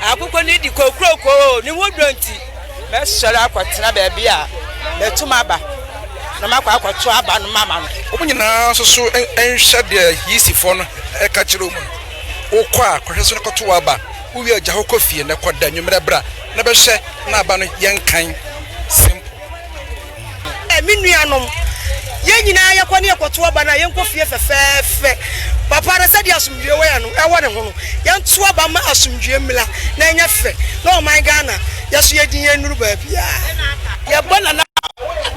akụkọ ni di kokroko ni wodonti me sọrọ akwatena ba bia me tumaba na makwa akwatu aba no mama no omunyina soso enhwe de yisifo no e ka kire mu okwa kwhweso no koto aba uwi agya hokɔ fie na kɔda nwumere bra na bɛhwɛ na aba no yɛnkan simple minuanom yenyina yakɔ ne yakoto aba na yenkɔ fie fɛfɛɛfɛ papa na sɛde asomdwe wɔ ya no ɛwɔ ne ho no yɛnto aba ma asomdwe mmla na ɛnyɛ fɛ na ɔman Ghana yɛso yɛdin yɛnuru baabia yɛbɔ na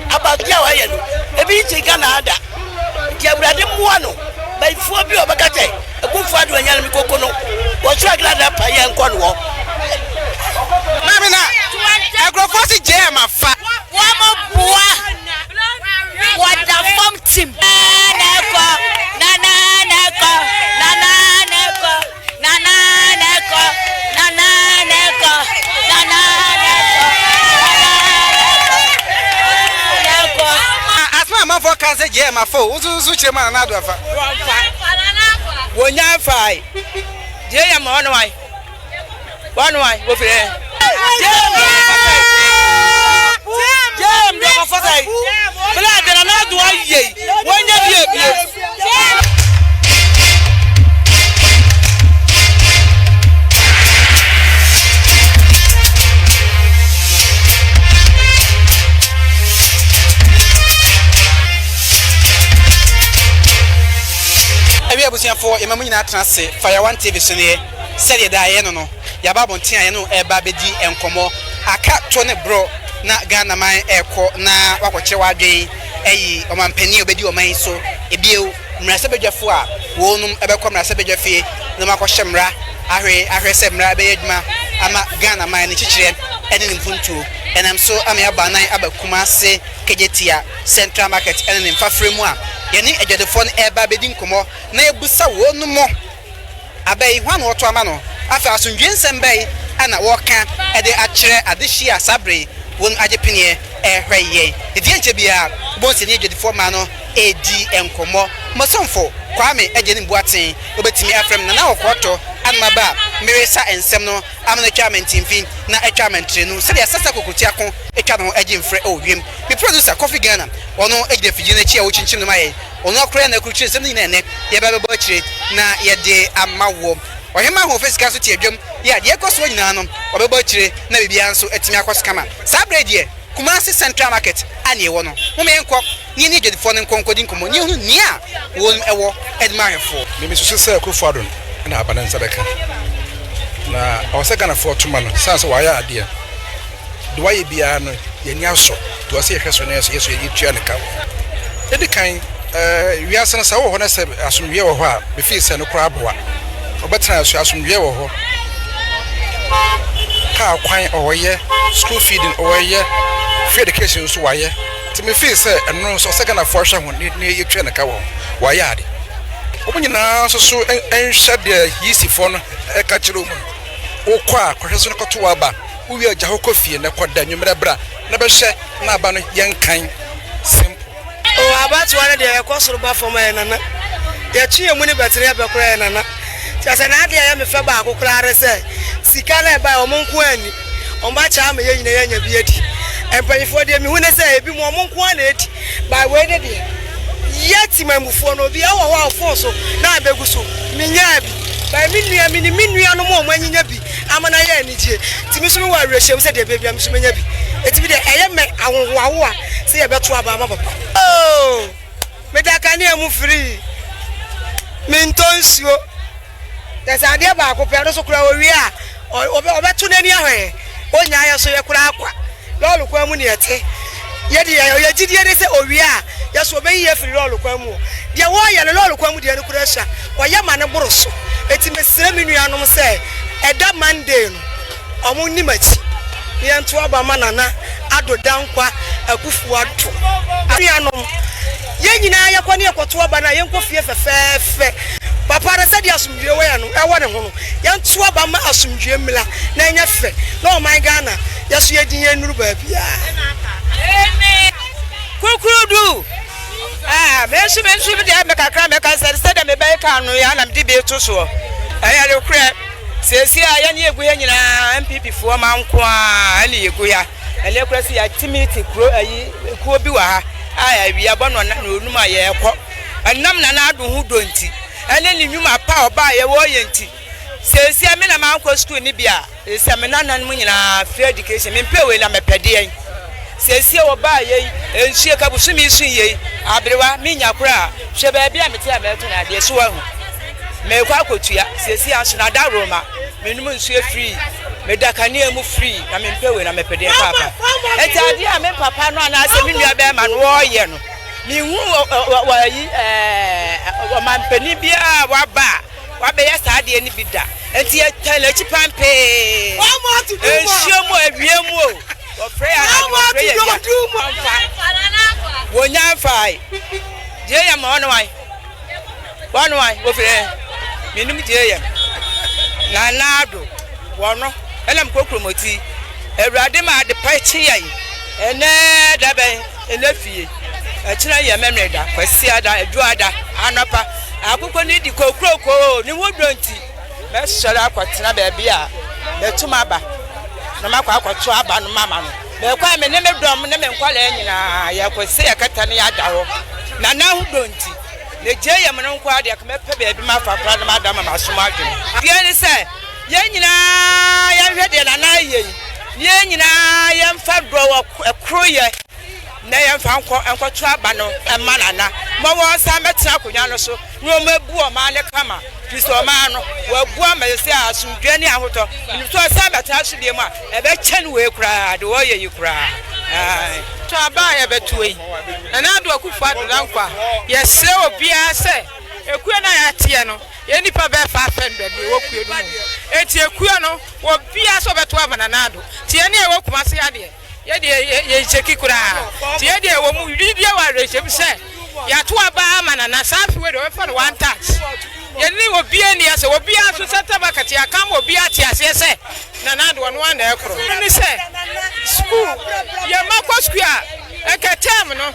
abagia wa yɛ no ebi nche Ghana ada nti awurade mmoa no baifuo bi obakata ekunfo ado anyane mikoko no wo so aglada pa yɛ nkɔ no wɔ mami na agrofo si je ma fa wa mo bua what the form team for cancer je ma fo uzu chema na do afa wonya fai je ya ma ono wai wo fere jem do ko fasai bla de na do aye wonya bie abusiafo emamu nyina trance Fire One TV so ne sɛde da ye no ya ba bonten aye no e ba bedi enkomo aka to ne bro na Ghana man ekɔ na wakɔkye wadwen eyi omampani obedi oman so ebiew mrasa bedwafo a wonum ebekɔ mrasa bedwafie na makɔhye mra ahwe sɛ mra be yadwuma ama Ghana man ne kyikyire ene ne mpuntu enam so ama ya banan abakuma se kejetia Central Market ene ne mfafremu a yeni ejadefo ne eba bedi nkomo na ebusa wonumo abai hwan woto ama no afa asundwen sembei ana woka ede akyere adehia sabre won agepenie ehweye edi enche bia bonse ne ejadefo ma no edi enkomo mosomfo kwame eje ne buaten obetimi afrem na wokoto anmaba meresa ensem no amana twamentimfin na atwamentre no se de asasa kokotia ko etwa no eje mfre owiem me producer Coffee Ghana ono eje fiji na chi a wo chinchin no maye ono akora na kuruchi ensem ni na ene ye ba bebo chire na ye de amawo ohema ho fesika so tie adwam ye ade ekoso nyina no obebo chire na bibia nso etimi akoskama sabredie Kumasi Central Market ani ewo no mo me enko ni ni jedifo ne nkonkodi nkomo ni hu ni a won ewo edmarefo me so se akufo adon na abanan sadaka na awosagana fo tuma no sanse wa ya ade do waye bia no ye ni aso do ase ye hweso na yeso ye tua ne ka edikan wiase na sa wo ho na se asomwie wo ho a be fi se no kra aboa obetra so asomwie wo ho ka kwan oye school feeding oye free education so waye ti me feel say eno so second for hwe ho ne yetwe ne ka wo waye ade omunyina so enhwe de yisifo no e ka kire mu okwa kwhwe so ne koto aba uwi agya hokɔ fie ne kɔda nwumere bra na bɛhwɛ na aba no yɛnkan simple o abatu wane de ekosoro ba fo ma nana ya tue mu ni betere ya bekora nana tiasa na ade ya me fe ba akokora are se sika na ba o monko ani o ba cha ma ye nyina ya nya bi edi empanyifo de mi hu ne se ebi mu o monko ana edi ba we de de yeti mamufo no bi awo wa fo so na abegu so minya bi ba minua no mo anyinya bi amana ya anije timi so wa rehye se de bebia so menya bi eti bi de eye me awonwawo a se ye beto aba ma papa oh me da kan e mu free mintonsuo tesa de ba akopia do so kura owi a obeto nani ahwe onya ya so ye kura akwa lolu kwa mu ne yete ye de ye gidie de se owi a ya so be ye free lolu kwa mu de wo ye lolu kwa mu de ne kura sha wo ye ma ne boroso eti mesere minuanom se eda Monday no omo ni machi ye nto aba manana adodankwa akufu ado anuanom ye nyina ye kwani ekoto aba na ye nkofie fefefe papa na sɛ de asomdwe wɔ ya no ɛwɔ ne ho no ye nto aba ma asomdwe mmla na enya fe na o man Ghana ye so ye din ye nuru baabia amen kukurudu mensu bi de me kakra me kan sɛ de me bai ka no ya na me de be to so ayare kure sesi a ya ne egu ya nyina NPP for man kwa ani yego ya ele kura si ya timiti kro ayi kuo bi wa ha aya wi aba no numa ye kɔ annam na na ado hu donti ele ni nwuma pa oba ye wo ye nti sesi ame na man kɔ school ni bia sesi ame na nan mu nyina free education me mpe we la mepede yen sesi oba ye enhie ka busumi sun ye abrewa me nya kura hwe ba bia mete abeto na de so wa hu me kwa kotua sesi aso na da roma menum nsu free me da kane mu free na me mpewe na mepede papa etade a me papa no na ase me nua be ma no wo ye no mi hu wa yi o man pani bia wa ba wa be ya saade ni bida enti e tele chi pampe e shiomo awiemu o frey ana frey ya wo nya fai je ya ma ono wai wo frey minum je ya na nado wono elam kokromoti ewrade ma de pachi yai ene daben ene fie achira ye memreda kwasi ada eduada anapa akụkọ ni di kokroko ni wodonti me sọrọ akwatena ba bia betuma ba na makwa akwato aba no mama no me kwa me ne medom ne me nkwala nyina ya kwasi ya kata ne ya dawo na na hodonti ne je ye me nkwa de akme pe ba bi ma fa kra na madama masoma adwene bia ni se ye nyina ya hwede na na ye ye nyina ya mfa do ekro ye na ye mfa nkwoto aba no ema nana mo wo sa metra akonya no so no mabu o ma ne kama kristo ma no wa bu amese asundwe ne ahoto ni so sa metra so de mu a ebe chen we kura de wo ye yi kura to aba ye betu yi na ado akufu ado lankwa ye se obia se ekuo na ya tie no ye nipa be 500 de wo kuo no eti ekuo no obia so betu aba na ado tie ne e wo kuma se ya de ye cheki kura tie de wo mu video wa rechem se ya to aba ama na safi we do for one touch ye ni obi ani ase obi aso senta bakati akam obi ati ase se na do no na ekro ni se school ye makwa school a term no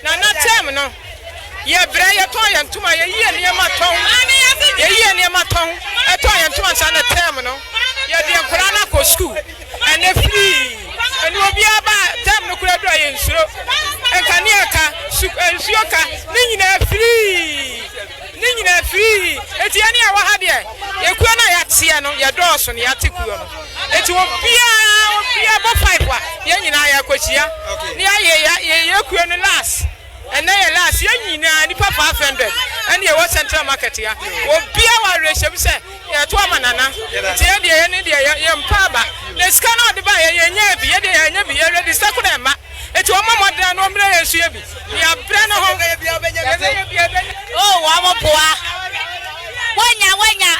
na term no ye bra ye to ye ntuma ye yie ne maton ye yie ne maton e to ye ntuma sa na term no ye de nkura na ko school and free and obi aba term no kura do ye nsuro enka ne aka nsuo ka ni nyina free eti ani a wa ha de ekuo na ya tie no ye dooso ne ya tekuo no eti obia bo 5 wa ye nyina ya kwachia ne ye ekuo no last and na ye last ye nyina ni papa 500 and ye wa central market ya obia wa reshem se ye to amanana tie de ye ne de ye mpaba ne scanner de ba ye nya bi ye de ye nya bi ye register ko na ma eti o mama de no mre ye sue bi ya bre no ho oh wa mo poa wanya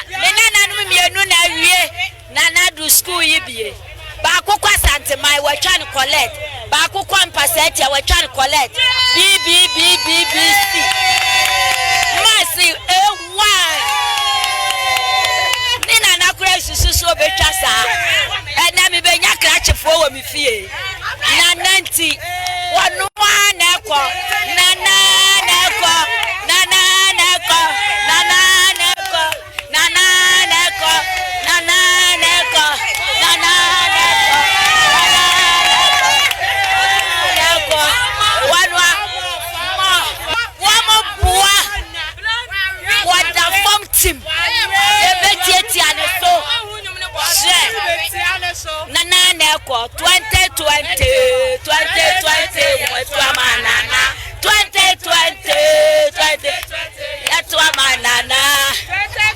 me nana no mienu na wie nana do school yi bie ba akokwa santemai we twa ne collect ba akokwa mpaseti we twa ne collect bbbbc masi ni nana kura susu be twa sa na me be nya krachefo wo mi fie nana nti wonu na ekọ nana Nana neko 2020 wetwa manana 2020 yatwa manana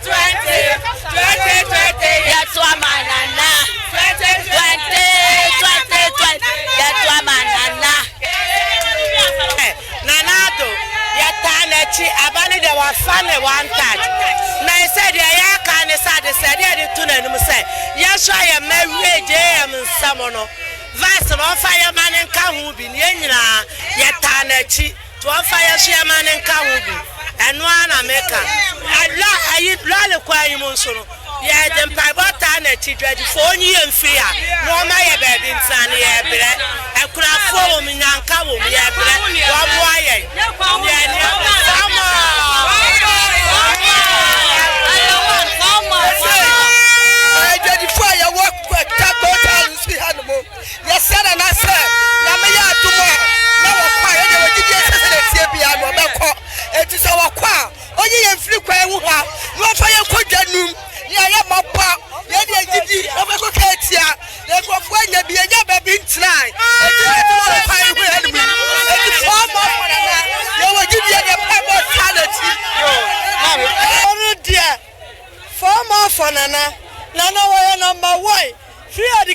2020 yatwa manana 2020 yatwa manana nanado yatanachi abani de wa fane one touch na said ya kan said de tunanum say yasho ya mawe je msamono vas no fire man nka hu bi ne nyina yatanachi to fire so man nka hu bi eno ana meka ala ayi lale kwa yi monso ya dem pa bota na chi dwadi fo nyi emfi a no ma ye ba bi nsane ye bre akura fo wo nyanka wo ye bre wo bo aye ye ni dwadi fo ya wo kwa tako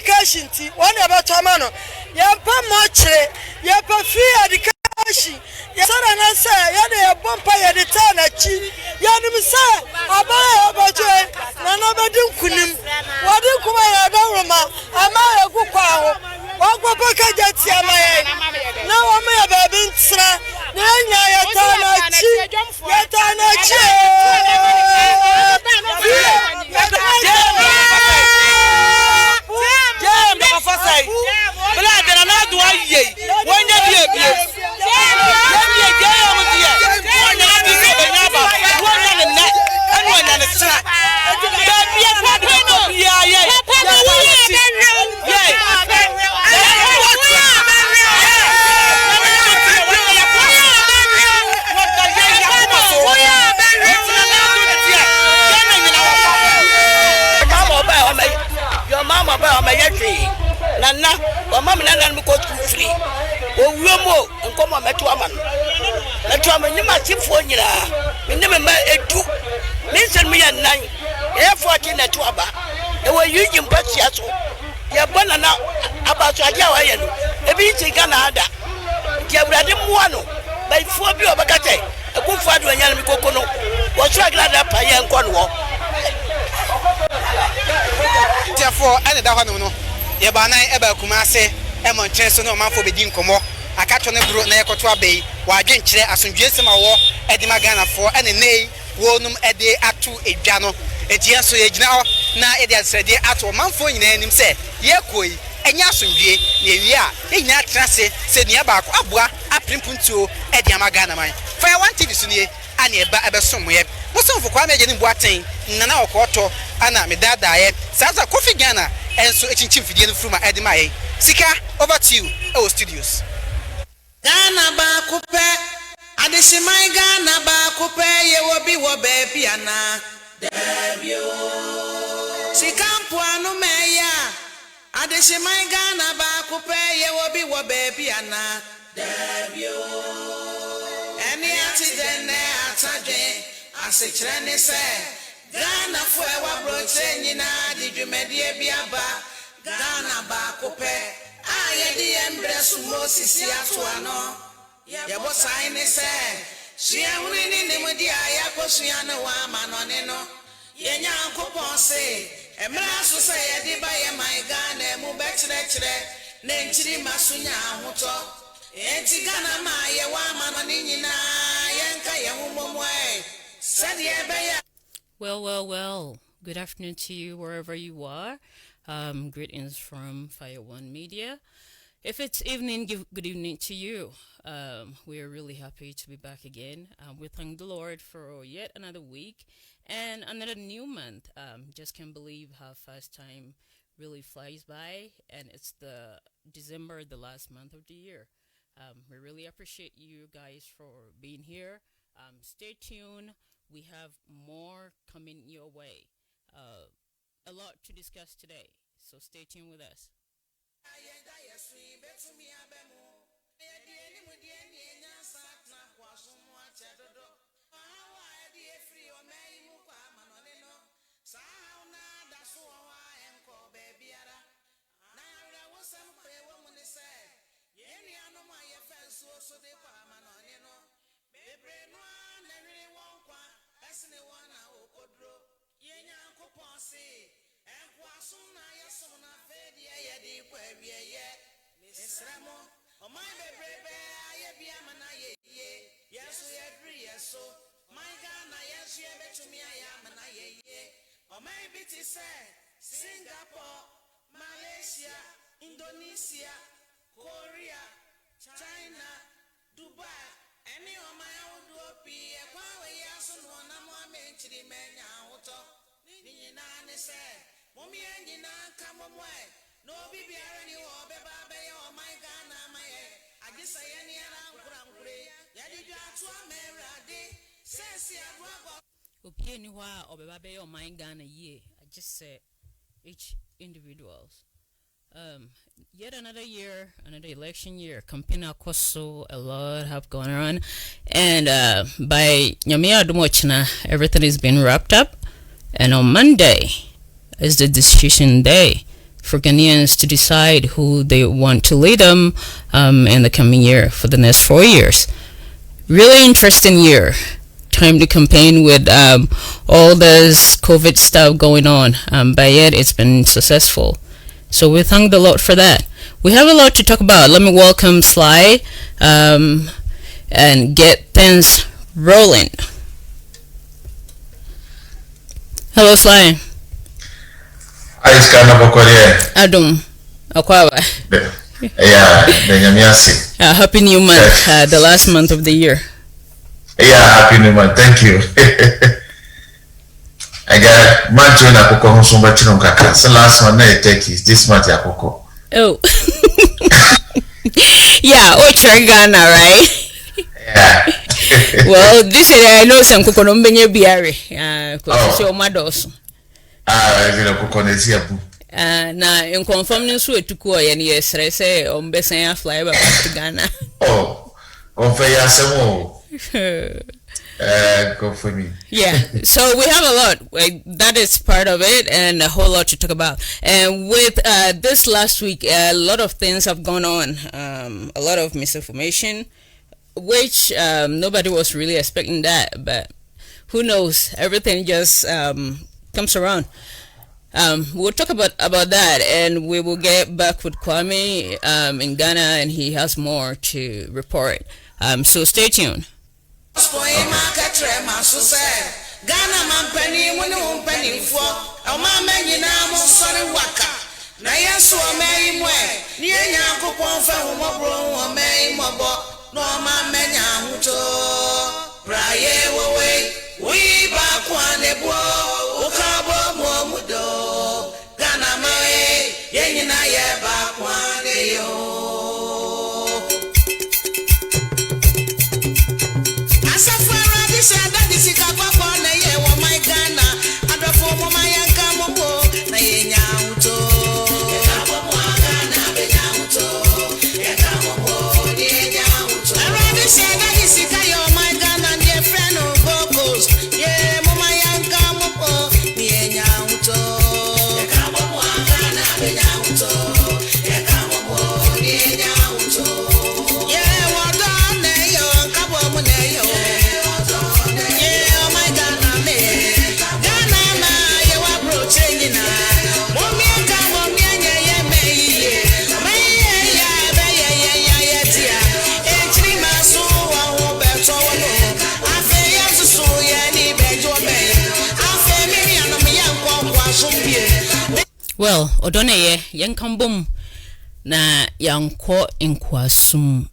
education ti one about tomano yampa mochre yampa free education yasara na say ya na bompa ya de tana chi ya nim say abaya obajo na na bedin kunim wadi kuma ya dawroma ama ya gukwa ho wagwa baka jati amaye na wa me ya baby ntra na nya ya tana chi Nana, mama nana mko free. Owomo nkomo metu amano. Metu amano ni masifo nyira. Mene mema edu. Minsan mi ya nan. E 14 na tu aba. E wo yuji mpati aso. Ya bona na abaso aja wa ye no. E bi ti Ghana ada. Ti awurade muwa no. Bai fo bi obakate. E ku fo adu anyal mi kokono. Wo so agrada pa ye nko no. Therefore, ene da ho no. Ye ba nan eba Kumase e mo nkyere so no manfo bedi nkomo akato ne bro na yekoto abei wa adwenkyere asondwe sema wo edi magana fo ene nei wonum ede atu edwa no etie so ye gina ho na ede asrede ato manfo nyina anim se ye koi enya asondwe na ewie a enyina trase se nua ba ko aboa aprimpuntuo ede amagana man fa one TV so nie ani eba ebesom ye musomfo kwa meje ni boaten nana okoto ana medadaye sasa Kofi Ghana enso echinchim fidie no fruma edimaye sika over to you our studios Ghana ba kupe adeshimai Ghana ba kupe ye wobi wo baby ana debio sika mpuanu meya adeshimai Ghana ba kupe ye wobi wo baby ana debio eni atidene atadwe asechire ne se Ghana fo e wa broche nyina di dwumedie biaba Ghana ba kope aye di embre sumo sisi ato ano ye bo sai ne se hia huni ni mudi aya kosua ne wa manone no ye nyankopon se emra so se ye di ba ye mai Ghana mu bekire ne nchiri masunya ahoto enti Ghana ma ye wa manone nyina ye nka ye humomwe said ye be ya. Well. Good afternoon to you wherever you are. Greetings from Fire One Media. If it's evening, good evening to you. We are really happy to be back again. We thank the Lord for yet another week and another new month. Just can't believe how fast time really flies by, and it's the December, the last month of the year. We really appreciate you guys for being here. Stay tuned. We have more coming your way. A lot to discuss today, so stay tuned with us. Singapore, Malaysia, Indonesia, Korea, China, Dubai, any of my own do be a power yasun one more menchiri menya auto. Nina say, Mommy and Nina come away. No baby, any or baby or my Ghana, my I just say any around Yadi to America, says Opie anywhere or baby or my Ghana ye. I just say each individuals. Yet another year, another election year. Campaign so a lot have gone on, and by Nyamia Dumochna, everything is being wrapped up. And on Monday is the decision day. for Ghanaians to decide who they want to lead them in the coming year for the next 4 years. Really interesting year. Time to campaign with all this COVID stuff going on, but yet it's been successful. So we thank the Lord for that. We have a lot to talk about. Let me welcome Sly and get things rolling. Hello, Sly. Ice kana bokore. Adum. Akwawa. Yeah, Benyamiasi. Happy New Month, the last month of the year. Yeah, Happy New Month. Thank you. I got mancho na koko husumba chino kaka. So last month na take is this month ya koko. Oh. Yeah, Ghana, right? Yeah. Well, this year I know some koko no mbenye biare. Because it's my dos. You koko nesi abu. Na in confirm nso etuku oye ne yesre say ombesen ya fly back to Ghana. Oh. Confirm ya semo. Go for me. Yeah, so we have a lot. That is part of it, and a whole lot to talk about. And with this last week, a lot of things have gone on. A lot of misinformation, which nobody was really expecting that. But who knows? Everything just comes around. We'll talk about that, and we will get back with Kwame in Ghana, and he has more to report. So stay tuned. Ghana man penny when you penny for a man many now sorry waka. Naya so may way near Yankopon for Mobro or May Mobo, no man many amuto. Braye away, we back one a boy, Okabo Momudo, Ghana May, Yenina back one day. Well, Odoneye, Yankambum na Yanko Inkwasum.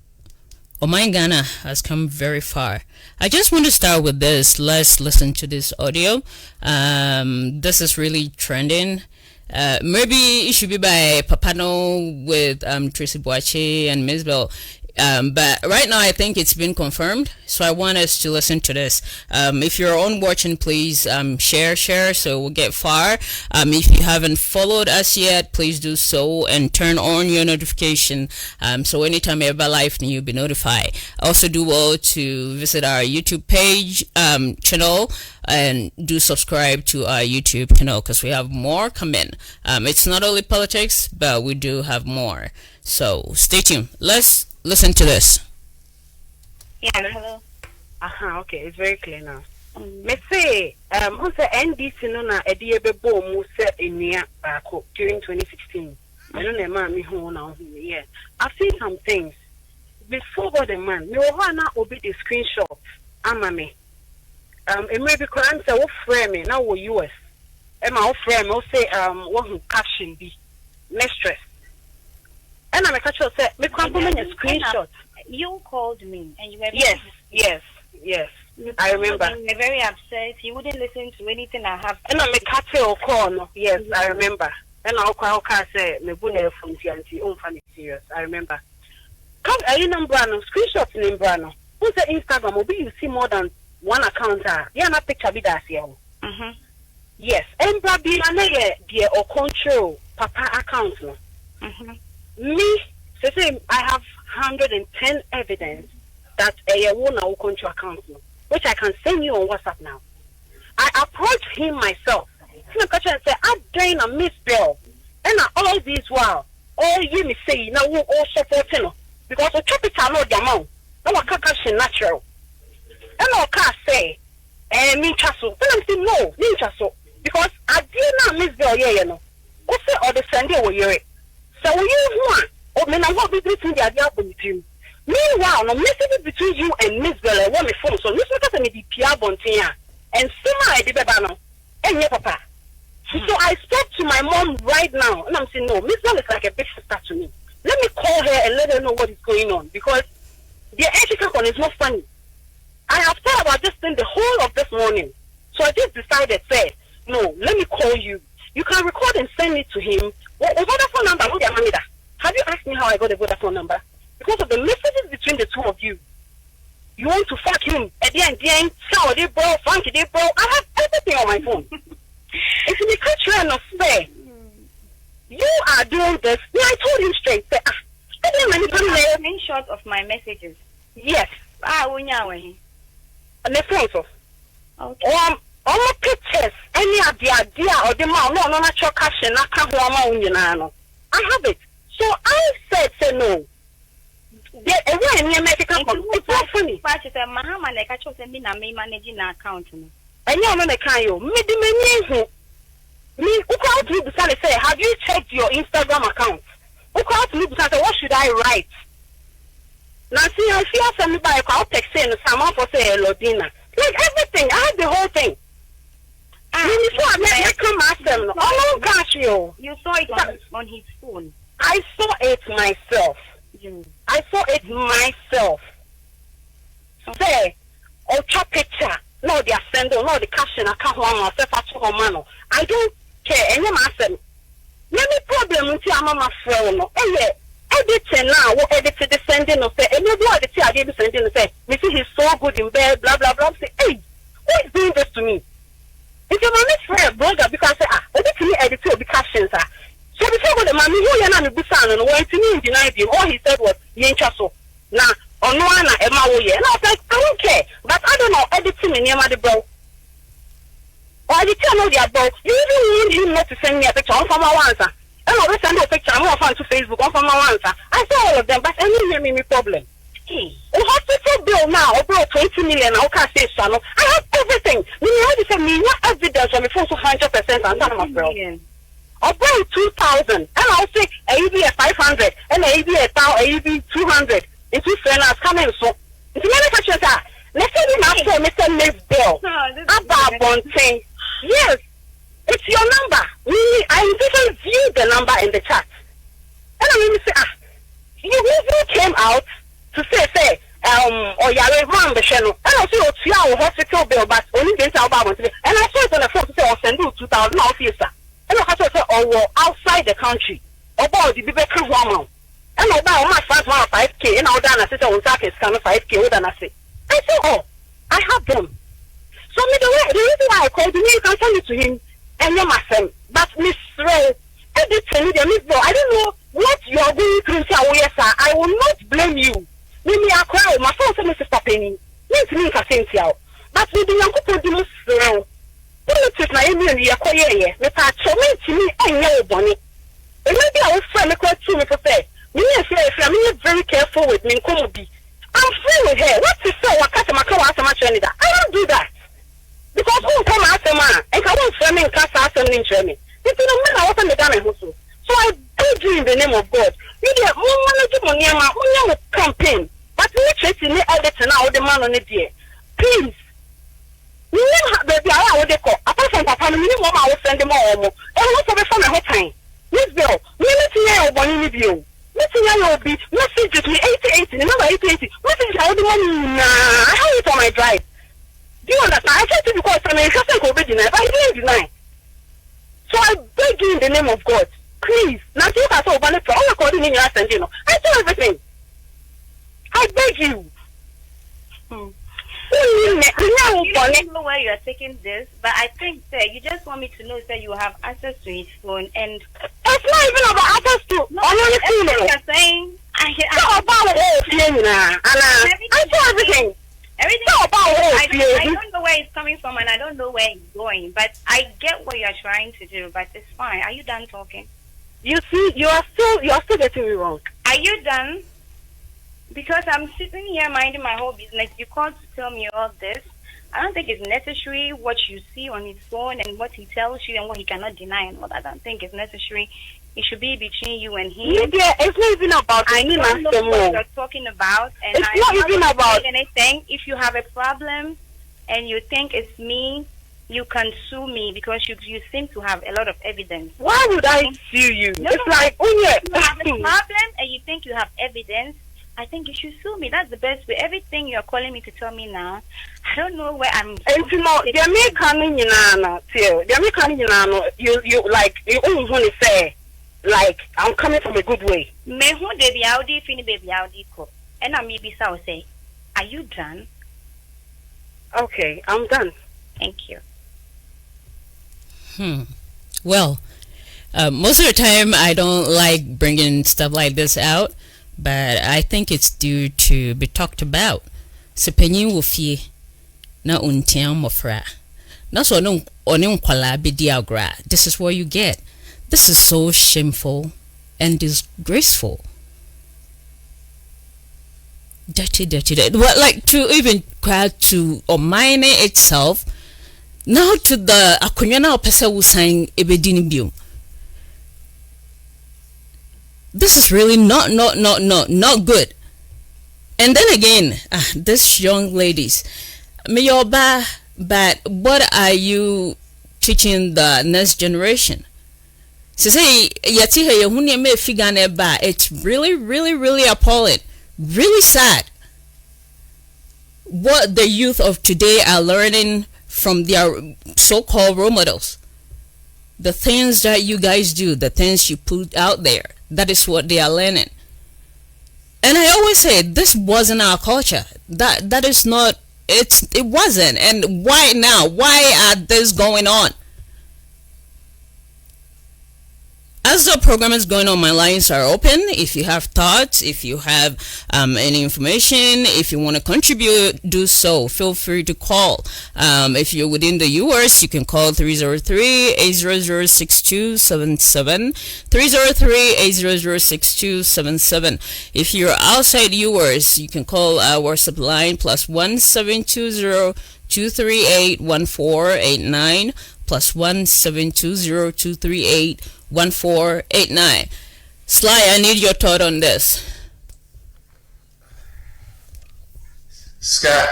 Omai Ghana has come very far. I just want to start with this. Let's listen to this audio. This is really trending. Maybe it should be by Papano with Tracy Boache and Ms. Bell. But right now I think it's been confirmed, so I want us to listen to this. If you're on watching, please share so we'll get far. If you haven't followed us yet, please do so and turn on your notification so anytime ever live you'll be notified. Also do well to visit our YouTube page channel and do subscribe to our YouTube channel because we have more coming. It's not only politics, but we do have more, so stay tuned. Let's listen to this. Yeah, hello. Okay, it's very clear now. Me say, who say NDC no na ediebe bo mu se enia baako during 2016. I don't know man me who now. Yeah, I've seen some things before God the man. Me wo na obi the screenshot ama me. It may be current say wo frame me now wo US. E ma wo frame me wo say wo hu caption bi. Mistress. And I'm a catcher said, "Me can't put a screenshot." You called me, and you were yes. I remember. You were very upset. You wouldn't listen to anything I have. And I'm a catcher or call. No. Yes, I remember. And I'll say, "Me bunne from TNT. Funny serious." I remember. Come, are you number no screenshots in Brano? Who's the Instagram? Maybe you see more than one account. Yeah, na picture be that here. Yes, and Baby, I know dear or control Papa account no. Me, say I have 110 evidence that a woman will control account, which I can send you on WhatsApp now. I approached him myself. I say, I'm doing a Miss Bill. And all this while, all you me say now all supporting because the capital no the amount. No one can natural. And all can say, me chasso. Then I'm saying no, me chasso. Because I did not miss the you know. What's it or the Sunday we hear it? So you want, or men are not between the idea with you. Meanwhile, no message between you and Miss Bella, one phone, so Miss Lucas me the Pia Bontia, and Sima I did Babano, and your papa. So I spoke to my mom right now, and I'm saying, no, Miss Bella is like a big sister to me. Let me call her and let her know what is going on, because the education is not funny. I have thought about this thing the whole of this morning. So I just decided, say, no, let me call you. You can record and send it to him. What Vodafone number? Have you asked me how I got the Vodafone number? Because of the messages between the two of you. You want to fuck him. At the end, sour they bro, funky they bro. I have everything on my phone. If you catch you and fair, you are doing this. Yeah, I told him straight. Say, a screenshot of my messages. Yes. When you're away. And the phone so. Okay. All my pictures, any of the idea or the mouth, no, natural cash and I can't I have it. So I said, say no. It's not funny. But it's a Mahama like I chose me managing an account. And you're not a kind me, who called me to say, have you checked your Instagram account? Who called me to say, what should I write? Now, see, I feel something by a call text saying someone for say Lodina. Like everything, I have the whole thing. Before I come ask them, oh gosh, you saw it on his phone. I saw it myself. I saw it myself. Say, oh, chop picture. No, they are sending, no, the caption, I can't want myself at home. I don't care. And you must say, let me problem with your mama friend. And yeah, editing now, what edited the sending of say, and you do the I did sending and say, me see he's so good in bed, blah, blah, blah. Say, hey, who is doing this to me? It's your mommy's friend, brother, because I say, edit me, edit the captions. So before the mommy, who you're not a busan and went to me denied him, all he said was, Yenchaso. Now, on one, Emma, and I was like, I don't care, but I don't know, editing in your bro. Or I tell you the bro, you even need him not to send me a picture on from my answer. And I will send a picture, I'm off to Facebook on from my answer. I saw all of them, but I didn't hear me problem. Hey, hospital bill now, about 20 million, I can't say so. I have everything. You know, say me, what evidence on the phone to 100% and I'm a bro. About 2,000, and I'll say a be a 500, and a be 1,000, a be 200. It's two friends coming so. It's many questions are. Let's say we have for Mr. Miss Bill. About one thing. Yes, it's your number. I didn't view the number in the chat. And I mean, say, you came out to say, or you're around the channel. And I see your hospital bill, but only this about one today. And I saw it on the phone to say, I'll send you 2,000 officer. And I say, oh, outside the country. About the Bibeca woman. And I buy my first one 5K, and I'll done a sister on Saturday, kind of 5K, than I say. I say, oh, I have them. So, the reason why I called you, you can send it to him, and you're my friend. But Miss Ray, I don't know what you are going through, sir. I will not blame you. Maybe I cry, my phone said, Mr. Papini. Means me, I think, but we do not put the most around. Politics, my email, you are quiet, but I told me, and your bonnet. And maybe I will find a question to me for say. I'm very careful with me. I'm free with her. What to say? What customer come ask my trainer? I don't do that. Because who come ask a man and come on for me and cast ask him in training. This is a man I wasn't the damn hustle. So I beg you in the name of God. You get more money on your campaign. But you check in the editor now the man on it here. Please. You never baby I would call. Apart from Papa, minimum I will send them all. And what's over from the whole time? Miss Bill, you be messages me 8080, remember 8080. Messages I would want I have it on my drive. Do you understand? I tried to do because I can't go deny, but I didn't deny. So I beg you in the name of God, please. Now you can say about it for all according in your send, you know. I do everything. I beg you. I don't know where you are taking this, but I think that you just want me to know that you have access to his phone, and it's not even about access to. Everything you're saying, I do everything. I don't know where it's coming from, and I don't know where it's going, but I get what you're trying to do. But it's fine. Are you done talking? You see, you are still getting me wrong. Are you done? Because I'm sitting here minding my whole business. You called to tell me all this. I don't think it's necessary what you see on his phone and what he tells you and what he cannot deny and all that. I don't think it's necessary. It should be between you and him. Yeah, it's not even about I don't know what you're talking about, and it's not even about anything. If you have a problem and you think it's me, you can sue me because you seem to have a lot of evidence. Why would I sue you? No, it's like, oh yeah, you have a problem and you think you have evidence. I think you should sue me. That's the best way. Everything you're calling me to tell me now, I don't know where I'm. And you know, the American, you like you always want to say, like I'm coming from a good way. Me who baby Audi, fini baby Audi ko. And I maybe so say, are you done? Okay, I'm done. Thank you. Well, most of the time I don't like bringing stuff like this out, but I think it's due to be talked about. Sepenyin wo fie na untian mofra. Na so no one kwala be diagra. This is what you get. This is so shameful and disgraceful. Dirty. Well, like to even cry to Omine itself. Now to the akunyana opesa who sang ebedini biom. This is really not good. And then again, these young ladies, Miyoba, but what are you teaching the next generation? So say yatihe yehuni me figane ba. It's really appalling, really sad. What the youth of today are learning from their so-called role models. The things that you guys do, the things you put out there, that is what they are learning. And I always say this wasn't our culture. That is not it wasn't. And why now? Why are this going on? As the program is going on, my lines are open. If you have thoughts, if you have any information, if you want to contribute, do so. Feel free to call. If you're within the US, you can call 303-800-6277. 303-800-6277. If you're outside US, you can call our WhatsApp line +1 720 238 1489 +1 720 238 1489. Sly, I need your thought on this. Scott,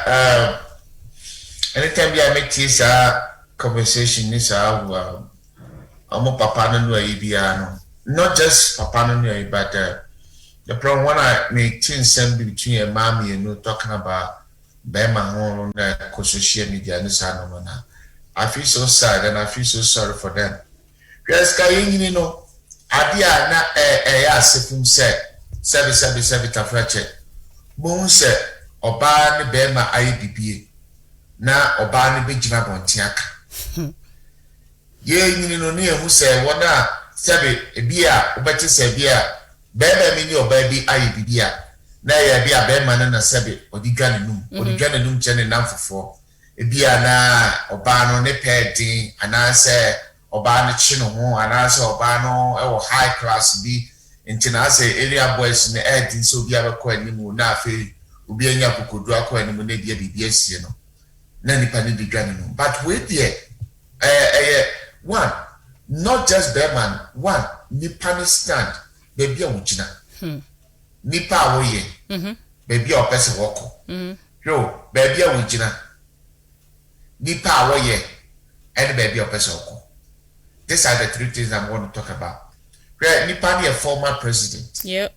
anytime I make this conversation, this I'm a papa no not just papa no, but the problem when I make things between a mommy and talking about Bema on social media and I feel so sad and I feel so sorry for them. Yes, you know, idea na sefum se tafrache. Bon se oba ne bema ayi bibie na oba ne begina bontiaka. Ye you know ne hu se wona sebe ebia obeti se bia bema mi ni oba bi ayi bibia na ye bia bema na sebe odigane num chene namfofo ebia na oba no ne pedin anase Obano chino ho anase obano e high class bi ntina say area boys ne edin so bia be ko animu na afi obi anya kokodu akọ animu na bia bibia sie no na nipa ne bidwane no but wait there one not just Berman one nipa ne stand baby a wugina nipa a wo ye baby a opese woko yo baby a wugina nipa a wo ye and baby a opese woko. These are the three things I'm going to talk about. Nipa ni a former president. Yep.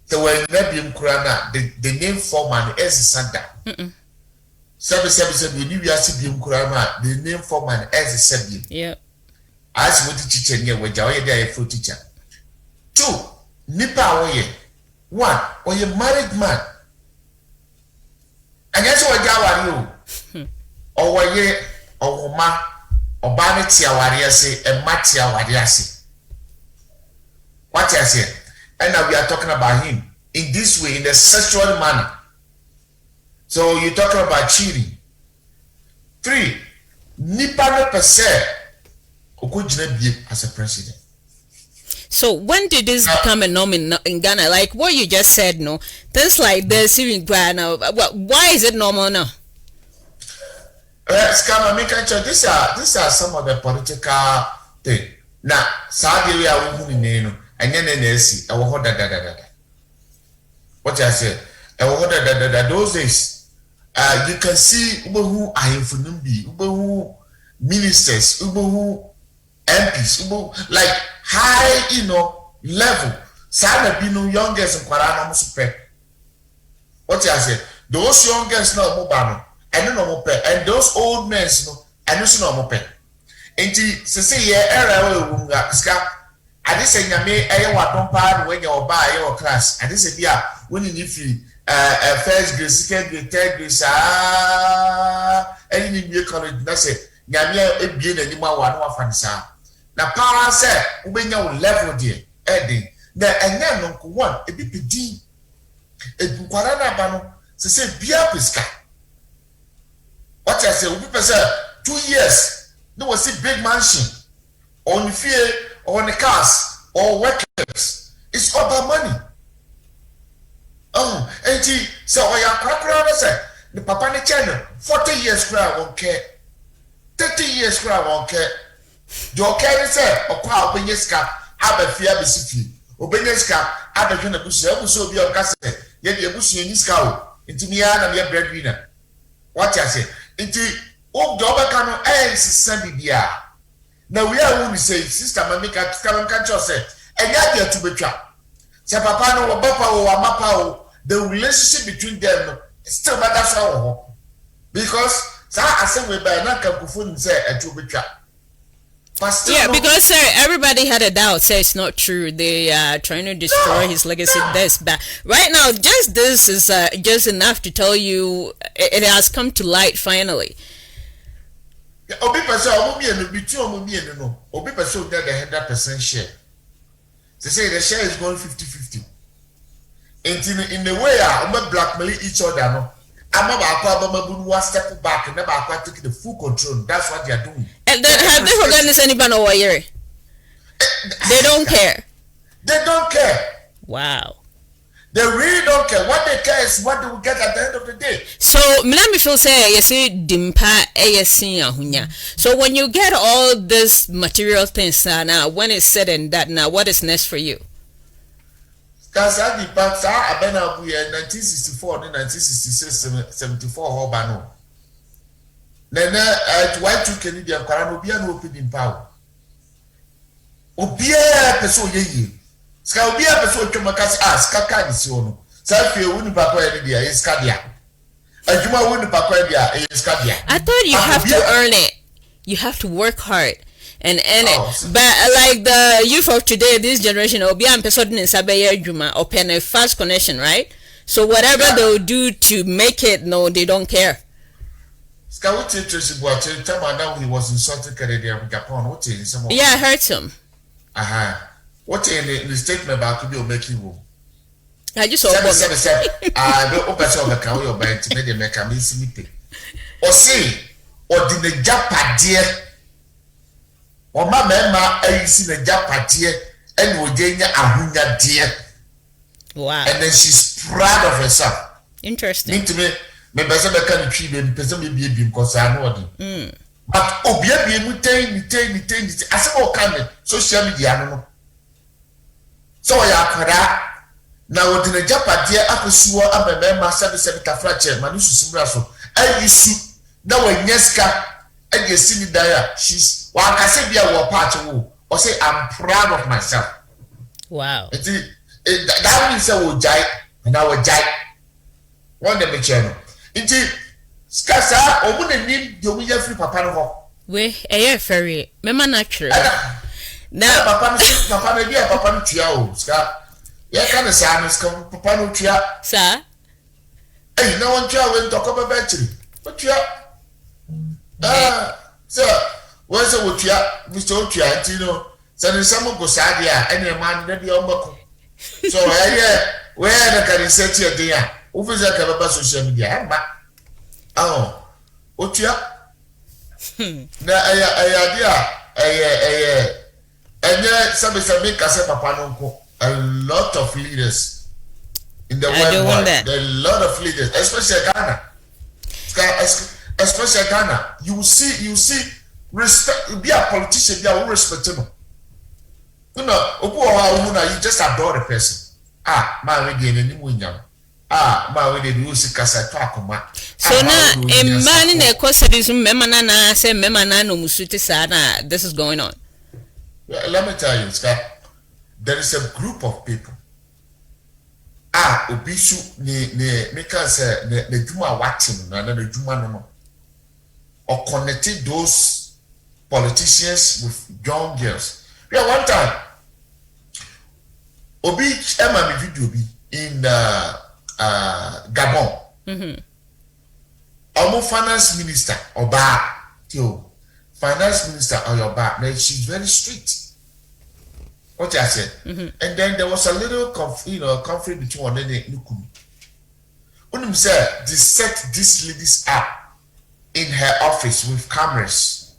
So when Nebium Kurana, the name former is Sanda. Seven, we knew Bium Kurana, the name former is Sebium. Yep. As with the teacher near where Jawaya there a full teacher. Two, Nipa Oye. One, or you married man. And guess what Jawa you? Or were ye or ma. Obani tiawariase and matiawariase. What I say? And now we are talking about him in this way, in a sexual manner. So you're talking about cheating. 3, nipa no per se okujina bi as a president. So when did this become a norm in Ghana? Like what you just said, no? Things like this, even now. Why is it normal now? Scam, these are some of the political thing. Now, Saudi Arabia, and then what I say, those days, you can see who are who ministers, who MPs, like high, level. Sada binu youngest in Kwarana Musupe. What I say, those youngest no mobile, and no more and those old men, and no more pay. And say, yeah, scam. I just say, Yame, I want to when you buy your class. I just say, yeah, when you need first grade, second grade, third grade, and you need college, that's it. Yame, a being any more one of fansa. Now, power said, when you level dear, Eddie, there and then Uncle One, a BPD, a Bukarana Bano, say, Bia Pisca. What I say, people say, 2 years, no was a big mansion, on fear, on the cars, or workers. It's all about money. Oh, and he so I am cracker, say, the Papa in China, 40 years crowd won't care, 30 years crowd won't care. Your carry say, or crowd when you scap, have a fear be when you scap, have a bush, so be your castle, yet your bush in this cow, into me and your breadwinner. What I say, into oh, Dobacano and Sandy Bia. Now we are only saying, Sister Mamika, come and catch yourself, and yet to be trapped. Say, Papa, no, Papa, or Mapa, the relationship between them still matters all. Because, I said, we by not come say, and to be trapped. Yeah, because sir, everybody had a doubt. Say it's not true. They are trying to destroy his legacy. This, but right now, just this is just enough to tell you it has come to light finally. Obi person omo no between omo no. Obi person get the 100% share. They say the share is going 50-50. In the way omo blackmail each other no. Ama ba akwa step back and never akwa take the full control. That's what they are doing. And then have they forgotten this anybody over here? They don't care. They don't care. Wow. They really don't care. What they care is what they will get at the end of the day. So let me feel say you say dimpa ahunya. So when you get all this material things now, when it's said and that now, what is next for you? Because I did back I been up here 1964 and 1966 74 Hobano. Then why two Canadian Karanobian opening power. Obia person ye. Ska obia person chomakas ask kaka disiono. Safi wuni papa dia is kadia. Ajuma wuni papa dia is kadia. I thought you have to earn it. You have to work hard and earn it. But like the youth of today, this generation, obia and person in Sabaya Juma open a fast connection, right? So whatever they'll do to make it, no, they don't care. Tracy Boateng, now he was insulting Canadian Japan. What in some? Yeah, I heard him. What in the statement about to be making room? I just saw. I don't open some account your bank to make the mechanism. Or say, or did the Japan dear? Or my mama, I see the Japan dear, and Virginia Ahunya dear. Wow. And then she's proud of herself. Interesting. Mean to me. Me person be can treat me person be because I know it. But obia be mutain I say o can social media no. So ya kwara na wo de Japan dia akosuo abemema 77 kafrache manu susumra so ayisu na wanyeska and you see me there she's wa akase bia wo part wo or say I'm proud of myself. Wow. That means say wo jai and I wo jai. One dem channel. Inti skasa omune nim de omu ya free papa no ho we eye ferry mema natural na papa no dia papa no tua o ska ya kan sa no ska papa no tua sa eh na won tua we ntoko baba chiri o tua so we say wo tua Mr. Otua ntino say ne samo go sa dia ene man na dia ombako so we na kan research ya dia Ufiza kababa social media ma otua na aya dia And yeah, some make us a lot of leaders in the world. There are a lot of leaders, especially Ghana. Especially Ghana. You see respect. Be a politician, be a respect. You know, you just adore the person. My way the my way the music kasa talk ma. So now a man in a course is memana say memana no musuti sana. This is going on. Let me tell you, Scott, there is a group of people. Obisu me can say the Juma watching the Juma no. Or connected those politicians with young girls. Yeah, one time Obi Emma video be in Gabon. Our finance minister Oba finance minister Oyoba, she's very strict. What I said, and then there was a little conflict between one and Nukumi. Unim said they set these ladies up in her office with cameras.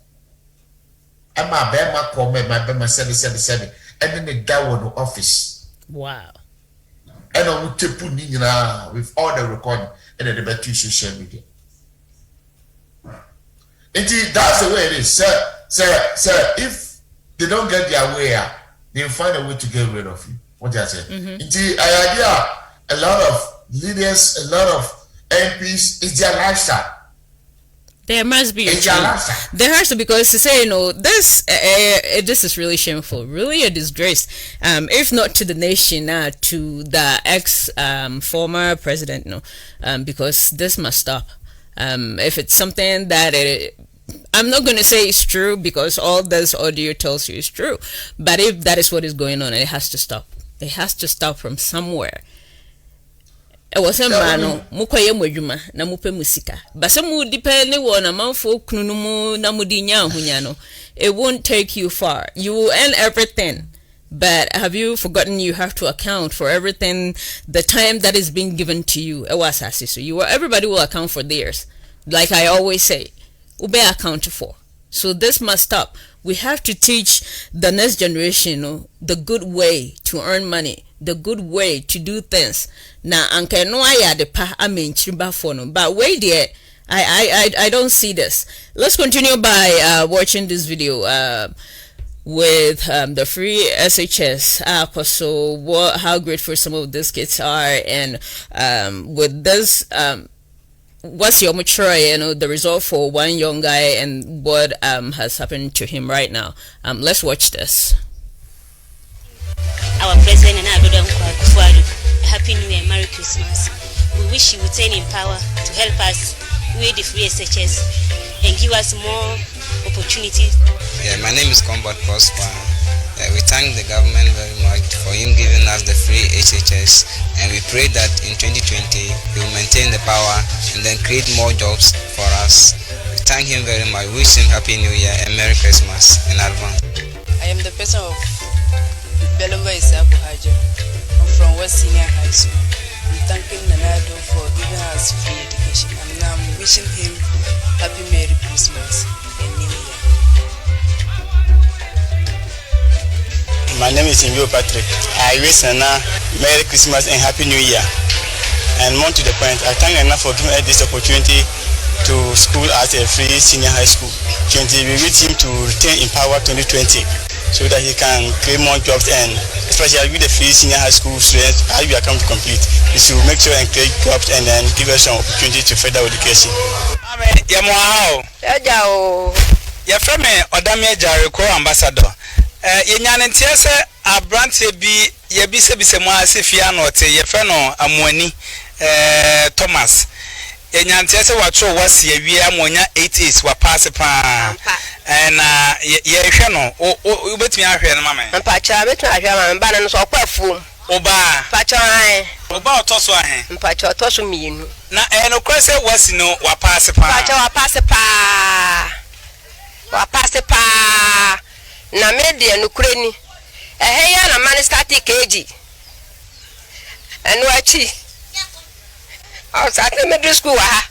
Emma Bema called me, my Bema 777, and then they down in the office. Wow. And I would take with all the recording and then the better social media. Indeed, that's the way it is, sir. If they don't get their way out, they'll find a way to get rid of you. What I said. Indeed, I idea a lot of leaders, a lot of MPs, it's their lifestyle. There must be there has to, because to say this is really shameful, really a disgrace, if not to the nation, to the ex former president, because this must stop. If it's something that I'm not going to say it's true, because all this audio tells you is true, but if that is what is going on, it has to stop. It has to stop from somewhere. It was a man mukoye mwadwuma na mupe musika. Base mu depende wona manfo kunu mu na mudinya hunyano. It won't take you far. You will earn everything. But have you forgotten you have to account for everything, the time that is being given to you? Everybody will account for theirs. Like I always say, ube account for. So this must stop. We have to teach the next generation the good way to earn money, the good way to do things. Now, anke no aya de pa amen chimba for no. But wait there, I don't see this. Let's continue by watching this video with the free SHS. So how grateful some of these kids are, and with this what's your mature, the result for one young guy and what has happened to him right now. Let's watch this. Our president and our Happy New Year, Merry Christmas. We wish you would retain in power to help us with the free SHS and give us more opportunities. Yeah, my name is Combat Prosper. We thank the government very much for him giving us the free SHS, and we pray that in 2020 he will maintain the power and then create more jobs for us. We thank him very much. We wish him Happy New Year and Merry Christmas in advance. I am the person of Belomba Isapu Haja. I'm from West Senior High School. I'm thanking Nanado for giving us free education, and now I'm wishing him Happy Merry Christmas and New Year. My name is Imio Patrick. I wish Nana Merry Christmas and Happy New Year. And more to the point, I thank Nana for giving us this opportunity to school at a free senior high school. We wish him to retain in power 2020 so that he can create more jobs, and especially with the free senior high school students, how we are come to complete. We should make sure and create jobs and then give us some opportunity to further education. Ambassador. Yenyanentia se abrante bi ye bi se mu asefia no te ye fe no amuani Thomas. Yenyanentia se watro wase awie amonya 88 wa pass pa na ye hwe no o betumi ahwe no mama mpacha betumi ahwe mama ba no so kwafu oba pacha an oba otoso ahe mpacha otoso mienu na no kwese wase no wa pass pa pacha wa pass pa na media nukreni ya na man static kg enu achi outside middle school ha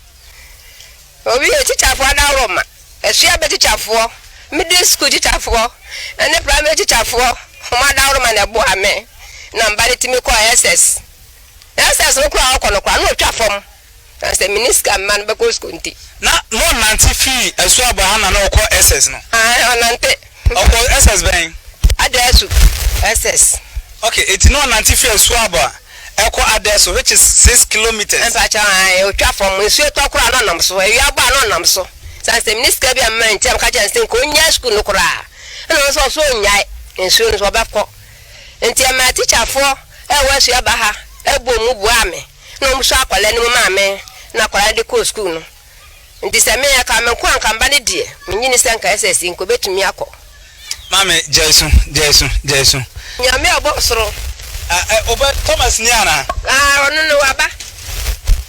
obi teacher for da roma esua be teacher for middle school teacher for and the primary teacher for my down man a boy me number to me call SS no crowd no platform as a minister man because kunti na no nanti fi esu abahana na okọ SS no nante okọ SS ben adesu SS okay it no nanti fi esu aba eko adesu which is 6 kilometers en pacha o platform esu to kura no nam so e aba no nam so as a minister bi am ntem ka jansen ko nya school no kura no so nya esu no so ba ko enti am teacher for e wa esu aba ha ebo mu bu ame no mu so akwale ni mu ma me na kwara de ko school no ndi se me ya ka me ko anka mba ne die nyini se nka SS nko betumi akọ mame jesu nyame obo soro oba Thomas ni ana onu no waba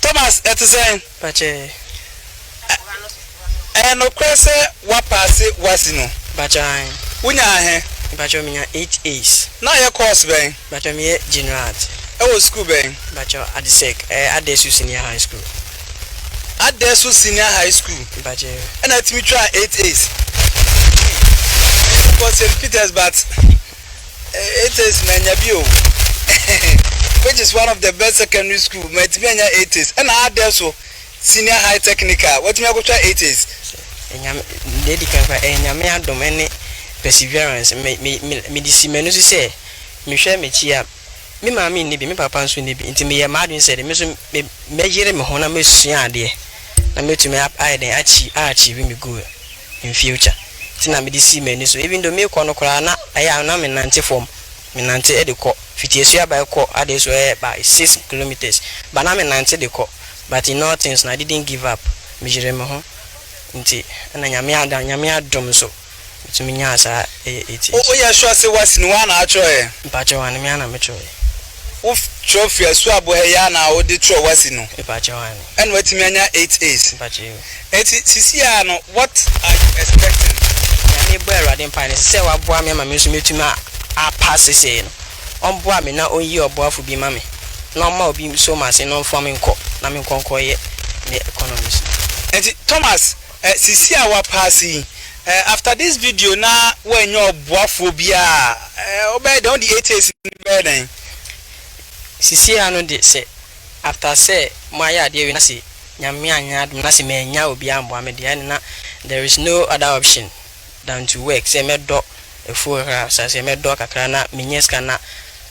Thomas etisen bache no kwese wa pass wasino bacha unya he bacha minya 8 A's na ye course ben bacha me general e wo school ben bacha adisek adesu senior high school Adesu senior high school bacha and at me try 8 A's for St. Peter's but 8 A's Nanyabio which is one of the best secondary school met me 8 A's and Adesu senior high technical what me go try 8 A's enyam dedican fa enyam ya dom ene perseverance me disi menu se me hwe me chia me maami ni bi me papa nso ni bi nti me ye madun se de me so me yire me hona me sua ade na me tumi aiden achi bi me go in future tina me disi menu so even though me ko no kora na aya na me nante form me nante e de ko fitiesu aba ko ade so e ba 6 kilometers ba na me nante de ko but in all things I didn't give up me yire me ho nti na nyame adom so tumi nya asa eti o ya sure say wasi no na acho e mpacho wan me ana me cho o trophy asu abo he ya na o de tro wasi no mpacho wan and watimi anya 8 A's mpacho eti sisi ya no what are you expecting ya me bo erade mpa ne se wa boa me ma me so metumi a pass se no on boa me na on yi oboafo bi ma me na ma obi so ma se no fo me nko na me nkonko ye the economics eti Thomas sisi a wa passi after this video na when your boafo bia obey don the 8 A's be den sisi anu de se after say maya de we na se nyame anya adum na se menya obi ambo ame de na there is no other option than to work say me do efo ha say me do kakra na menyeska na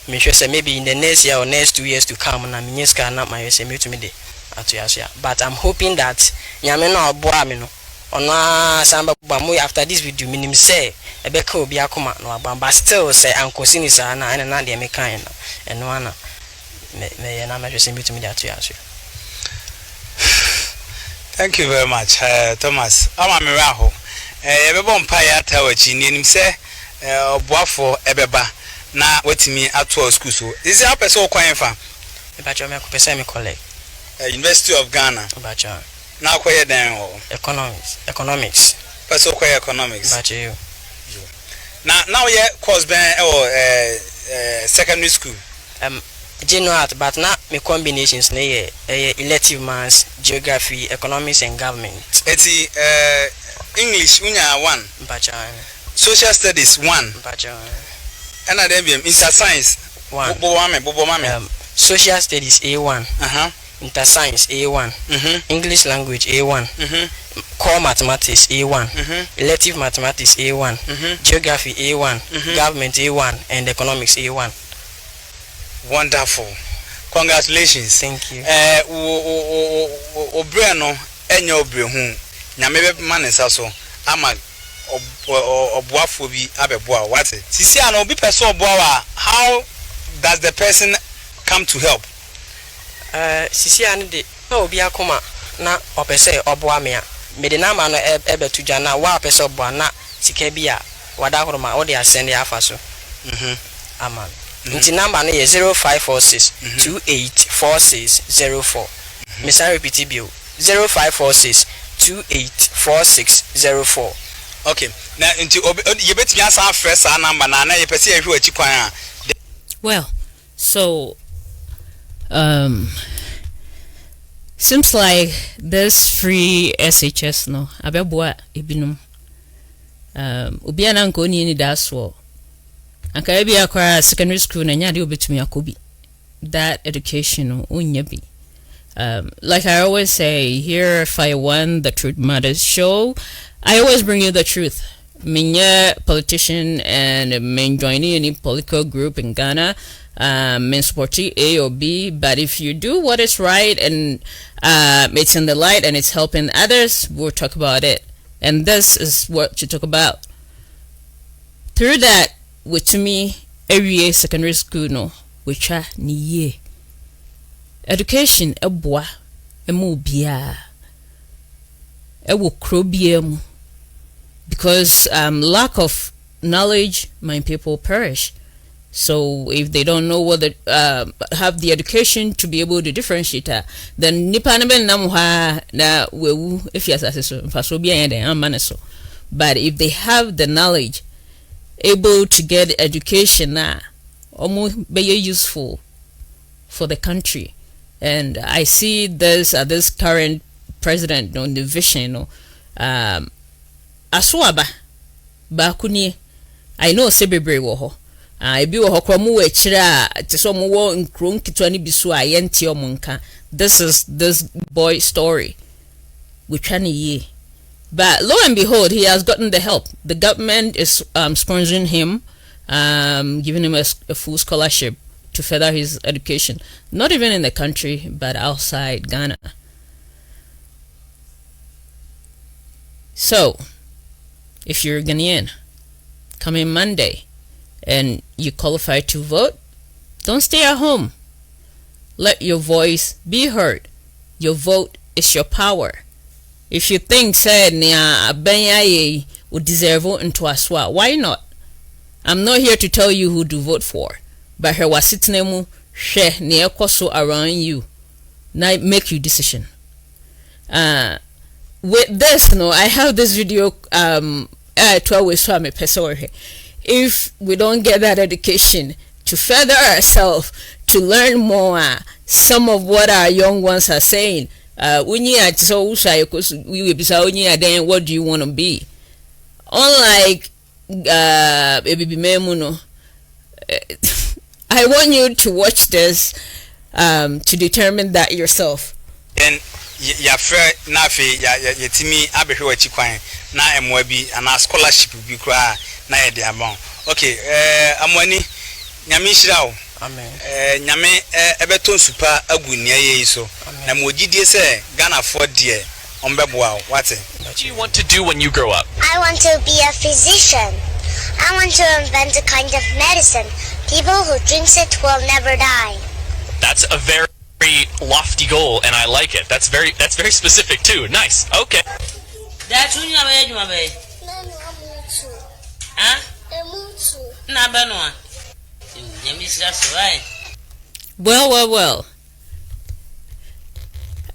me hwe say maybe in the next year or next 2 years to come na menyeska na my say me to me de atuasia but I'm hoping that nyame na obo ame no ona samba bamu after this video minim say ebeka obi akoma no abamba still say ankosi ni sa na na de me kan na eno ana me na me hwese me to me de atuasia. Thank you very much Thomas ama me ra ho ebebo mpa ya tawachi ni nim say oboafo ebeba na watimi ato school so is it person kwan fa e ba cho me ko pesa me collect University of Ghana ba cho na akoye den ho economics person akoye economics ba cho now ye course ben secondary school general but na me combinations na ye elective maths geography economics and government eti English unya 1 ba cho social studies 1 ba cho and then be inter science 1 bobo mame social studies A1 inter science A1 English language A1 core mathematics A1 elective mathematics A1 geography A1 government A1 and economics A1. Wonderful, congratulations. Thank you. Obre no enye obre hu nyame be manesa so ama oboafo bi abeboa what sisi an obi person oboa wa how does the person come to help sisi an de na obi akoma na opese oboa me a me de na ma no ebetuja na wa opese oboa na sika bi a wada horoma wo de asend ya afa so aman nti number no ye 0546 284604 me say repeat bio 0546 284604. Okay, now into you bet me answer first number na you pese ehwe achi kwan a. Well, so seems like this free SHS no abeboa ebinum Obiana nko ni daso. Anka ebi akwa secondary school na nya de obetumi akobi. That education unyabi. Like I always say, here at Fire One, the Truth Matters show, I always bring you the truth. Minya politician and main joining any political group in Ghana, main supporting A or B, but if you do what is right and it's in the light and it's helping others, we'll talk about it. And this is what you talk about. Through that, with me, every secondary school no, which are niye. Education eboa emu bia ewo krobiemu because lack of knowledge my people perish. So if they don't know what have the education to be able to differentiate then nipa na ben nam ha na wewu efiasa so faso bia yen den amane so. But if they have the knowledge, able to get education na omo be useful for the country. And I see this current president on the vision, aswaba bakuni. I know sebebre wo ho. Ebi wo ho kromu we kira te so mo wo nkron kitwa ni bisu ayente omunka. This is this boy story. We trying ye. But lo and behold, he has gotten the help. The government is sponsoring him, giving him a full scholarship to further his education, not even in the country but outside Ghana. So if you're Ghanaian coming Monday and you qualify to vote, don't stay at home. Let your voice be heard. Your vote is your power. If you think said nia abenya would deserve into aswa, why not? I'm not here to tell you who to vote for, but her was sitting mu share near koso around you. Now make your decision. With this, I have this video 12 ways to me person. If we don't get that education to further ourselves, to learn more, some of what our young ones are saying, what do you want to be? Unlike baby memuno, I want you to watch this to determine that yourself. Then ya frɛ na afei yɛtimi abɛhwɛ w'akyi kwan na ɛmmoa bi anaa scholarship bi koraa na yɛde ama. Okay, amwani nyame nhyira wo. Amen. Nyame ɛbɛtɔ nsupa agu nea yɛ so. Na mogidie sɛ Ghana for deɛ ombɛboa wo. What do you want to do when you grow up? I want to be a physician. I want to invent a kind of medicine. People who drinks it will never die. That's a very lofty goal, and I like it. That's very specific too. Nice. Okay. That's when you're ready. Huh? Well.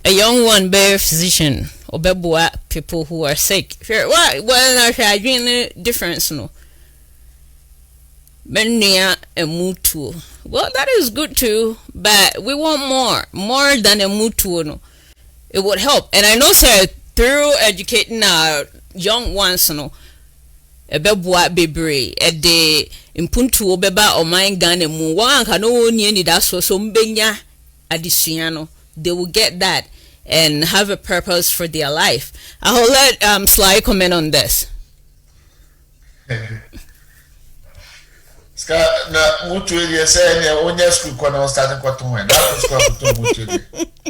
A young one bear physician obebua people who are sick. Well, I doing difference no. Menia a mutu. Well, that is good too, but we want more than a mutu. No, it would help, and I know, sir, through educating our young ones, no, a bebwa bebre, a day impuntu obeba or mine Ghana mu. One can only need that so mbenya additional. They will get that and have a purpose for their life. I'll let Sly comment on this. Na mutu ile say ne onya school kwa na starting kwa tun that school to mutu.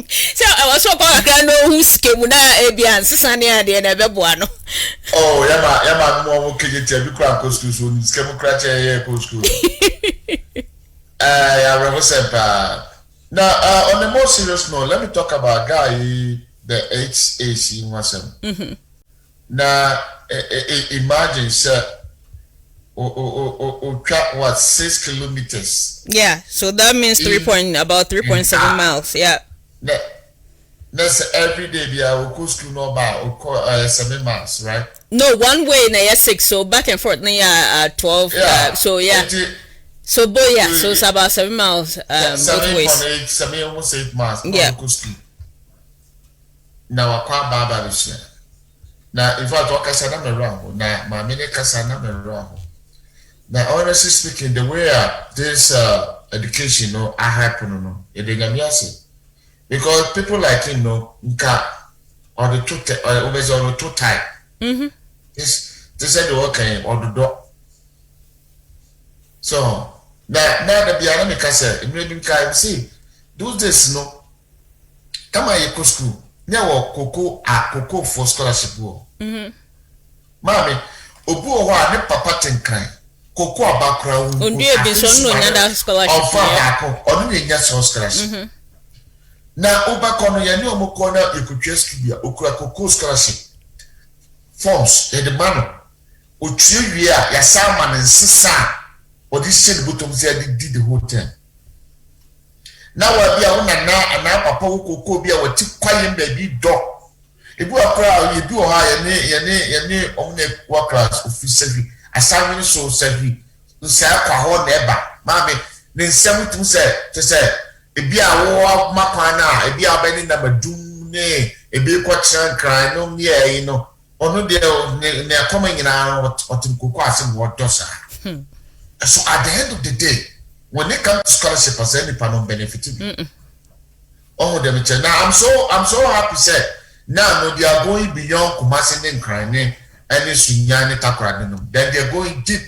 So I was so kwa no who skemu na ebian sisa ne ade na beboa no. Oh yama mo kejete bi kwa ko school so skemu kra che ye ko school. I remember now on the more serious note, let me talk about guy the HAC wasem. Now imagine sir what 6 kilometers. Yeah, so that means about 3.7 miles. Yeah. That's every day. We are go school no about 7 miles, right? No, one way na 6. So back and forth na 12. Yeah. So yeah. So boy, yeah. So it's about 7 miles. Both ways. 7 almost 8 miles. Yeah. Go school. Now I can't baba this year. Now, in fact, what can I around? Now, my many can around. Now, honestly speaking, the way this education, I happen, no, because people like him, no, or the too tight. This is the working or the door. So now the Bianamic say, maybe can see those days, no, come on, you school. Now, cocoa for scholarship. Mammy, Obu, ne papa ten cry. Cocoa background. Undi be so no nyada scholarship. Or no scholarship. Now, Obakono, you know, Mokona, you could just give you cocoa scholarship forms in the manner. Uchuya, Yasaman and Sisa, or this said bottom said did the whole time. Now I be a woman now, and now Papa cocoa be our tip quiet baby dog. If you are proud, you do high only workers officially. A salmon so said he, who said, "Kahon never, mammy." Then something said to say, "If you are war, Makwana, if you are bending number doom, nay, if you watch and cry, no, yeah, you know, or no, they are coming in our what in Kukas and what does. So at the end of the day, when they come to scholarship as any panel benefiting, oh, them now I'm so happy, said now no, they are going beyond Kumasi and crying. And it's then they're going deep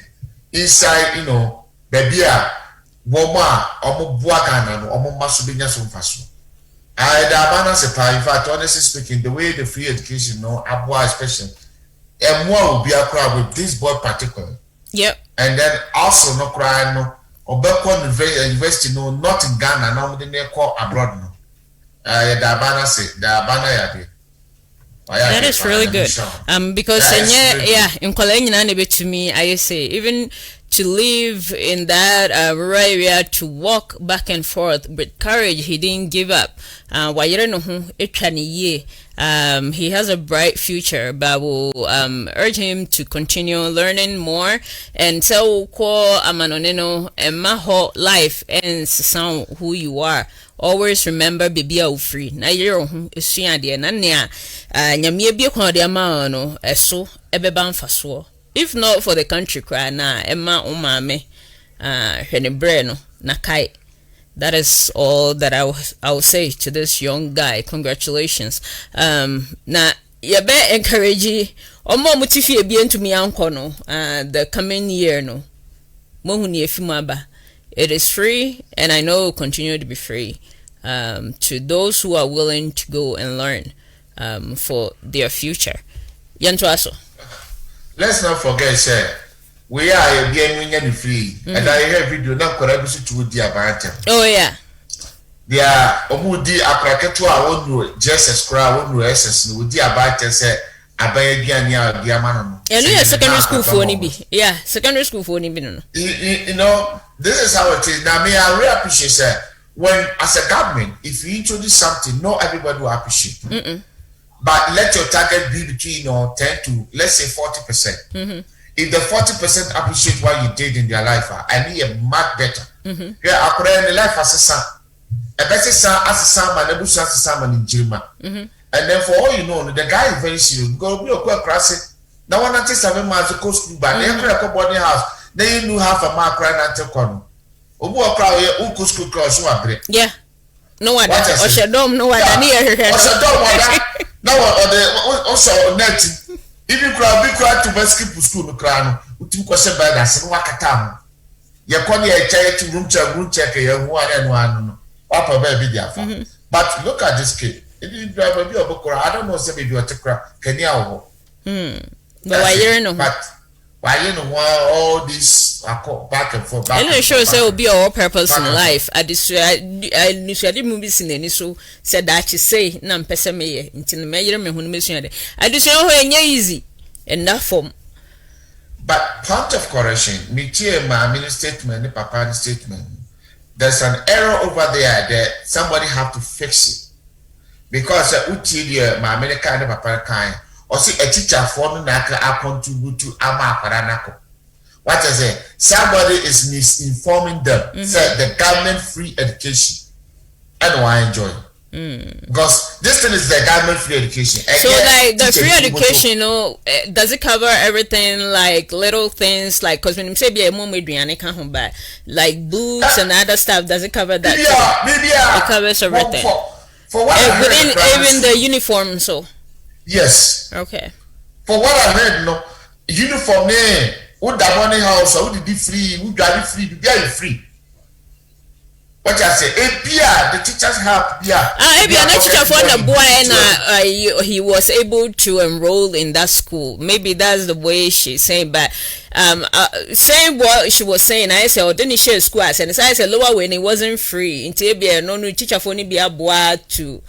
inside, you know, baby, Woma, Omo Buagana, Omo Masubinia Sumfasu. I the in fact, honestly speaking, the way the free education, no, Abua especially, and more will be a crowd with this boy particularly. Yep. And then also no cry, no, or Becon university, no, not in Ghana, no, they call abroad, no. The Abana say, the Abana Yadi. That is really good. Because in Kolenya to me, I say even to live in that rural area, to walk back and forth with courage, he didn't give up. He has a bright future, but will urge him to continue learning more and so call amanoneno and maho life and sound who you are. Always remember baby au free na yero hu esua de na nea nyame bi kwa de ma no eso ebeba mfaso if not for the country cry na ema umame hwene bre no na kai. That is all that I will say to this young guy. Congratulations. Na yabe encourage omo mutifie bi entumi anko no the coming year no mohuni efimaba. It is free, and I know it will continue to be free to those who are willing to go and learn for their future. Yantuaso. Let's not forget, sir, we are a game free, and I hear video not correct to the Abanta. Oh, yeah. They are Omudi Akraketua, one just as crowd, one SS, with the Abanta said. And you are secondary school for Nibi. Yeah, secondary school for Nibi. You know, this is how it is. Now, me, I really appreciate that. When, as a government, if you introduce something, not everybody will appreciate. But let your target be between 10 to, let's say, 40%. If the 40% appreciate what you did in their life, I need a much better. Yeah, I put in the life as a son. A better son as a son, and a bush as a son in Jima. And then for all you know, the guy is very serious. Go be a quick crossing. Now, 1 until 7 months to coast, but they have a body house. Then you knew half a mark right until corner. Obu a crowd, who could school cross one. Yeah. No one. Oshadom, no one. Oshadom, no one. Also, net. If you crowd, be crowd to skip school, no crown. You question by that, and Wakatam. You're calling a child to room check, one. Upper baby, but look at this kid. If you drive a book, I don't know, say you are to crack. Can you? But why you know? But why you know why all this back and forth? And it shows there will be all purpose in life. I did movies in any so said that you say, Nam Pesame, until the mayor me who mentioned it. I just know when you're easy enough form. But point of correction, me too, my mini statement, the papa statement. There's an error over there that somebody have to fix it. Because my American papa kind or see a teacher for naka I contribute to ama paranako. What is it? Somebody is misinforming them. Say the government free education. And I enjoy. Because this thing is the government free education. So like the free education, does it cover everything, like little things, like, because when you say be a mom can't buy like boots and other stuff, does it cover that? It covers everything. For what I heard, even the uniform, so. Yes. Okay. For what I heard, no uniform name. Would that money house? Would it be free? Would that be free? Be free. What I say, the teachers help. Teacher for the boy and he was able to enroll in that school. Maybe that's the way she's saying, but saying what she was saying, I said, then he shared school, and I said lower when it wasn't free. Until be no teacher for be a boy to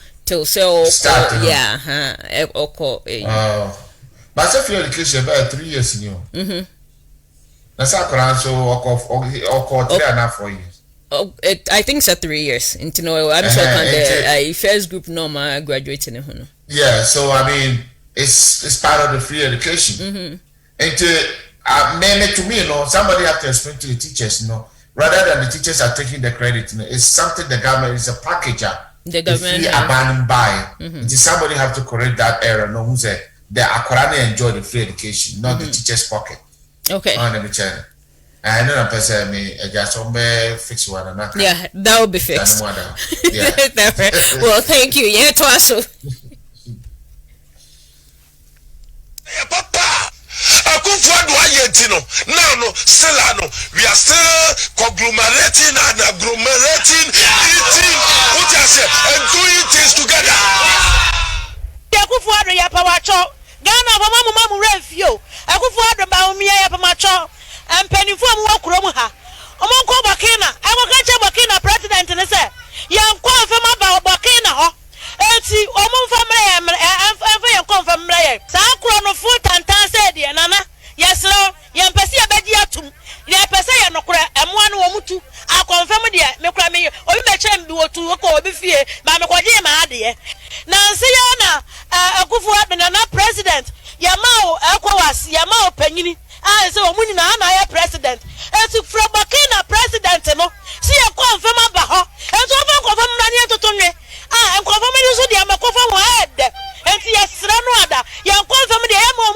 sell. But so free education about 3 years in you. That's how I so or 3.5 years. I think it's 3 years. I'm sure the first group normal graduating. Yeah, so I mean, it's part of the free education. And to me, somebody have to explain to the teachers, rather than the teachers are taking the credit. It's something the government is a packager. The government abandoned by. Somebody have to correct that error. No, who said the Akorane enjoy the free education, not the teacher's pocket. Okay. I know a person just fix one another. Yeah, that will be fixed. Yeah. Well, thank you. Yeah, to us. Papa, no, still we are still conglomerating and agglomerating, eating, what I say, and doing things together. Ghana, Mama Refio, I go for the Baumia Pamacho, and Penny from Wakromaha. Among Bakina, I will catch a Bakina president and say, Young confirm about Bakina, and see, Omon family, and confirm Ray. Sakron of foot and said, Nana, yes, sir, Yan Pessia Bediatum, Yan Pessia Nokra, and one womutu, I confirm the Mokrami, or you may change to a call before, Mamma Quadima. Nancy Yana, a good president, Yamao, Ecowas, Yamao Penny, I saw Munina, president, and to from Bakina president, see a confirm about her, and so confirm Nania to Tony, and confirm you the Amacofa head, and see a Sranwada, Yan confirm the Emo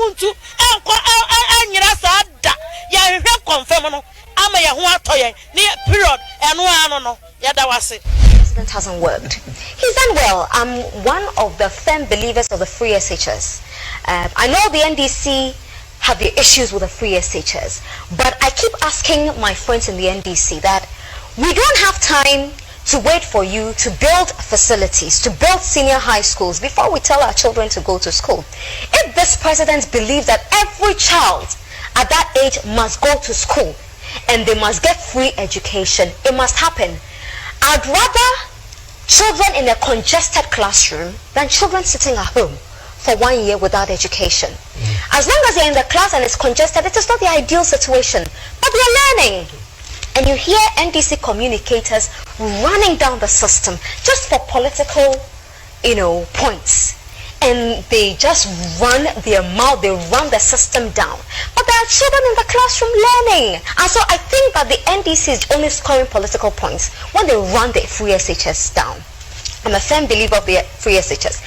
and Yasada, Yan confirm, Amaya Huatoye, near period, and one, Yada was it. Hasn't worked. He's done well. I'm one of the firm believers of the free SHS. I know the NDC have the issues with the free SHS, but I keep asking my friends in the NDC that we don't have time to wait for you to build facilities, to build senior high schools before we tell our children to go to school. If this president believes that every child at that age must go to school and they must get free education, it must happen. I'd rather children in a congested classroom than children sitting at home for 1 year without education. As long as they're in the class and it's congested, it is not the ideal situation. But they're learning. And you hear NDC communicators running down the system just for political, points. And they just run their mouth, they run the system down. But there are children in the classroom learning. And so I think that the NDC is only scoring political points when they run the free SHS down. I'm a firm believer of the free SHS.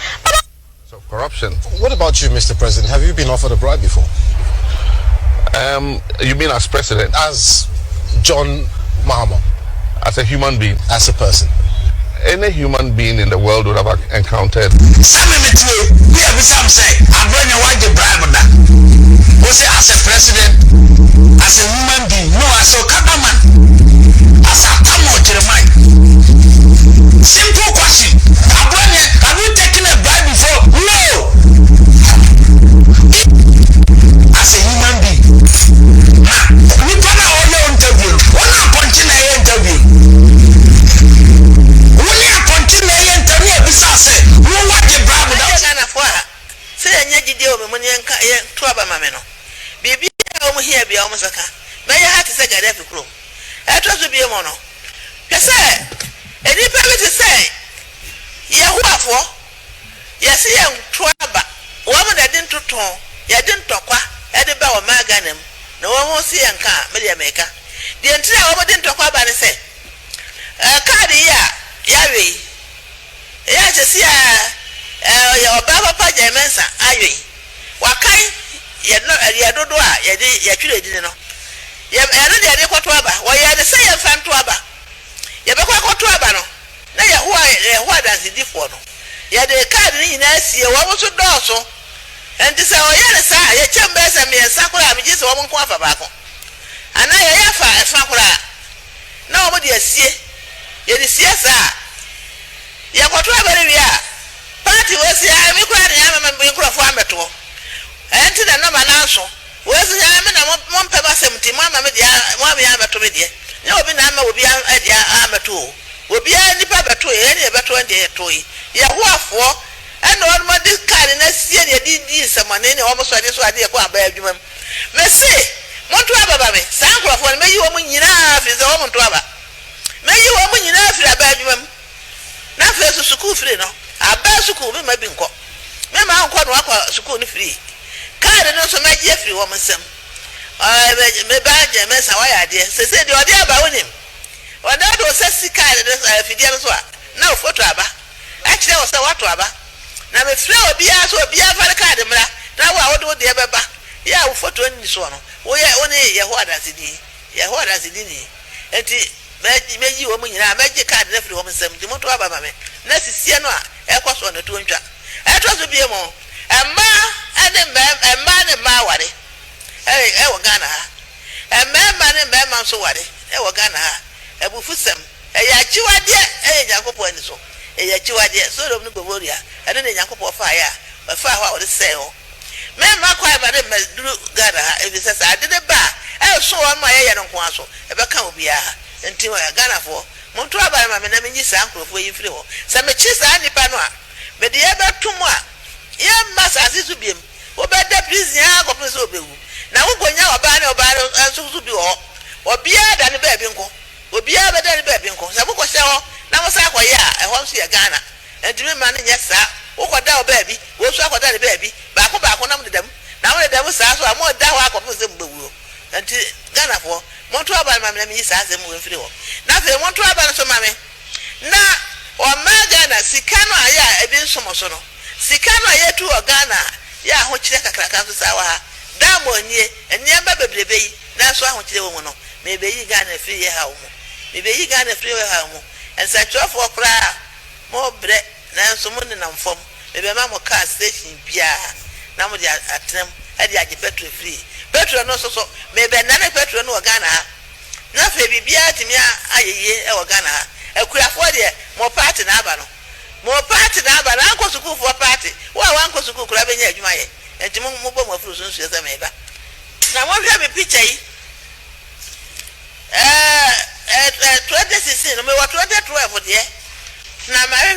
So corruption. What about you, Mr. President? Have you been offered a bribe before? You mean as president? As John Mahama. As a human being? As a person. Any human being in the world would have encountered. As a president, as a human being, no, as a government, as a common Jeremiah. Simple question. Have you taken a bribe before? No. As a human being. We can only interview. One continue interview. Baby, I'm here, be almost a car. May I have to say, every crew. I trust to be a mono. Yes, sir. And if I were to say, yeah, what for? Yes, young Twaba, woman that didn't talk, ya didn't talk, at the bow of Maganem. No one will see and car, Media Maker. The entire woman didn't talk about it. Say, Cardi, Yahweh. Yes, ayi wakai ye no ye dodo a ye de ye twere di no ye no de de kwoto aba wo ye de se ye fa nto aba ye be kwoto aba no na ye ho adasidi no ye de card ni nyina sie wo so dɔɔso enti sɛ o ye ne sa ye chembe sɛ me nsa kora me gise wo mo nko afa baako ana ye fa efa kora na wo de asie ye de sie sa ye kwoto aba re wi a party we si a me kora ne ama me nkrofo ameto enti na no ma na so we si ya me na mo mpe ba semti mo ama me dia mo ama ya ameto me die ne obi na ama obi dia ameto obi a nipa beto ye ne beto ndi to yi ye ho afo and on my card and I see any did someone in almost I just idea go about you. May say, Montuaba, Sankra for may you woman enough is a woman to have. May you woman enough about you. Now, first, school free no. I bear school, me my bingo. Me my uncle walk school free. Card and also my Jeffrey woman some. I may buy a mess away idea. Say, the idea about him. Or that was a sick card and I feel now for Traba. Actually, I was a what Traba. Na me frɛ obi a so obi a fa card mra na wo a wo de beba ya wo photo ni so no wo ye oni ye ho adasidi ni enti meji wo mu nyina meji card na firi wo nsam di moto aba ma me na sisie no a ekoso na to ntwa eto bie mo emma ne ma ware wo Ghana ha emma ne emma so ware wo Ghana ha ebufusem ya chiwade Nyankopɔ ani so ya chiwade so do no gboria ene ne Nyankopɔ fa ya fa ho a wo de sɛ ho me ma kwa ba de meduru Ghana ha ebi sɛ sa de ba so wa ma ye no nko aso e be ka obi a enti wa Ghana fo mo to aba ma me na me nyi sa nkrofo yi firi ho sɛ me chi sa nipa no a me de ye betum a ye ma sa asisu biem wo be da prison a ko pese obewu na wo gonya oba ne so bi ho obi a da ne ba bi nko obi a be da ne ba bi nko sɛ mo ko hye ho na mo sa ko ye a ho so ye Ghana enti me ma ne nya sa wo ko da oba bi wo so akoda ne ba bi ba ko na mo de dam na mo de dam sa so a mo da ho akɔ pese mbewu enti Ghana fo mo to aba ma me na me sa asem wo mfiri ho na fe mo to aba so ma me na o ma Ghana sika no aya ebi nsomo so no sika no aya tu o Ghana ya ho kire kakraka so sa wa da mo nie enia ba bebrebe yi na so ho kire wo mu no me be yi Ghana free ye ha wo mu me be yi Ghana free we ha wo mu ensa twofo kra mo bre na so mo ne nam fom me be ma mo car station bia na mo dia atrem e dia je petrol free petrol no so me be na ne petrol no Ghana na fe bibia timi ayeye e Ghana akurafo de mo party na aba no mo party na aba na anko suku for party wa anko suku kura benya adwuma ye enti mo bo mo afuru so nsu esa me ba na mo hwe me picture yi 2016 no me wa 2012 de na ma hwe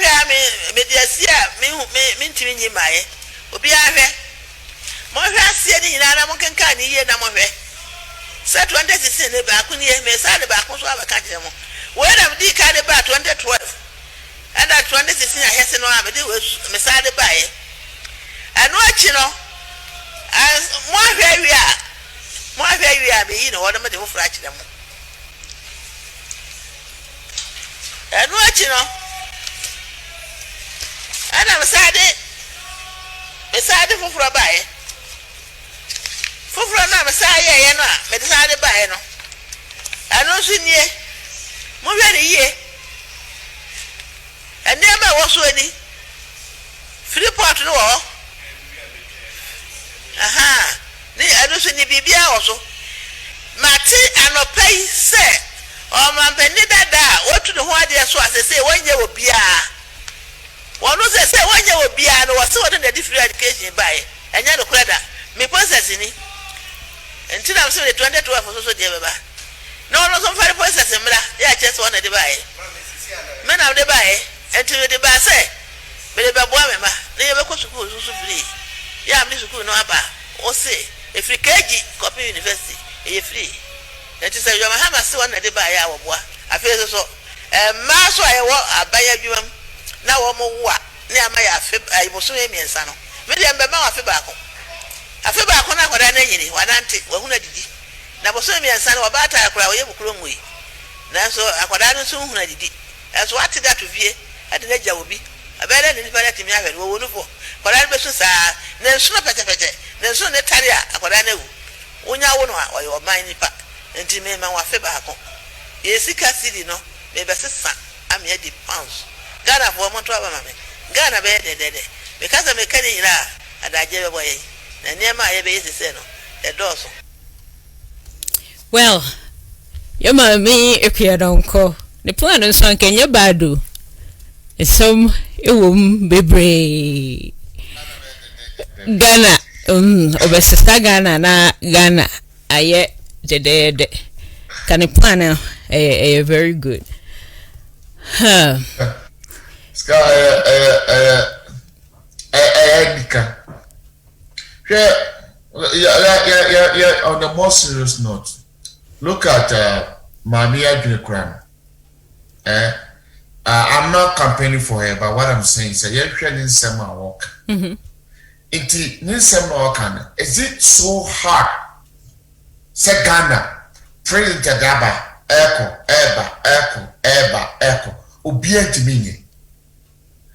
me de asia me ntimi nyi maye obi ahwe mo hwe asia ni nyina na mo kenka ni ye na mo hwe sa 2016 ne ba ko ni me sa de ba ko so aba ka kire mo when am di ka de ba 2012 and that 2016 I hese no am de me sa de ba ye anu achi no mo hwe wi a be yi no wo de me de mo fra kire mo anu achi no ana me sa de foforo ba ye foforo na me sa ye no a me de sa de ba ye no anu so nie mo hwe ni ye ene ma wo so ani Freeport no wo aha ni anu so ni bibia wo so mati anopai se o ma beni dada otu ne ho ade so asese wonye obia wono se wonye obia no wo se wo de different education bai enya no kreda me process ni enti na so de 2012 so de beba no so fare process mra ya chese wona de bai me na de bai enti de ba se me de babo me ma na ye be ko school so free ya mi school no aba o se efrikeji copy university e free enti se yo ma ha ma se wona de bai ya wo boa afi so ma so aye wo abaya dwuma na wo mo wo a na ama ya afi ayi so emiensa no me de mbe ma afi ba ko na kwada na nyini wanante wo hu na didi na bo so emiensa no ba ta akura wo ye bukuro mu yi na so akwada no so hu na didi so what that to vie ade na ja obi abere ni nipa timi ahwe wo wonu fo kwara be so saa na nso na pete na nso ne tare a akwara na wu wonya wo no a oyo man nipa enti me ma wa fe ba ko yesika city no me be sesa am ye di pounds Ghana for mo to aba ma me Ghana be de because me kan yira adaje be boye na niam a ye be yesese no e doso. Well, your mommy appeared uncle. The plan on Son Kenya Badu. It's some baby Ghana, Obesista Ghana, na Ghana. Aye, the can a plan a very good. On the more serious note, look at Mamia Junekran. I'm not campaigning for her, but what I'm saying is that you're training Sema Walk. Is it so hard? Say Ghana, President Daba, Echo, Obient to me.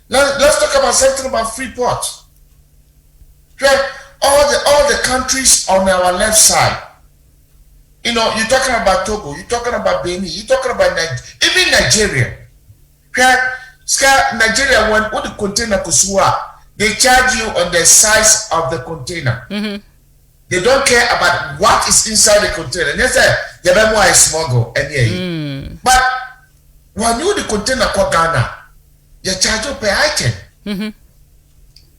Let's talk about something about Freeport. All the countries on our left side. You know, you're talking about Togo, you're talking about Benin, you're talking about even Nigeria. Nigeria, when the container kusua, they charge you on the size of the container. They don't care about what is inside the container. They say, "Yabemo is smuggle," and but when you the container ko Ghana, you charge you per item.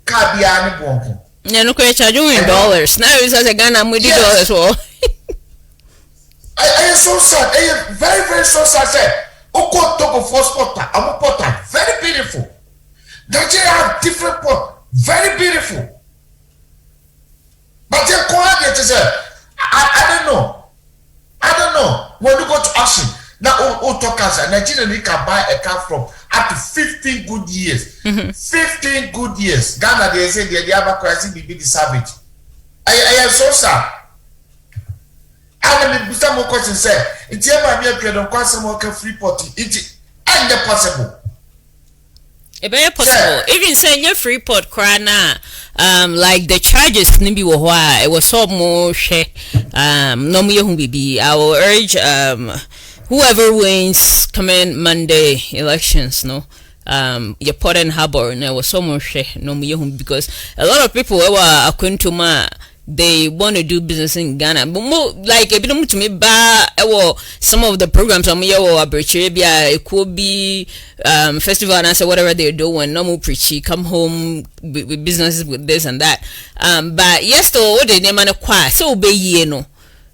Kabiani bonko. Yeah, no, you charge you in dollars. Now it's as a Ghana with dollars. Well, I am so sad. I am very, very so sad. Say, Oko Togo first porter, Amu porter, very beautiful. Nigeria have different port, very beautiful. But then I don't know. When you go to auction, now Nigeria you can buy a car from up to 15 good years. 15 good years. Ghana they say they have a crisis be the savage. I am so sad. And the some question say, it's ever be a period of consumer Freeport. It's possible. It very possible. Even saying your Freeport crana, like the charges nibi wahwa, it was so more no me humbi. I will urge whoever wins coming Monday elections, no. Your Port and Harbor, and it was so more no me humbi, because a lot of people were akuntuma. They want to do business in Ghana, but more like a bit of to me, some of the programs on it could be festival and answer whatever they're doing. No more preachy, come home with businesses with this and that. But yes, though, what they name and acquire so be ye no.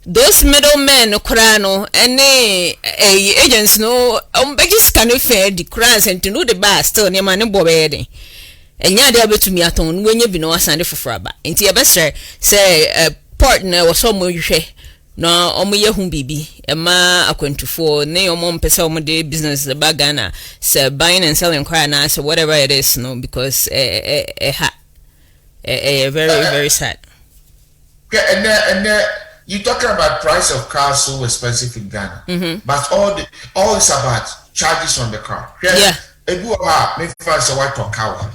Those middlemen no crano and agents no just can fair the crowns and to know the bar still near my boy. And ya there to me at on when you be no Sunday for fraba. Into your best say partner or some more no omo ye hum bibi e ma akwantufoɔ ne omo mpesa omo de business the bagana say buying and selling car na so whatever it is no because very very sad. Yeah, and you talking about price of cars so expensive in Ghana, but all is about charges on the car. Yeah, ebu ha me fancy white on car.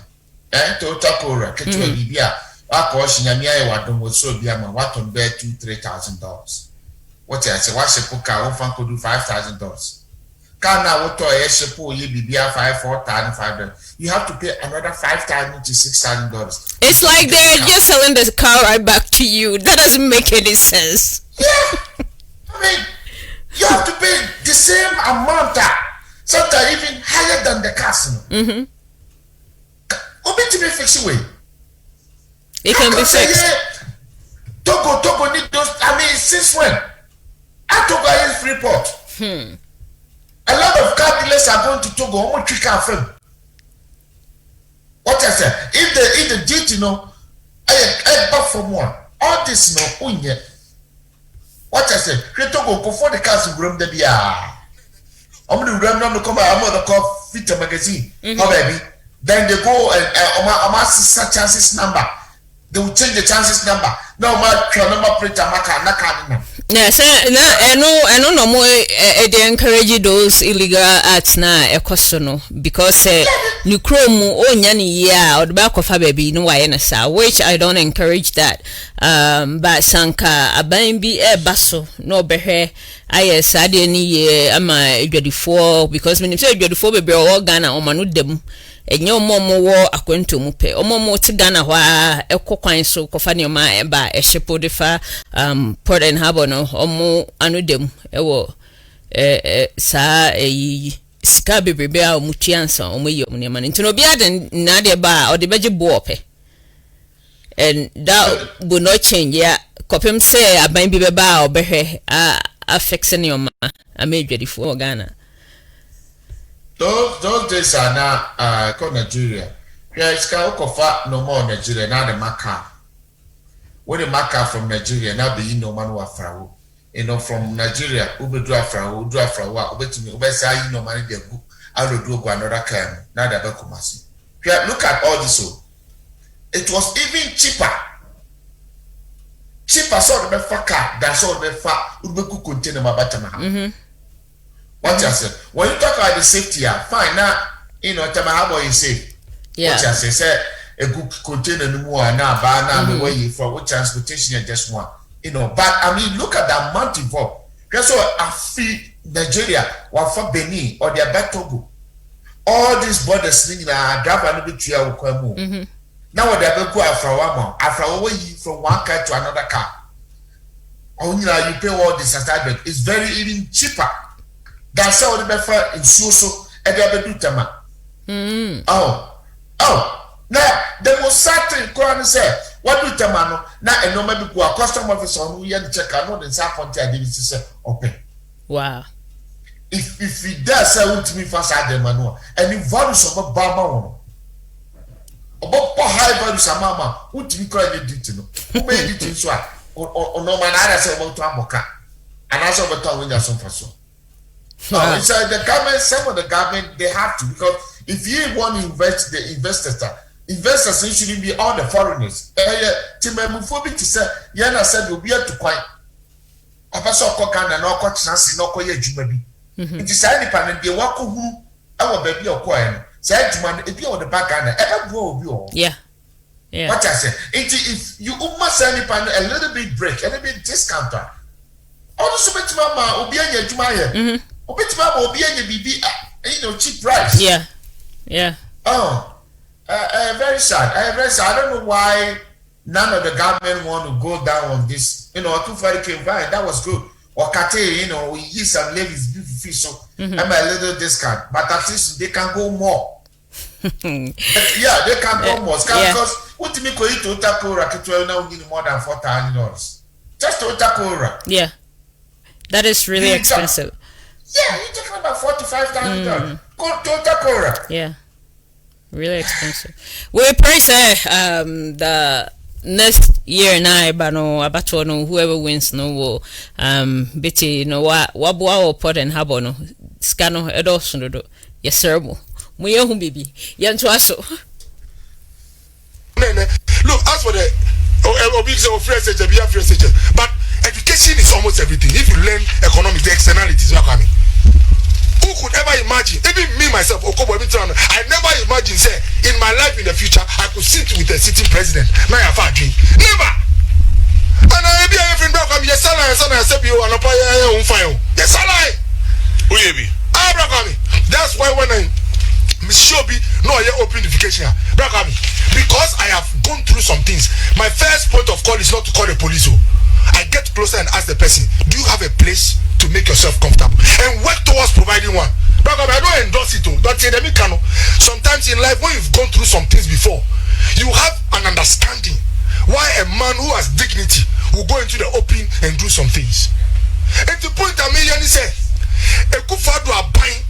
Total Cora, Ketua Libya, Akos, Yamia, Wadon was so be a man, what on bear $2,000-$3,000. What I say, what's a poker, often could do $5,000. Kana, what to a support you be $4,000. You have to pay another $5,000 to $6,000. It's like they're just selling the car right back to you. That doesn't make any sense. Yeah, I mean, you have to pay the same amount, sometimes even higher than the casino. To be fixed away. It can be fixed. Togo need those. I mean, since when? Togo is Freeport. A lot of car dealers are going to Togo. How much car from? What I said, if the duty, you know, I back from one. All this, no, unye. What I said, Togo go for the cars in room. There be I'm going to run down the come. I'm going to call Fit magazine. How baby? Then they go and chances number. They will change the chances number. No, my preacher, Maka. Yes, no more they encourage those illegal acts na ekosono because you chrome onyani ya or the back of a baby no why which I don't encourage that. But sanka aban bi baso no behe aye sade ni ama edwadifo because when you say edwadifo baby o Ghana o manu dem enye omomo wo akwento mu pe omomo ti Ghana hwa ekokwan so kofa ne ma eba ehyepo defa Port and Harbour no omo anu dem ewo sa sika bebrebe a omu tuansa omo yi omu ne ma ntino bia de na de ba o de beje bo pe and that will not change ya kopem say aban bi beba obehwe a fixing your ma amedwadifo Ghana. Those days are now called Nigeria. Yeah, it's called Kofa no more Nigeria, now the Maka. When the Maka from Nigeria, now the no man who are you know, from Nigeria, Ube do Afrawo, Ube to me, Ube say, you know, money they go, I will do another cam, now the Bekumasi. Yeah, look at all this. It was even cheaper. Cheaper, so the Faka, that's all the fat, Ube could contain my batama. What you say? When you talk about the safety, fine now, you know, Tamahabo is safe. Yeah. What you say, a good container no more now, banana, where you from, what transportation you just want. You know, but I mean, look at the amount involved. That's why I feel Nigeria, or for Benin, or their Togo. All these borders, you know, drive a little bit to now they're going to go after from one car to another car. Oh, you know, you pay all this attachment. It's very even cheaper. That's how the better in so and the other tama. Oh, now the most certain Quran say, what do Tamano? Now, and no maybe go a custom officer on who you check out and say, open. Wow. If he does say, what me first at the manual, and if values of a Bama about high values of Mama, what you call it, who made it in swat, or no man, I say about Tamoka, and I saw the tongue when you're some for so. It's the government, some of the government, they have to, because if you want to invest, the investors shouldn't be all the foreigners. Timemophobic to say, Yana said, you'll be able to quite. A person of Ghana, no chance, no coy, Jumabi. It is independent, they walk who our baby or coin. Said to man, if you're the back Ghana, ever go you. Yeah. Yeah. What I say, if you must send a little bit break, a little bit discount. Also, bet Mama, Obianya Jumaya. Obit Mama, Obianya BB, you know, cheap price. Yeah. Yeah. Oh. Very sad. I don't know why none of the government want to go down on this. You know, Akufari came by, that was good. Or Kate, you know, we use some levies, beautiful fish, so I'm a little discount. But at least they can go more. Yeah, they can go more. Because what do you mean to Otakora, Kitwell now give more than $4,000? Just Otakora. Yeah. That is really expensive. Yeah, you're talking about $45,000. Go to Otakora. Yeah. Really expensive. We pray the next year now, Abato no whoever wins no will Betty no wa Port and Harbour no scano edoso no yes sir mo ye hu bibi ye nto aso. Look, as for the but education is almost everything. If you learn economics, the externalities are coming. Who could ever imagine, even me myself, I never imagined, say, in my life in the future, I could sit with a sitting president. Now I have a dream. Never! And I be a friend back from yes, I said, you are not on fire. Yes, I be. That's why when I Miss Shobi, no, I open notification. Because I have gone through some things. My first point of call is not to call the police. I get closer and ask the person, do you have a place to make yourself comfortable and work towards providing one? I don't endorse it. Sometimes in life, when you've gone through some things before, you have an understanding why a man who has dignity will go into the open and do some things. And the point I mean, he said, a kufadu are buying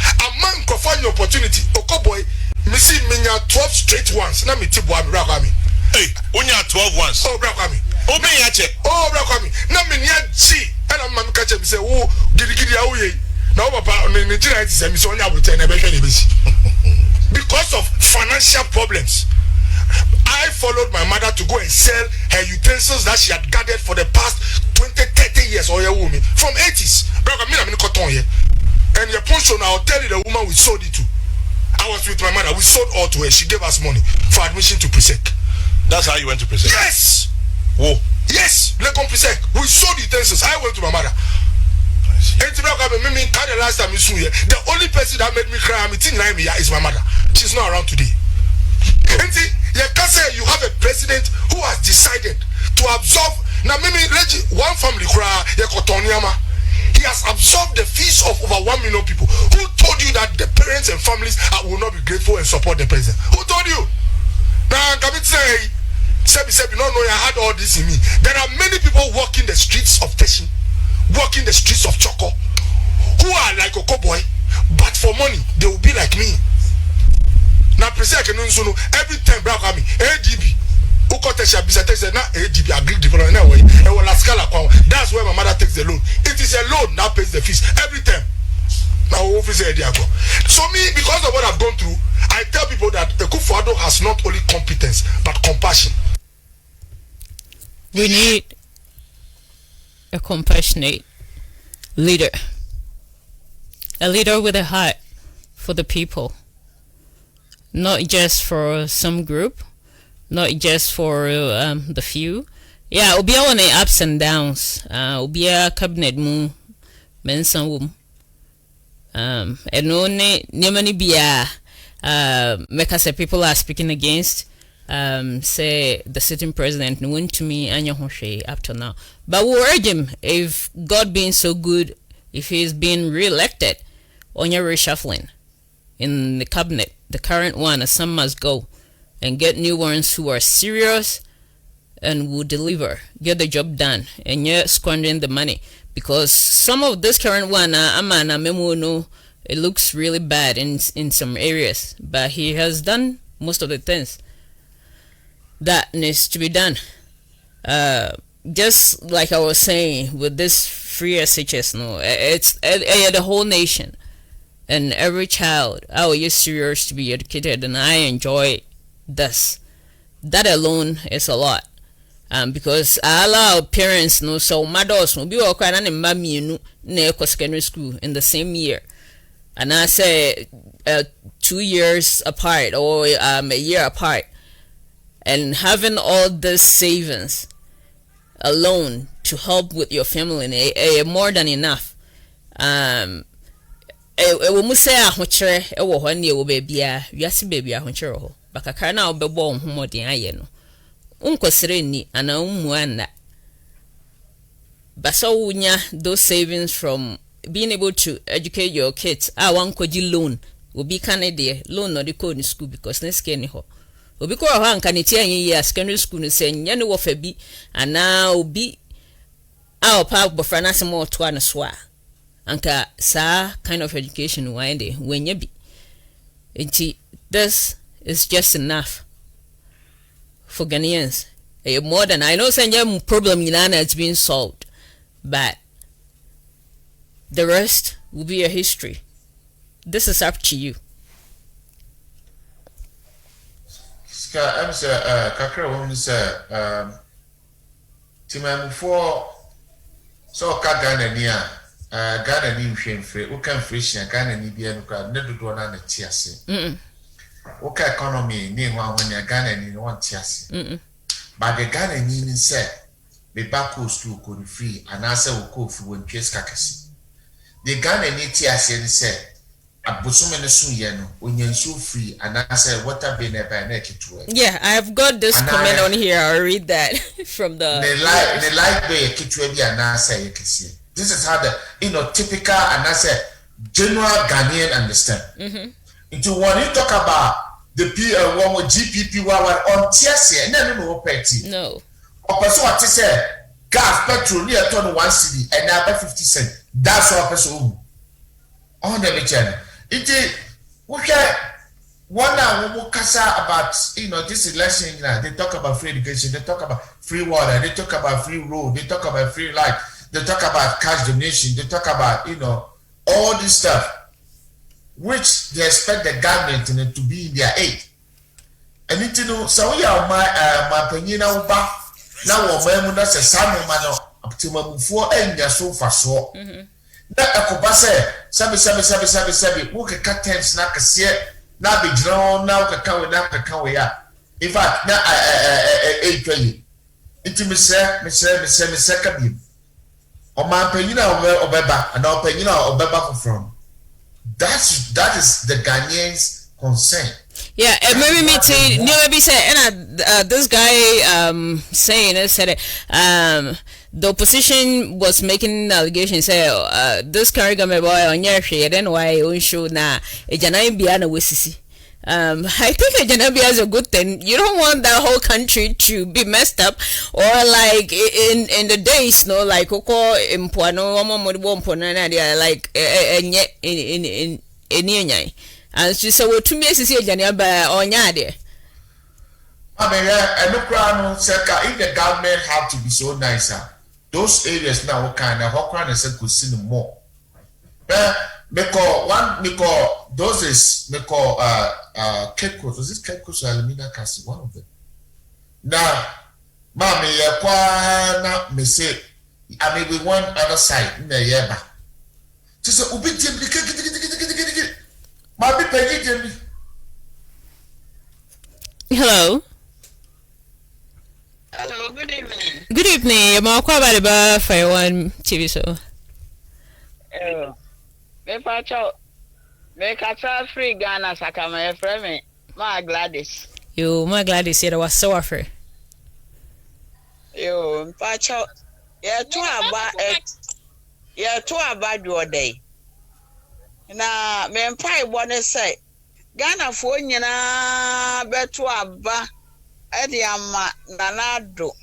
a man can find the opportunity. Okoboy, me see me 12 straight ones. Na me tibu ami rakami. Hey, onya 12 ones. Oh, rakami. Oh, me yache. Oh, rakami. Na me nya chi. And I'm catch me say, oh, gidi awuye. Now, papa, Nigeria is a because of financial problems. I I followed my mother to go and sell her utensils that she had gathered for the past 20-30 years or a woman from 80s. And your poncho now, I'll tell you the woman we sold it to. I was with my mother. We sold all to her. She gave us money for admission to Presec. That's how you went to Presec? Yes. Whoa. Yes. Lekon Presec. We sold utensils. I went to my mother. The last time the only person that made me cry is my mother. She's not around today. You have a president who has decided to absorb. Now, maybe one family cry. He has absorbed the fees of over 1 million people. Who told you that the parents and families will not be grateful and support the president? Who told you? Now, Sebi, no, I had all this in me. There are many people walking the streets of Teshin, walking the streets of Choco, who are like a cowboy, but for money, they will be like me. Now, every time, ADB, that's where my mother takes the loan. It is a loan that pays the fees every time. Now, so me, because of what I've gone through, I tell people that Akufo-Addo has not only competence but compassion. We need a compassionate leader, a leader with a heart for the people, not just for some group, not just for the few. Yeah, obi on the ups and downs. Obi a cabinet mu mensan wom. Eno ne nemani bia make us people are speaking against say the sitting president no went to me anya hwehwe up to now. But we urge him, if God being so good, if he's being re-elected, on your reshuffling in the cabinet, the current one, some must go and get new ones who are serious and will deliver, get the job done, and you're squandering the money. Because some of this current one, it looks really bad in some areas, but he has done most of the things that needs to be done. Just like I was saying with this free SHS, it's the whole nation and every child. You're serious to be educated, and I enjoy this. That alone is a lot. Because I allow parents so my daughters will be okay and mommy near secondary school in the same year, and I say 2 years apart or a year apart, and having all this savings alone to help with your family more than enough. We must say baby bakakara na obebo nhomodin aye no unkosere ni ana umuana baso wunya those savings from being able to educate your kids. One koji loan obi kanede loan no dey code in school because next year ni ho obi ko ho anka ne tie year secondary school no say nya ne wo fa bi ana obi pa bofra na sem oto an so a anka sa kind of education why dey when you be enti this is just enough for Ghanaians. More than I know, some problem in Ghana has been solved, but the rest will be a history. This is up to you. I'm sir, Kakra woman, sir. Timam before so Ghana near Ghana new shame free, who can fresh and Ghana Nibian crowd, never do another tiasi. Okay, economy name one when you're Ghana in one tiasi. But the Ghana meaning said, the back school could free and answer will go for when Piers Kakasi. The Ghana need tiasi and said, a busum and soon yeno, when you're so free and answer what I've been by naked to it. Yeah, I have got this and comment on here. I'll read that from the light way a kitchen and answer you can see. This is how the typical and I said general Ghanaian understand. Into when you talk about the one with GPP on TSA, no petty. No. Or person what to say gas petrol near ton 1 cedi and now 50 cents. That's what person on the channel. It is okay. One now we about this election. They talk about free education, they talk about free water, they talk about free road, they talk about free light, they talk about cash donation, they talk about all this stuff, which they expect the government to be in their aid. anything no so ya my penina uba na wo mamu na se samu ma no optimamufuo enya so fa so na ekoba se wo ke captains na kase na bigiro na wo kaka we ya in fact na twaye intimi se ka bi o ma penina obeba and o penina obeba from that is the Ghanaians concern. Yeah, maybe me too. Maybe say, and this guy said the opposition was making allegations. Say this current government boy on your shade, then why you show na a Janai Biana Wissisi. I think a Janabia is a good thing. You don't want that whole country to be messed up, or like in the days, no, like Koko Impuano, like in and she said, well, 2 years is here, Janaba or Nyade. I mean, and look around, if the government have to be so nice, those areas now kind of Hokran and could see them more. Because those is Cape Coast, was this Cape Coast or Alumina Castle? One of them. Now, Mammy, me say, I mean, we want other side in the Yaba. She said, Hello. Hello, good evening. Good evening. I'm all about the Fire One TV show. Me catch free Ghana saka my friend my Gladys. You my Gladys said I was so afraid. Yo, Pacho, yeah, two about your day. Na me mpai bone say Ghana fo nyina beto aba edi ama nanado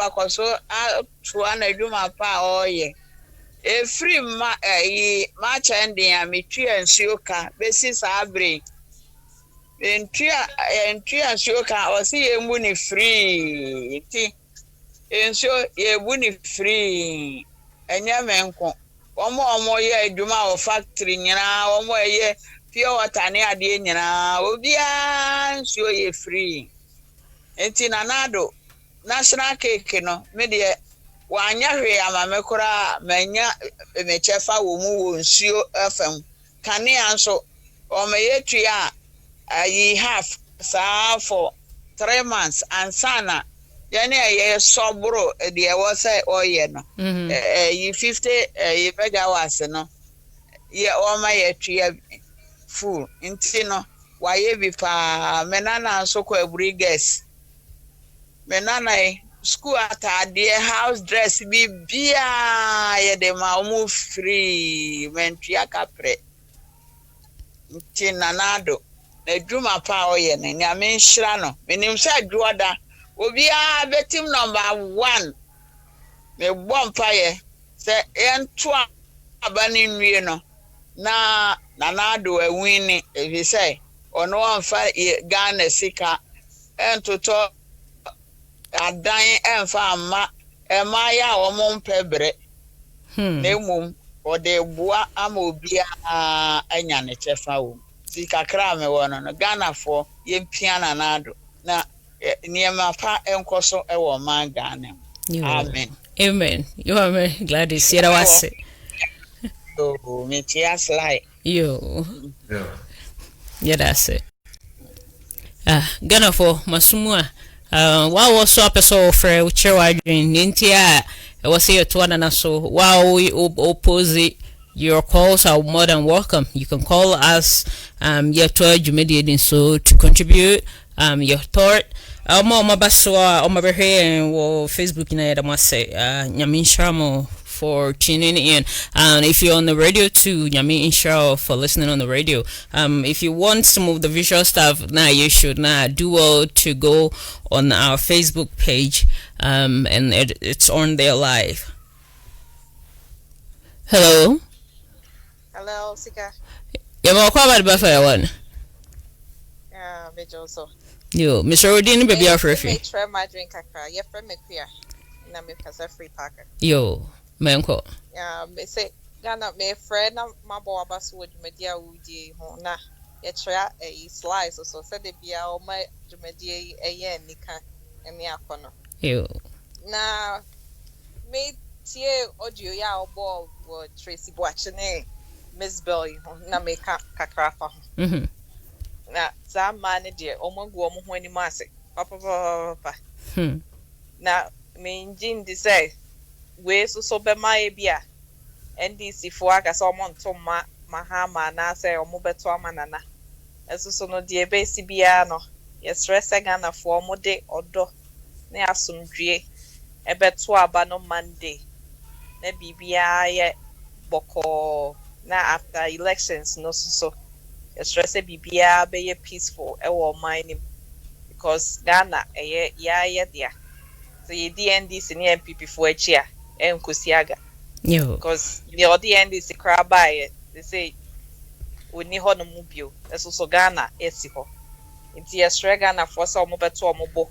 akoso atu anadwuma pa oye e free ma ma chending ametri ansuoka besi sabre entri ansuoka o si emu ni free ti enso ebu ni free enya menko omo ye adwuma o factory nyina omo ye pure water ne ade nyina obia nsuo ye free enti nanado national cake no me de wanya hwe amamekora manya mechefa wo mu wo nsuo afam kane anso omo ye tua ayi half saa for 3 months ansana yani ye sobro de e wo say oye no yi 50 yi megawatts no ye o ma ye tua full intino wa ye bi pa menana so ko aburi gas menana school atade house dress bi bia ye de ma mu free mentua kapre intina nado na dwuma pa oye ne nyame nhira no menim se adwoda obia betim number 1 me bompa ye se ento abani nwie no na nanado awini if say ono amfa Ghana sika entoto adan emfa ama emaya omo mpebre na mum ode bua ama obia anya ne chefa wo sika kra me wono no Ghana for yempia nanado na niema pa enkoso e wo man Ghana. Amen. Amen. You are me glad to see was. Oh, me tears like yo. Yeah, that's it. Ghana for Masumua. Wow, was so episode for Uchewa in India. I was here to one and so wow, we oppose it. Your calls are more than welcome. You can call us your tour mediating so to contribute your thought. My baswa on my and Facebook in I must say Nyamin Sharmo for tuning in, and if you're on the radio too, Nyamin Insha for listening on the radio. If you want some of the visual stuff, you should do well to go on our Facebook page, and it's on there live. Hello. Hello, Sika. Yeah, I'm calling about Fire One. Yeah, me also. Yo, Mr. Odin, baby, I'm free. Me try my drink, kakra. Yeah, friend me queer. Na me kasa free packer. Yo, manko. Yeah, me say Ghana me friend na mabo abaso with media udi ho na yɛkyerɛ slides so sɛde bia ɔma dwumadie ɛyɛ nika ɛne akɔnɔ na me tie audio ya ɔbɔ wɔ Tracy Boakye ne Miss Bell ho na me ka kakra fa ho na saa man ne deɛ ɔmo gu ɔmo ho anim ase papa na me engine de say we so bɛma yɛ bi a NDC fo aka sɛ ɔmo nto mahama na sɛ ɔmo bɛto ama nana ɛso so no deɛ bɛsi biara no yɛsrɛ sɛ Ghanafoɔ ɔmo de ɔdɔ ne asomdwie ɛbɛto aba no Monday na biribiara yɛ bɔkɔɔ na after elections no so yɛsrɛ sɛ biribiara bɛyɛ peaceful ɛwɔ ɔman nim because Ghana ɛyɛ yɛayɛ dea sɛ yɛdi NDC ne MPP fo akyi a ɛnkosi aga because the NDC koraa baeɛ they say onni hɔ no mu bio ɛso so Ghana ɛsi hɔ nti yɛsrɛ Ghanafoɔ sɛ ɔmo bɛto ɔmo bo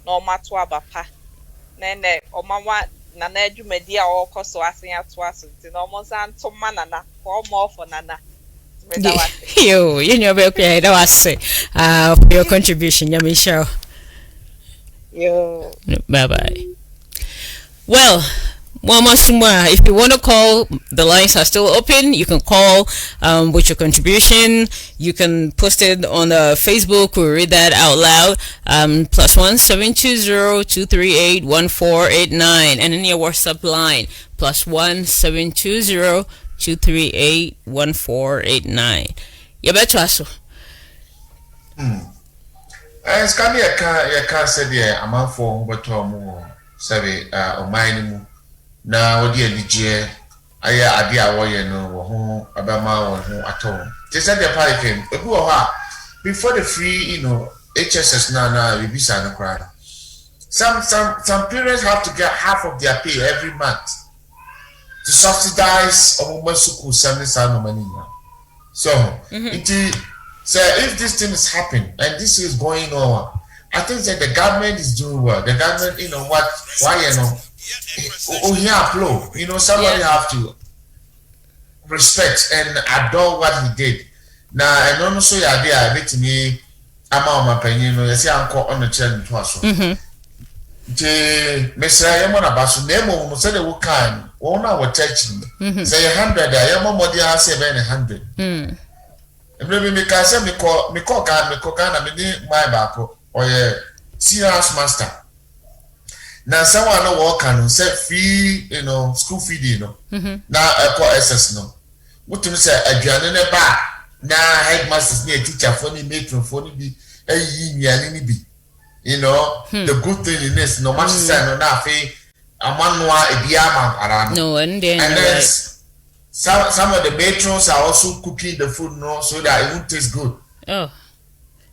na ɔmo ato aba pa na ɛnɛ ɔmo wa nana adwumadi a ɔkɔ so asen ato aso nti na ɔmo nsa nto ma nana for ɔmo ɔfɔ nana yo you know be okay that was for your contribution Yamisha. Yo bye bye. Well, if you want to call, the lines are still open. You can call with your contribution. You can post it on Facebook. We'll read that out loud. +1 720 238 1489, and in your WhatsApp line +1 720 238 1489. You better also. It's can be a car said, yeah, I'm out for more. Sabe ɔman na odi anigye aya ade a wɔyɛ no wɔ ho abama wɔ ho atɔ te sɛ de parike ebi wɔ hɔ a before the free HSS na bibisa no kra some parents have to get half of their pay every month to subsidize ɔmo school no money so if this thing is happening and this is going on, I think that the government is doing well. The government, somebody have to respect and adore what he did. Now, I don't so yeah, they are letting me. I'm on my opinion. You see, I'm caught on the chair to us. Mr. Yamona Basu, Nemo, said they will kind. One hour touching. Say 100. I am more than I say 100. Maybe me can say me call Ghana, my back. Or serious master. Now someone no work and say free, school feeding, Now I call SS no. What to say a journey back. Now headmasters near teacher for me, matron for me be a yin be. The good thing in this, no matter say no na fe a man noa a biama around. No, and then some of the matrons are also cooking the food so that it won't taste good.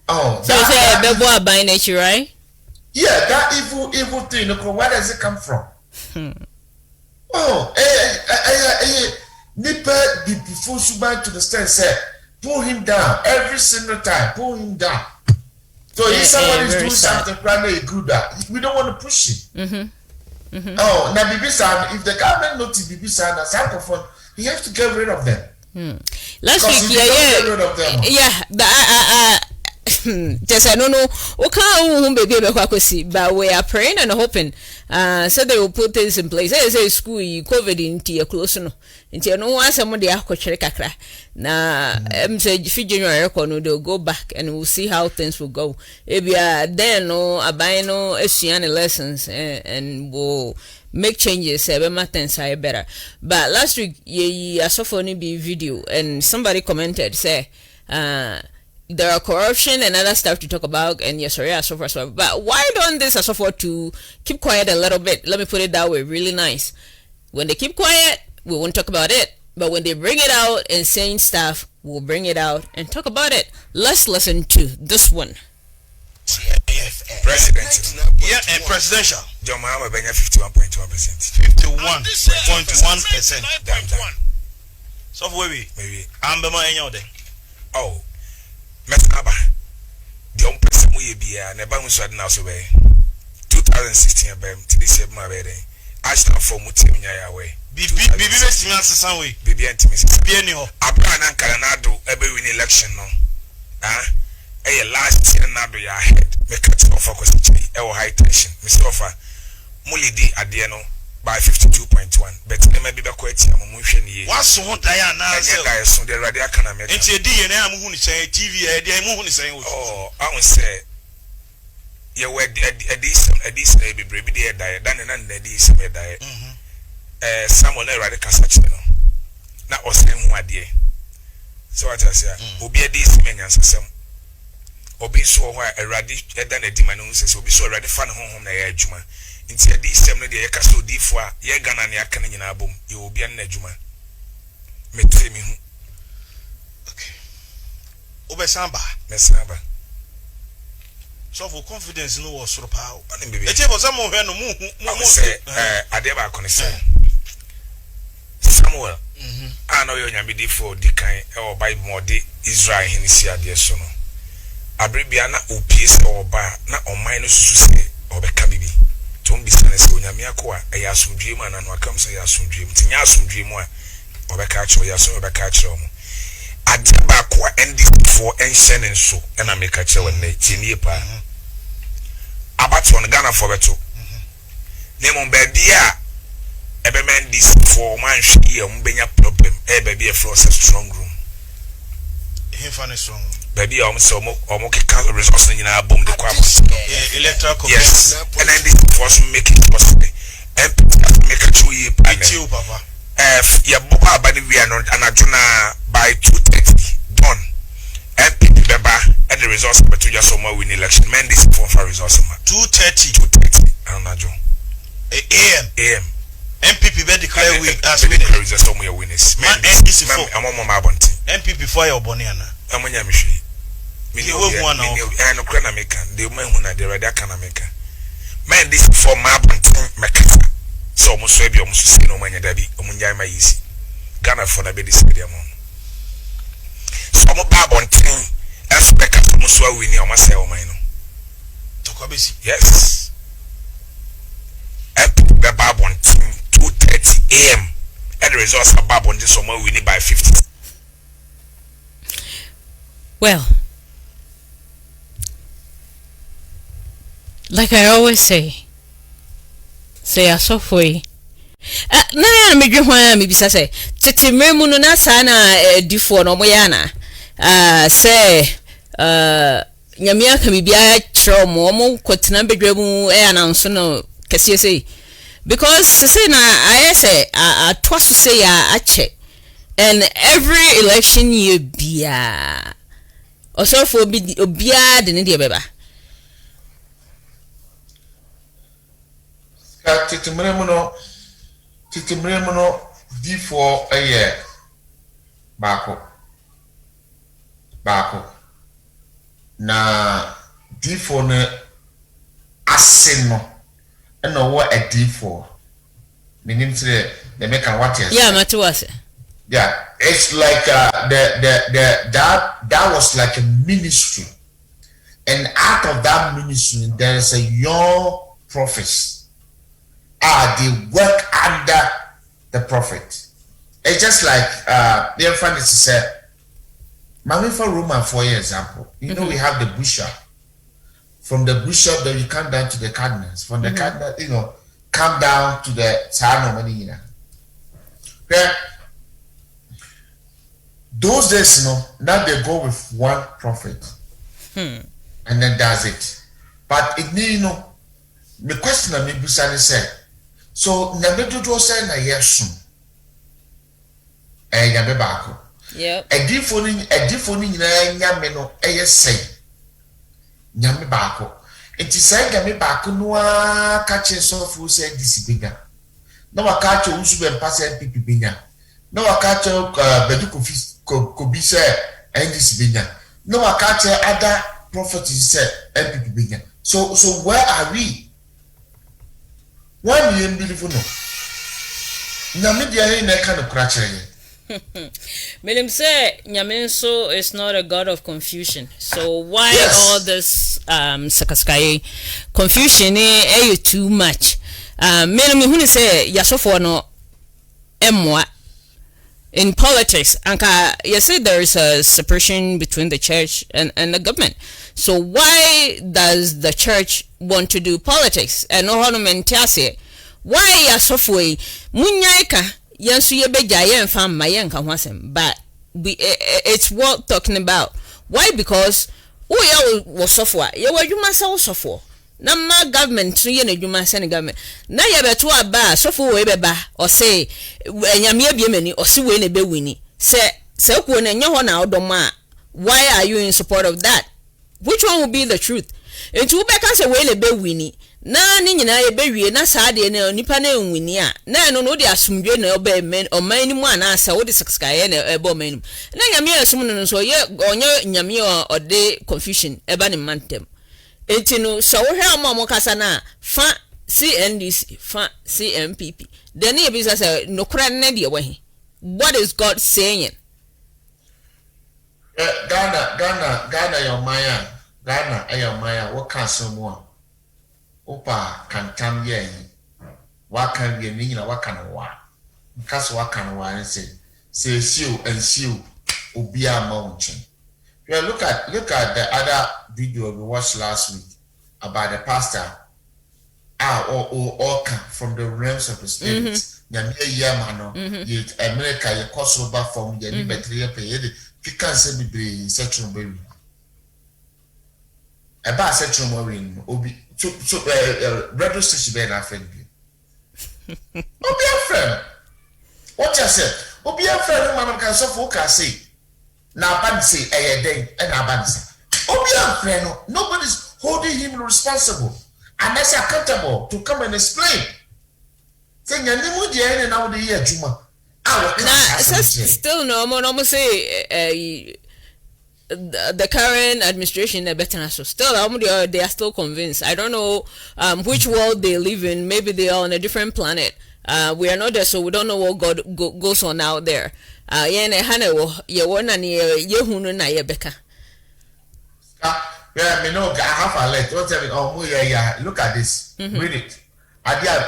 So say a boy buying it, right? Yeah, that evil thing. Where does it come from? Nipper be before Suban to the stand say, pull him down every single time. Pull him down. So if somebody is doing something rather good, we don't want to push him. Now Bibisa, if the government notice Bibisa as alcohol, he has to get rid of them. Last week, just I don't know. Okay, baby, but we are praying and hoping. So they will put things in place. I say school, COVID into your close no. Into no one somebody are coaching kakra. Na say January they'll go back and we'll see how things will go. If you are then no abino SCN lessons and we'll make changes. Things are better. But last week, I saw for be video and somebody commented say there are corruption and other stuff to talk about, and yes, sorry, so far. But why don't this so to keep quiet a little bit? Let me put it that way, really nice. When they keep quiet, we won't talk about it. But when they bring it out and saying stuff, we'll bring it out and talk about it. Let's listen to this one. President. Yeah, and presidential. John Mahama Benya 51.1%. 51.1%. So where we? Maybe. I'm the man in Oh. Mesaba. The only person we be never was now so 2016 to this year my wedding. I stand for Mutim Yaway. Bibi Messi some way. Bibi and Timmy. Bienio. Abraham and Calanado every win election no. last year na do ya head me cut off focus chi high tension me say offer mulidi ade no by 52.1 but ne ma bi be ko ati am mu hwe ne ye waso ho dan ya na se guy so the radio kana me enti edi ye na am hu ni sen TV e de mu hu ni sen oh I won say ye we edis na be brebi de die dan na na edis me die Samuel na radio kasa chi no na osen hu ade so what I say obi edis me nyansasem obi so ho erade eda na dima no se obi so erade fa ne honhom na ya adwuma nti edi sem no de ye kaso odifo a ye gana ne aka na nyina abom ye obi an na adwuma metre mi hu okay obesamba mesamba so for confidence no was soro pa e che bo samo hwe no mu se ade ba ko ne se Samuel ano yo nyamidi for dikan e o Bible mo de Israel hinisi ade so no abribia na opie oba na oman no susu se obeka bibi tom business onyame akoa eya asomdwe mu anano akam se ya asomdwe mu tinya asomdwe mu a obeka acho ya so obeka acho mu ade ba ko NDC for enhye so na meka che wonne tinie pa abato on Ghana for beto nemo ba bia ebe men this for man hwe ya mbenya problem baby e flow strong room him strong baby omo keka resource nyina bom de kwa electoral yes and then this force make it possible and make a chewy papa ya boba abani we are not anajuna by 2:30 done MPP beba and the resource but to just more win election men this for resource 2:30 anajo am MPP be declare we as we declare resource more winners men this for amon mabonti MPP for your boniana amanya mhwe mini no kra na meka de mahu na de radio kana meka men this for mabontin mekasa so omo so ebi omo so si no manya dabi omo njai ma yisi Ghana for na be this media mo so omo babontin expect omo so awini omo say omo no to kwa besi yes be babontin 2:30 am and the results of babontin so omo wini by 50. Well, like I always say I saw for you. Na me dwehwan me bisa say tete mremu no na sa na difo no moyana say nyame aka bibia kiro mo kwotena bedwamu announce no kase say because say na I say atwaso say ya ache and every election year bia also for obia de ne de beba titimremu no D4 aye bako na D4 ne aseno na wo a D4 meaning say they make an what yeah matuase yeah it's like that was like a ministry, and out of that ministry there is a young prophet. They work under the prophet. It's just like the friend is said Mami for Roman for example, you know we have the bishop. From the bishop then you come down to the cardinals. From the cardinal, you know, come down to the Tsano. Okay. Those days, you know, now they go with one prophet. And then that's it. But it need, you know, the question I maybe say, so Nabedo do say na yes. Yabe bako. Yep. A different nyame no say. Nyame bako. It is say nyame bako no catch so fu say this bigger. No catch usu be pass MPP binya. No catch bedu could be said and this binya. No catch other prophets say MPP binya. So where are we? Why me beautiful no? Nyame dia na kind of crachere. Melim say Nyamenso is not a god of confusion. So why all this sakaskaye confusion eh too much. Melim hunu say yasofo no emwa in politics. Anka, you say there is a separation between the church and the government. So why does the church want to do politics? And no one mentase. Why ya sofwe munyaika yansu yebeja yen fam mayenka hwasem. But it's worth talking about. Why? Because ya was sofwa. Ye wa juma sa sofwo. Na ma government ye na juma sa government. Na ye beto aba sofwo we beba or say enyame abiemani or si we na be wini. Se ko na nya ho na odoma. Why are you in support of that? Which one will be the truth? Into beka se we le be wini. Na ni nyina ye be wie na saa de na nipa na enwini a na eno no de asumdwe na oba men o man mu ana sa wo de sekskaye na ebo man na nyame asum no so ye onye nyame o de confusion eba ne mantem enti no so wo hwe amamo kasa na fa CNDC fa CMPP then e be say no kura na de wahi. What is God saying? Ghana your maya Ghana ayo maya what can someone Opa kantam ye wakan ye ni na wakan wa nkaso wakan wa say siu and siu obia mountain. Yeah, look at the other video we watched last week about the pastor or from the realms of the spirit. Nyame yamano ye America ye kosoba from ye liberty ye pay you can say be section baby about section more in obi so radio station be na friend bi obi a friend what you say obi a friend man can so for can say na ban say den and ban say obi a friend nobody's holding him responsible unless accountable to come and explain say nyane mu de na wo de ye adwuma still no say the current administration better so still they are still convinced. I don't know which world they live in. Maybe they are on a different planet. We are not there, so we don't know what goes on out there. Yeah, me know I have a let. Don't tell me, oh yeah, look at this. Read it. Idea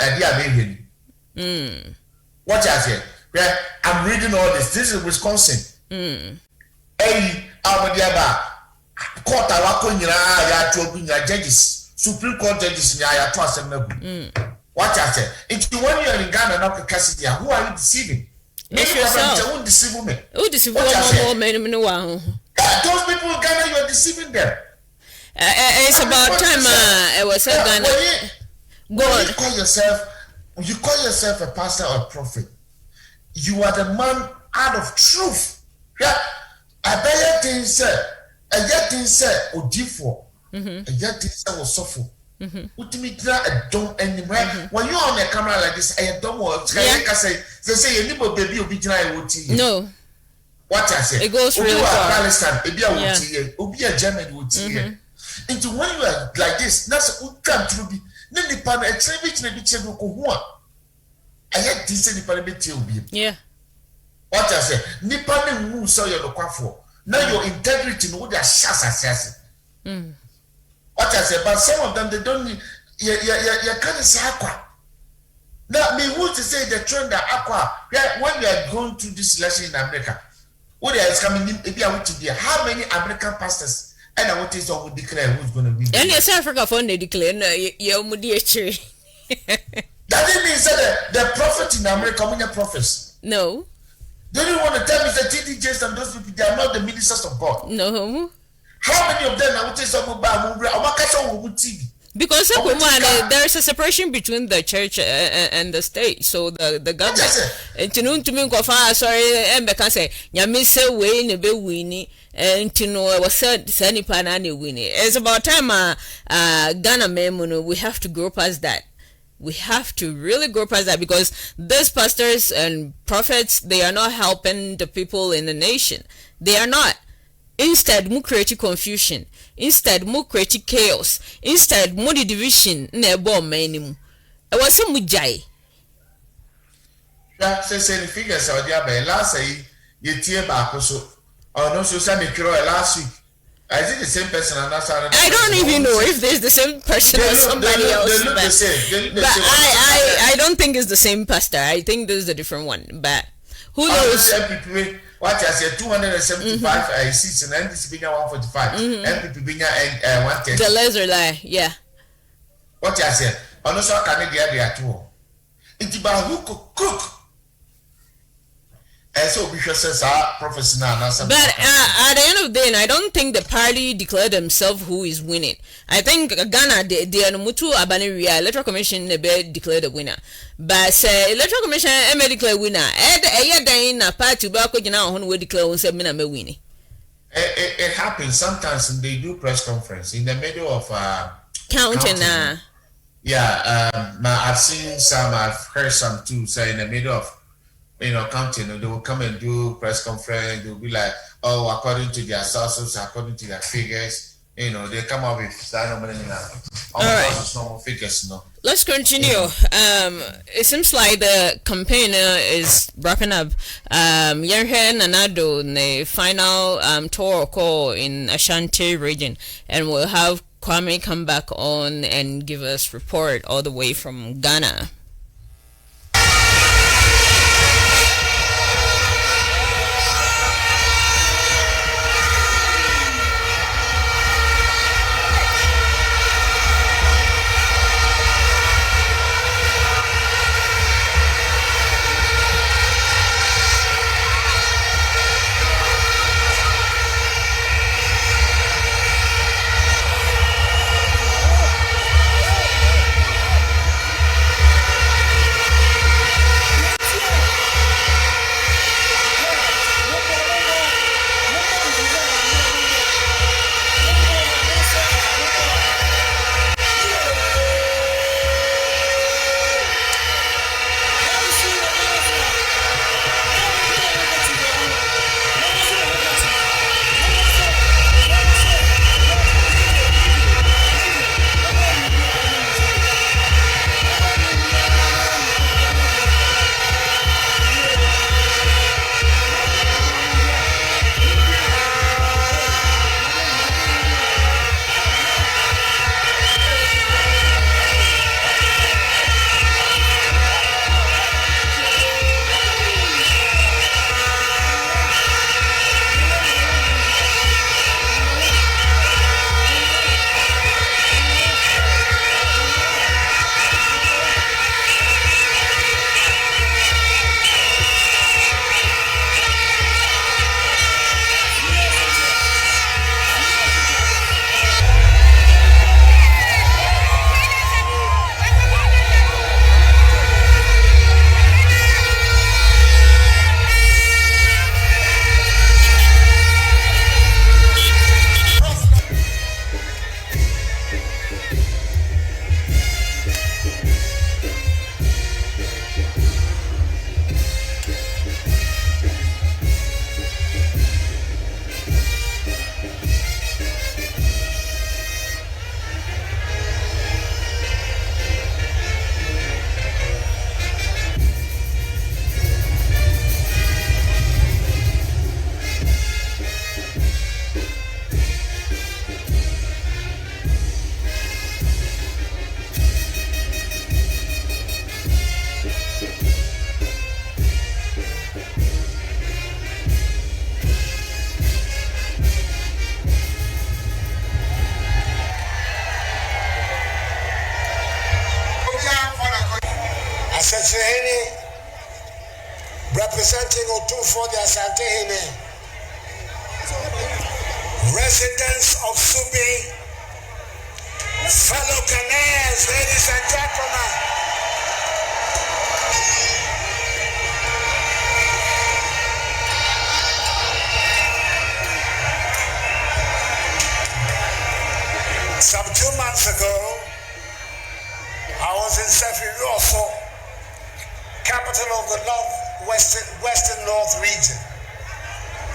what I said? Yeah, I'm reading all this. This is Wisconsin. Hey, Abadiaba, court awako nyina ya to judges, Supreme Court judges ya to asem. What I said? If you when you are in Ghana now Cassidy, who are you deceiving? Make yourself. Who deceive me? Who deceive more men? Those people in Ghana, you are deceiving them. It's about time. I was saying Ghana. Go on. You call yourself a pastor or a prophet. You are the man out of truth. Yeah. I bet you say, Odifo. A yet was suffer. Ultimately, a dumb anywhere. When you're on a camera like this, I don't want to say, you need baby will be dry. No. What I say? It goes really far. Palestine, be a German would see. Into when you are like this, that's what come to be. Then the pan a tribute in a bit of one. I had this in the parliament. Yeah. What I say? Nippon move so you're looking for. Now your integrity no their shots assassin. What I say, but some of them they don't need you can't say aqua. Now me who to say the trend that aqua when you are going through this election in America, what is coming in maybe I want to be how many American pastors and I want to will declare who's gonna win. And yes, Africa fund they declare no you that didn't mean that the prophet in America many prophets. No. Don't you want to tell me that TDJs and those people, they are not the ministers of God? No. How many of them are TV? Because there is a separation between the church and the state. So the government. And to me, sorry, and can say, Yamise way in be winning, and to know I was said, Sani Panani winning. It's about time, Ghana Memono, we have to grow past that. We have to really go past that because these pastors and prophets, they are not helping the people in the nation. They are not. Instead, more create confusion. Instead, more create chaos. Instead, more division. Nebo minimum. I was some mujai. Yeah, say the figures are there. Last say you tear back also. Or no, so some last week. Is it the same person? I don't even know if there's the same person or somebody else. They look the same. I don't think it's the same pastor. I think this is a different one. But Who knows? MPP, what I said, 275 seats and NDC being 145. MPP being 110. The lesser lie, yeah. What I said, honestly, I can't get there at all. It's about who cook. And so we should say, professional. But at the end of the day, I don't think the party declared themselves who is winning. I think Ghana, they are Mutu Abaniria, Electoral Commission, they declared the winner. But say Electoral Commission, may declare winner. In a party, Bako, you know, who declare one 7 minute winning. It happens sometimes. They do press conference in the middle of counting. Yeah, I've seen some, I've heard some too. Say in the middle of counting, they will come and do press conference. They'll be like, oh, according to their sources, according to their figures, they come up with normal figures. No. Let's continue. It seems like the campaign is wrapping up. Yerhe Nanado, the final tour call in Ashanti region, and we'll have Kwame come back on and give us report all the way from Ghana. Asantehene, representing Otunfo the Asantehene, residents of Subi, fellow Ghanaians, ladies and gentlemen. Some 2 months ago, I was in Sefiroso, capital of the Western North region,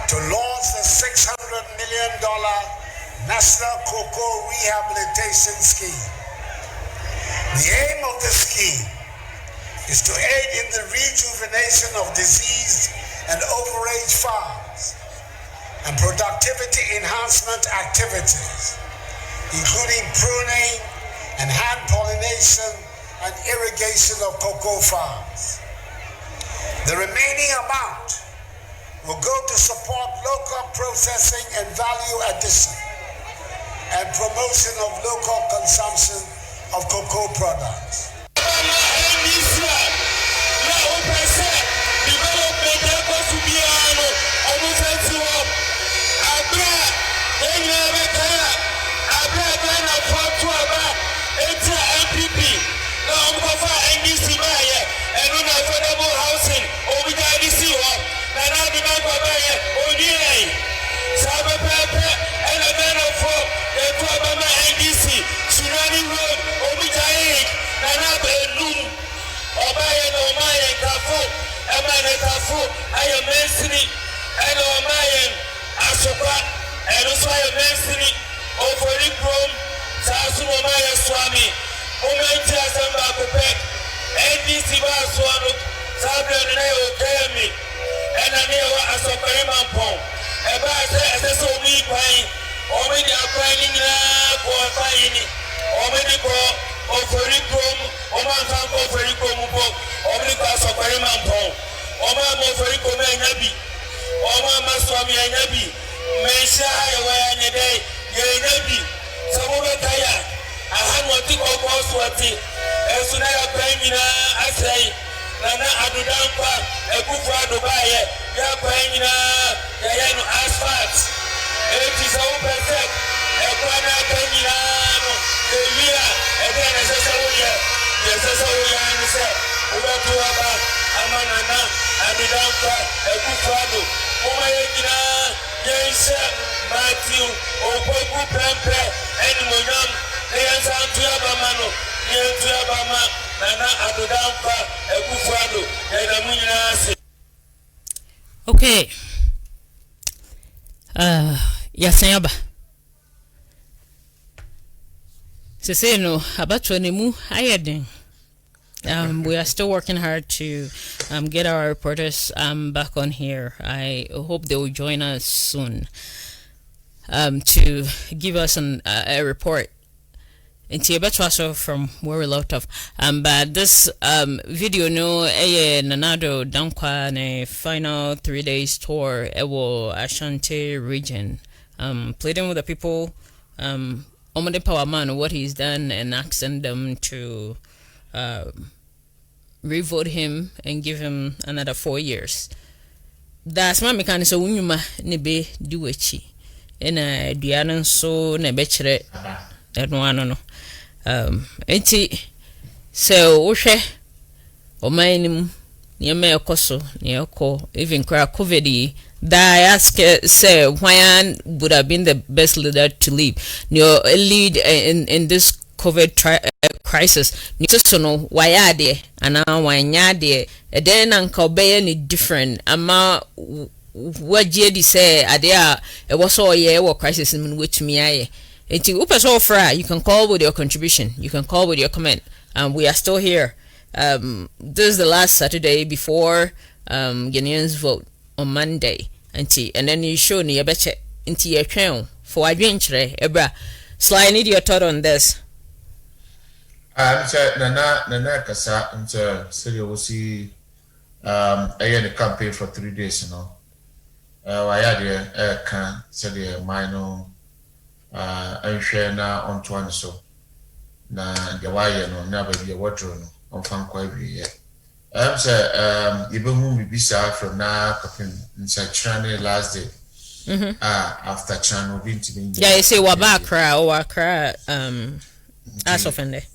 to launch the $600 million National Cocoa Rehabilitation Scheme. The aim of the scheme is to aid in the rejuvenation of diseased and overage farms and productivity enhancement activities, including pruning and hand pollination and irrigation of cocoa farms. The remaining amount will go to support local processing and value addition and promotion of local consumption of cocoa products. I am Messi, and Omayan, Asoka, and Osaya Messi, Ofori Chrome, Sasu Omaya Swami, Omenti Asamba Kopek, NDC Baswano, Sabra Neo Kemi, and Aneo Asopariman Pong, a bass as a week pine, already acquiring for finding, already call Ofori Chrome, Oman Ofori Chrome, already Asopariman Pong. Oma mofari kome nyabi Oma maswami nyabi Mesha yawe nyede ye nyabi Samobe kaya Ahamwati kwa swati Esuna ya pengina asai Nana adudampa Ekufu adubaye Ya pengina Ya yenu asphalt Eti sa upesek Ekwana pengina Ewia Ete nesesa uye Nesesa uye anise Ubetu waba Amanana Adidampa, Ekufado, Omayekina, Yense, Matthew, Opoku Pempe, Enimonyam, Neyansan Tuyabamano, Neyantuyabama, Nana Adidampa, Ekufado, Enamunasi. Okay. Yasanyaba. Sese no, abatwa nemu ayeden. We are still working hard to get our reporters back on here. I hope they will join us soon to give us a report. From where we left off. But this video no Nanado Dankwa ne final 3 days tour ewo Ashanti region. Pleading with the people Omade Power Man what he's done and asking them to revote him and give him another 4 years. That's my mechanic so unyuma nebe duechi. Ena duanan so nebechere no. Enti so wohwe omainim niame ekoso ne eko even cry covid that I ask say why would have been the best leader to lead in this COVID crisis. So no why are there and now why there then uncle be any different ama what JD say are there it was all year what crisis in which me I you can call with your contribution, you can call with your comment. We are still here. This is the last Saturday before Ghanaians vote on Monday. And then you show me a better into your channel for adventure. Ebra, Sly, I need your thought on this. Nana Kasa into Studio will see I had a campaign for 3 days, you know. I had a can said the minor share now on to so na the wire no never be a water no on fan quite yet. Even whom we bisa from now in China last day. After China been to me. Yeah, you say Wabakra or Wakra as often there.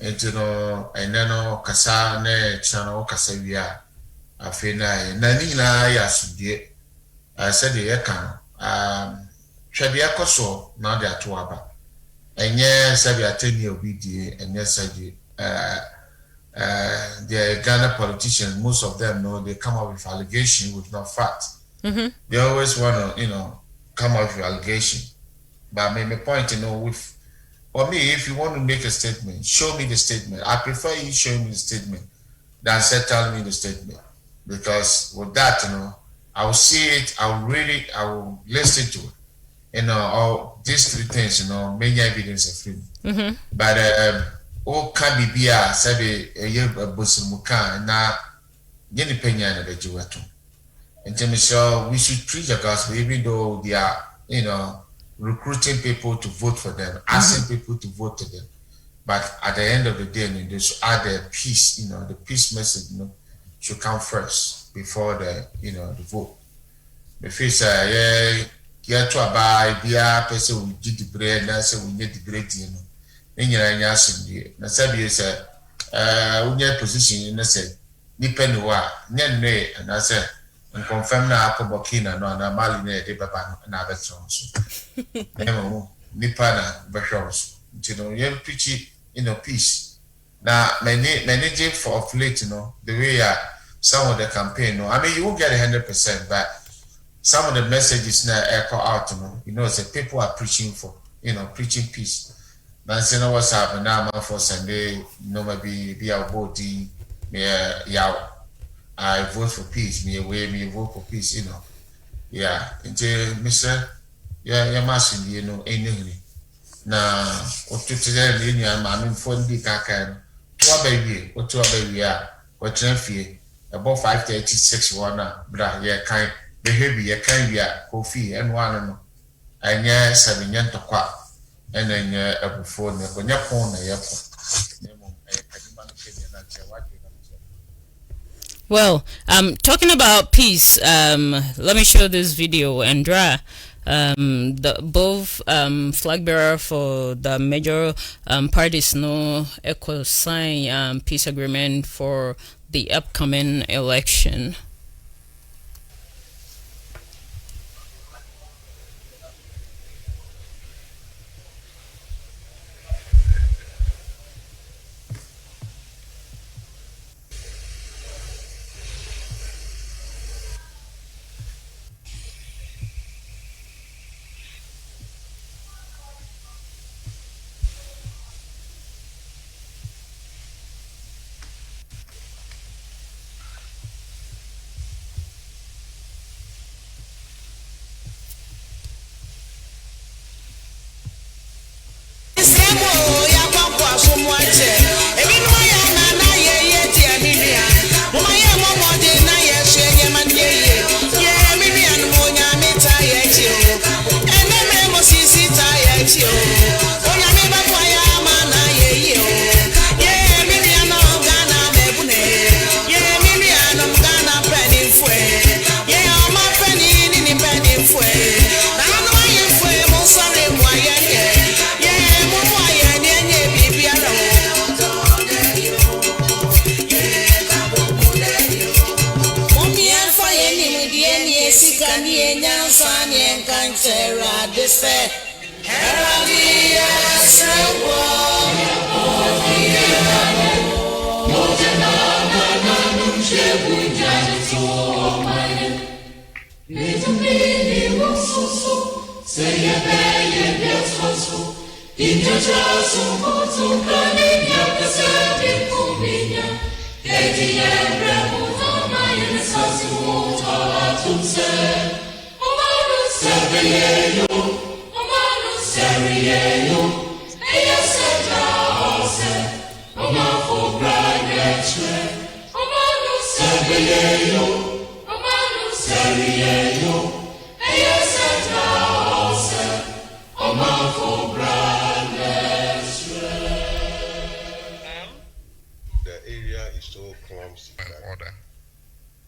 And you know, and then Kasa ne China Kasavia. I feel na ya I said the can Shadia Koso now they are 2 hours. And yes, I be 10 year BDA and yes, the Ghana politicians, most of them know they come up with allegation with no fact. They always want to, come up with allegation. But my point, with for me, if you want to make a statement, show me the statement. I prefer you show me the statement than say tell me the statement. Because with that, I will see it, I will read it, I will listen to it. All these 3 things, many evidence of freedom. But can be said a year busumuka na Jenny Pena and the Bejuato. And Jimmy Shaw, we should preach the gospel even though they are, recruiting people to vote for them, asking people to vote to them. But at the end of the day, they should add the peace, the peace message, should come first before the vote. The face, to buy beer, person will get the bread, and say we need the bread, Then you're an assembly. Now, Sabi said, we need position, and I said, Nipen wa, Nene, and I said, and confirm na Akobokina, no, and a Maline, de Papa, and other songs. Nipana, Bashos. You preach peace. Now, managing for of late, the way some of the campaign, I mean, you won't get 100%, but some of the messages now echo out, say people are preaching for, preaching peace. Now, say no what's happening now, for Sunday, maybe be our body, I vote for peace, me vote for peace, Yeah, until Mr. Yeah, massing, anything. Na otutere ni nua ma me phone bi kaka to abawie o to abawie a o trafie about 5:36 wana bra ye kan behavior ye kan wi a kofi enwa no anya sabinya ntokwa enanya abufo ne konya pon na ye ko nemo kadima no kenya na chewa. Well, talking about peace, let me show this video, Andra. Both flag bearer for the major parties echo sign peace agreement for the upcoming election.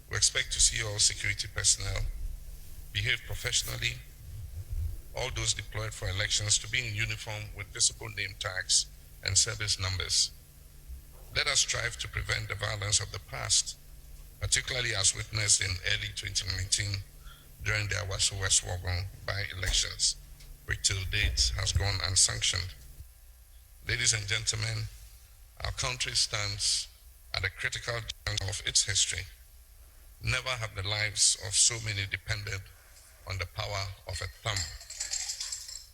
We expect to see all security personnel behave professionally, all those deployed for elections to be in uniform with visible name tags and service numbers. Let us strive to prevent the violence of the past, particularly as witnessed in early 2019 during the Awaso West Wagon by-elections, which till date has gone unsanctioned. Ladies and gentlemen, our country stands at a critical juncture of its history. Never have the lives of so many depended on the power of a thumb.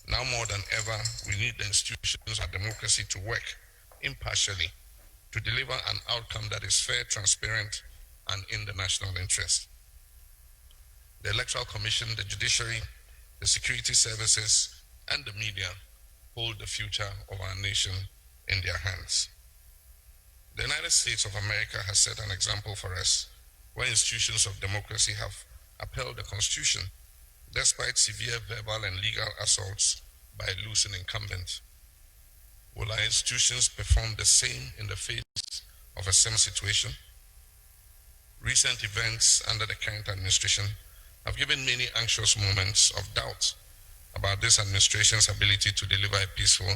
Now more than ever, we need the institutions of democracy to work impartially to deliver an outcome that is fair, transparent, and in the national interest. The Electoral Commission, the judiciary, the security services, and the media hold the future of our nation in their hands. The United States of America has set an example for us where institutions of democracy have upheld the Constitution despite severe verbal and legal assaults by a losing incumbent? Will our institutions perform the same in the face of a similar situation? Recent events under the current administration have given many anxious moments of doubt about this administration's ability to deliver a peaceful,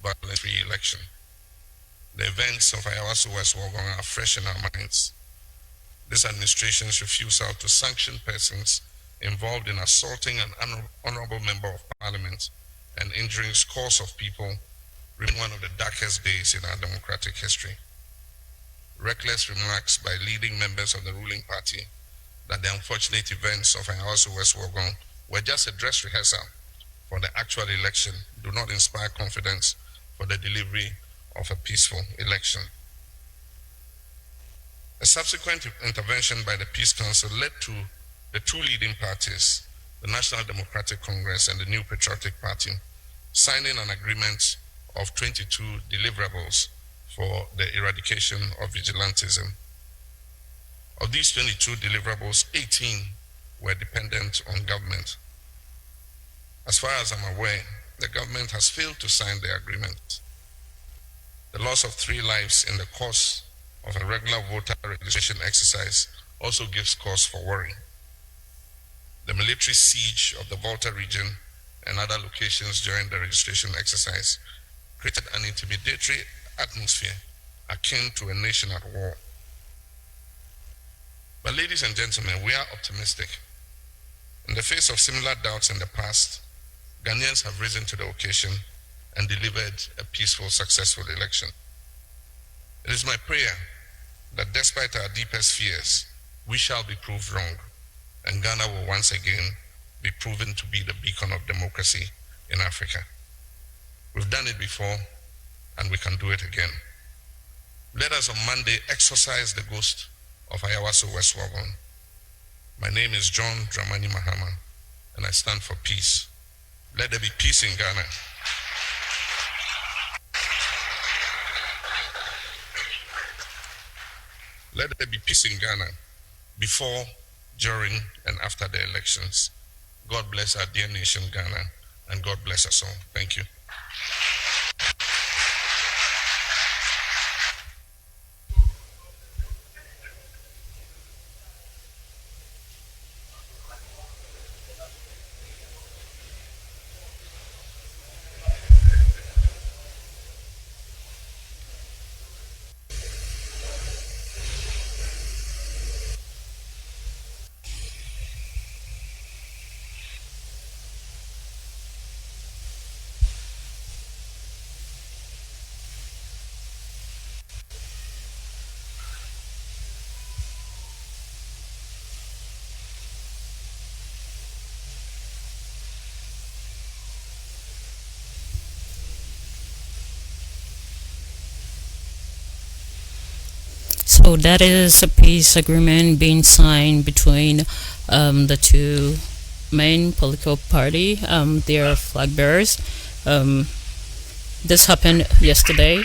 violence-free election. The events of Ayawaso West Wuogon are fresh in our minds. This administration's refusal to sanction persons involved in assaulting an honorable member of parliament and injuring scores of people remain one of the darkest days in our democratic history. Reckless remarks by leading members of the ruling party that the unfortunate events of Ayawaso West Wuogon were just a dress rehearsal for the actual election do not inspire confidence for the delivery of a peaceful election. A subsequent intervention by the Peace Council led to the two leading parties, the National Democratic Congress and the New Patriotic Party, signing an agreement of 22 deliverables for the eradication of vigilantism. Of these 22 deliverables, 18 were dependent on government. As far as I'm aware, the government has failed to sign the agreement. The loss of 3 lives in the course of a regular voter registration exercise also gives cause for worry. The military siege of the Volta region and other locations during the registration exercise created an intimidatory atmosphere akin to a nation at war. But ladies and gentlemen, we are optimistic. In the face of similar doubts in the past, Ghanaians have risen to the occasion and delivered a peaceful, successful election. It is my prayer that despite our deepest fears, we shall be proved wrong, and Ghana will once again be proven to be the beacon of democracy in Africa. We've done it before, and we can do it again. Let us on Monday exorcise the ghost of Ayawaso West Wuogon. My name is John Dramani Mahama, and I stand for peace. Let there be peace in Ghana. Let there be peace in Ghana before, during, and after the elections. God bless our dear nation, Ghana, and God bless us all. Thank you. So that is a peace agreement being signed between the two main political party, their flag bearers. This happened yesterday.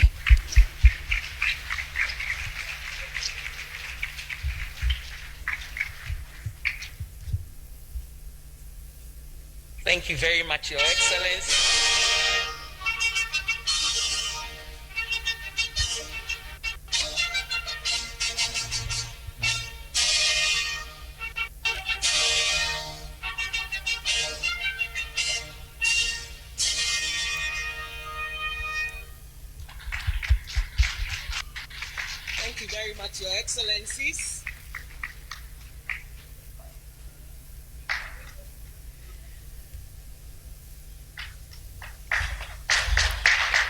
Thank you very much, Your Excellency. Thank you very much, Your Excellencies.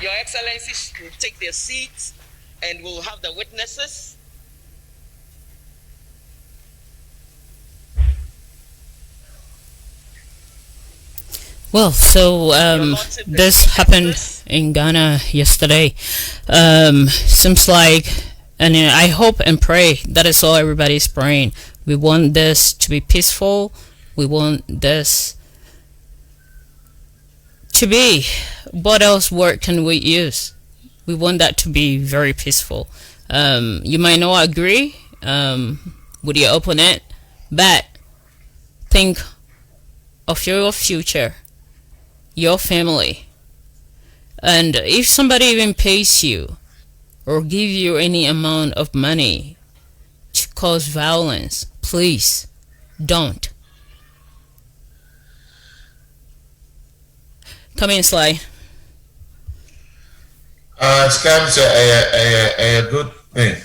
Your Excellencies will take their seats and we'll have the witnesses. Well, so this happened in Ghana yesterday. Seems like, and I hope and pray that is all everybody's praying. We want this to be peaceful. We want this to be, what else word can we use? We want that to be very peaceful. You might not agree. with your opponent, but think of your future, your family. And if somebody even pays you or give you any amount of money to cause violence, please don't. Come in, Sly. Scams are a good thing,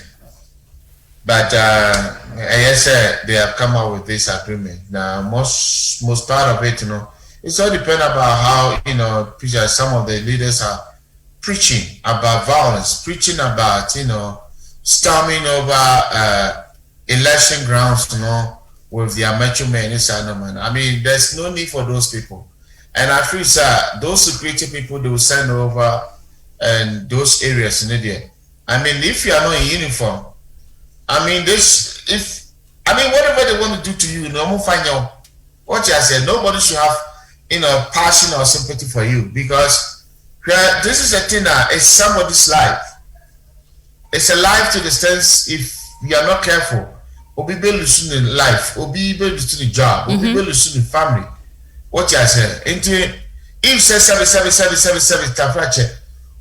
but I said they have come out with this agreement. Now, most part of it, it's all depend about how some of the leaders are preaching about violence, preaching about storming over election grounds, with their macho men inside. I mean, there's no need for those people, and I feel those security people they will send over. And those areas in India. I mean, if you are not in uniform, I mean, whatever they want to do to you, find out what I said. Nobody should have, passion or sympathy for you, because this is a thing that is somebody's life. It's a life to the sense if you are not careful, or be losing in life, or be losing in job, or be losing in family. What I said. If say 7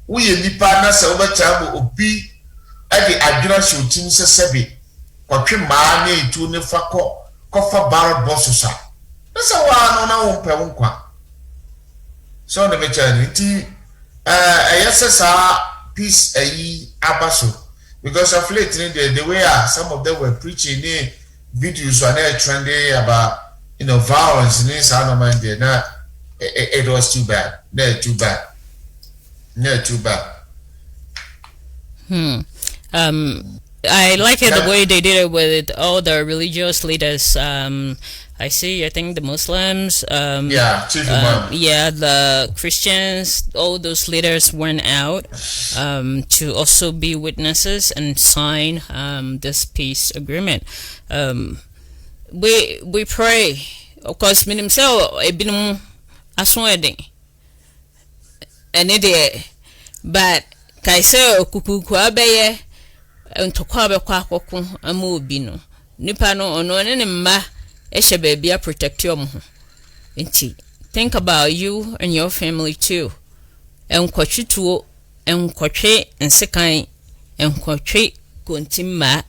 we nipa na se obetabo obi e de adwena shotin se sebe kwatwe maa na etu ne fa kofa bar bossosa na se wa no na wo pe wo kwa so na me chani ti ayesesa peace ayi abaso because of late the way some of them were preaching videos on there trending about violence in this man there na it was too bad. Not too bad. I like it the way they did it with all the religious leaders. I think the Muslims, the Christians, all those leaders went out to also be witnesses and sign this peace agreement. We pray, of course, minim sell a binum asweding. And it but kaise okukuku abeye ntokwa bekwa akoko ama obi no nipa no ono ne mma ehye baby protect your ho nti think about you and your family too enkwatwituo enkwatwe nsekan enkwatwe kontimma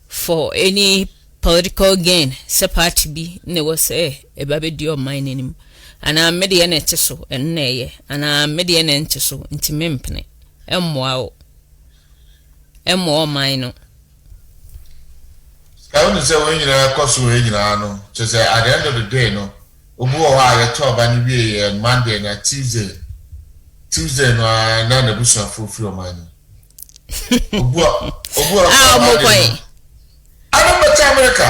for any political gain separate bi ne wo say ebabedi o mine nim ana media net so enneye ana media net so nti mempene emmoa mine no I want to say when you cost we no to say at the end of the day no obu o ha ye to ba ni we Monday na Tuesday no na na busa fufu o mine obu mo kwai I don't know America.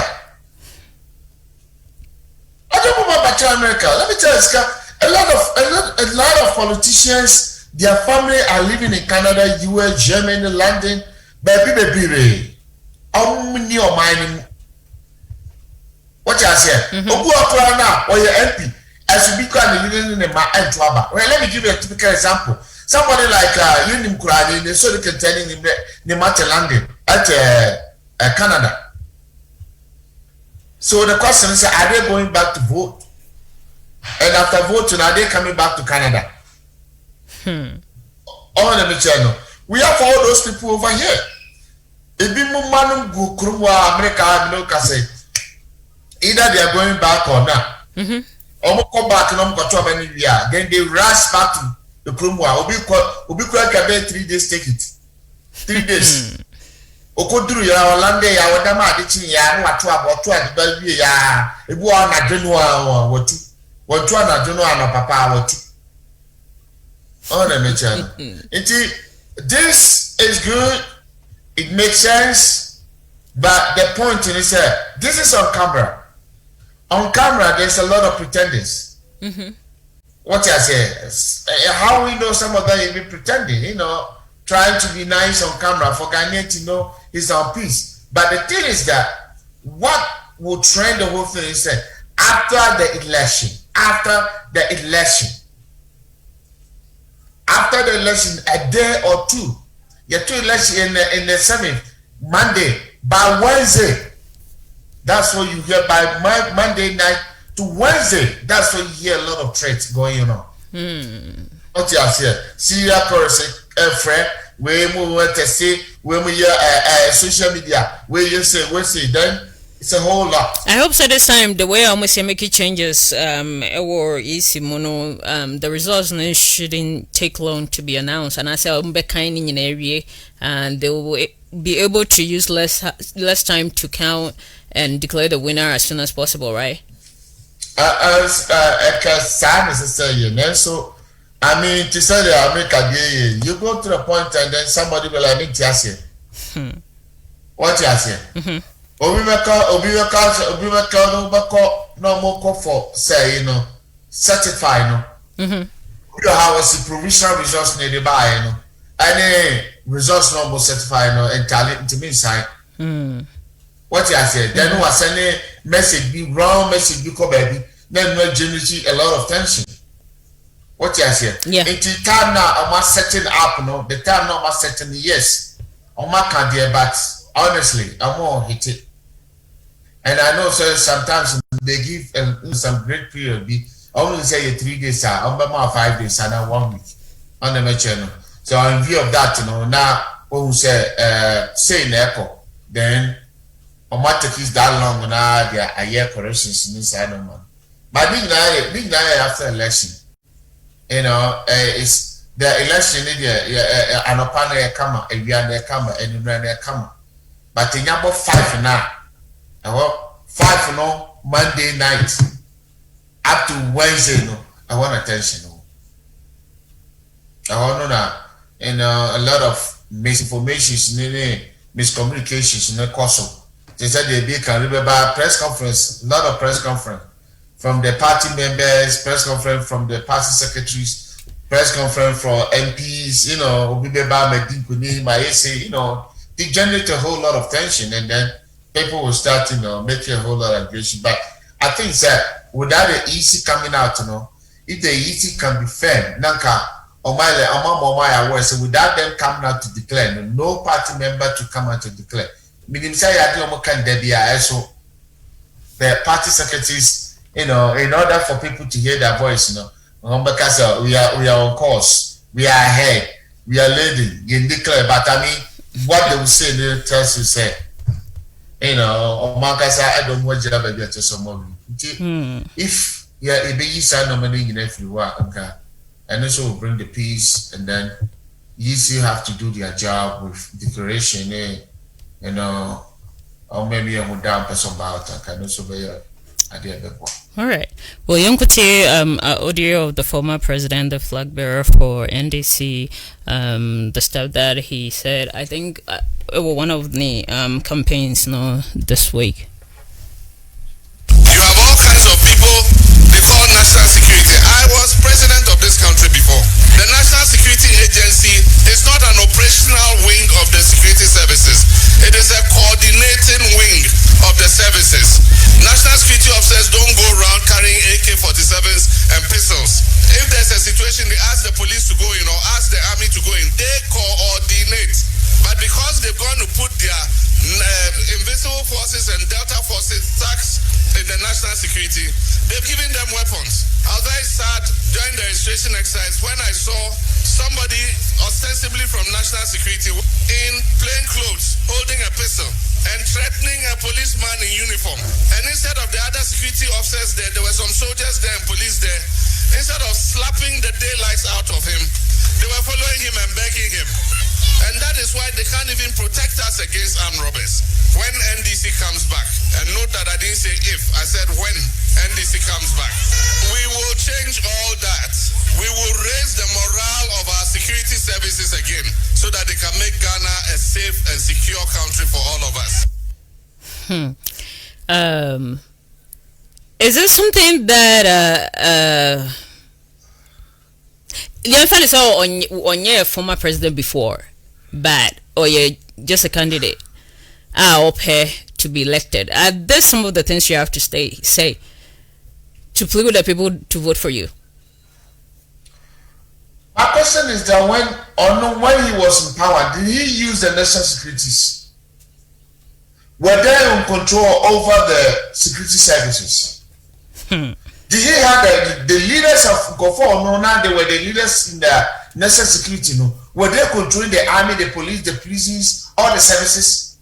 I don't know about America. Let me tell you, a lot of politicians, their family are living in Canada, US, Germany, London. Baby. How many of mine? What I say? Obu Okrana or your MP as you become living in my Antwerp. Well, let me give you a typical example. Somebody like Yunim Kurani, they so they can tell him the London at Canada. So the question is, are they going back to vote? And after voting, are they coming back to Canada? Let me tell you, we have all those people over here. If you go to America, either they are going back or not. Or come back and then they rush back to the Krumwa. Obi 3 days, take it. 3 days. Okoduru ya Orlando ya wadama adichi ya watu abotu adibabi ya ebu na dwenu watu na dwenu na papa watu na mecha. This is good, it makes sense, but the point is this is on camera. On camera there's a lot of pretenders. What I say, how we know some of them even pretending, trying to be nice on camera for Ghanaian to know he's on peace. But the thing is that what will trend the whole thing is that after the election, a day or two, your two election in the 7th, Monday, By Wednesday, that's what you hear. By Monday night to Wednesday, that's what you hear a lot of threats going on. What you say? See your person, friend. Where we want to say, when we social media, where you say, then it's a whole lot. I hope so this time the way almost making changes or easy mono the results shouldn't take long to be announced, and I say I'm kind in an area and they will be able to use less time to count and declare the winner as soon as possible, right? So I mean, to say the America, you go to the point and then somebody will like me. What you say? Obimeka no more call for say certify you have a provisional results needed by any results no more certify and talent to me side. What you say? Then was any message be wrong message be call baby, then no generate a lot of tension. What you say? Yeah. It's time now I'm setting up the time now I'm setting yes. On my can't but honestly I'm more hit it. And I know so sometimes they give some great period. I only say 3 days, I'm 5 days, and 1 week on the channel. So in view of that, now when we say in echo, then on what take is that long now there are year corrections inside of man. But big night after election, it's the election an opana come and we are there come and we are there come. But in about 5 now. 5 Monday night up to Wednesday I want attention. I want a lot of misinformations, miscommunications in the course. They said they can remember press conference, a lot of press conference from the party members, press conference from the party secretaries, press conference from MPs, they generate a whole lot of tension and then people will start, making a whole lot of aggression. But I think that without the easy coming out, if the easy can be firm, so without them coming out to declare, no party member to come out to declare. Meaning, say I do the party secretaries, in order for people to hear their voice, because we are on course, we are ahead, we are leading, you declare. But I mean, what they will say, they tell you say. I don't want to have a some if it be sign nominating everywhere, and also bring the peace, and then you still have to do their job with declaration, or maybe a more down person about and also be a all right. Well, Yonkuti, audio of the former president, the flag bearer for NDC, the stuff that he said, I think it was one of the campaigns this week. You have all kinds of people before national security. I was president of this country before. The National Security Agency is not an operational wing of the security services. It is a coordinating wing of the services. National security officers don't go around carrying AK-47s and pistols. If there's a situation, they ask the police to go in or ask the army to go in. They coordinate. But because they've gone to put their invisible forces and Delta forces tax in the national security, they've given them weapons. I was very sad during the registration exercise when I saw somebody ostensibly from national security in plain clothes holding a pistol and threatening a policeman in uniform. And instead of the other security officers there were some soldiers there and police there. Instead of slapping the daylights out of him, they were following him and begging him. And that is why they can't even protect us against armed robbers. When NDC comes back, and note that I didn't say if, I said when NDC comes back, we will change all that. We will raise the morale of our security services again so that they can make Ghana a safe and secure country for all of us. Is this something that the fan is all on your former president before, but or you're just a candidate up here to be elected? Are there some of the things you have to say to plead with the people to vote for you? My question is that when he was in power, did he use the national securities? were they in control over the security services? Did he have the leaders of Gofo? No, now they were the leaders in the national security. No, were they controlling the army, the police, the prisons, all the services?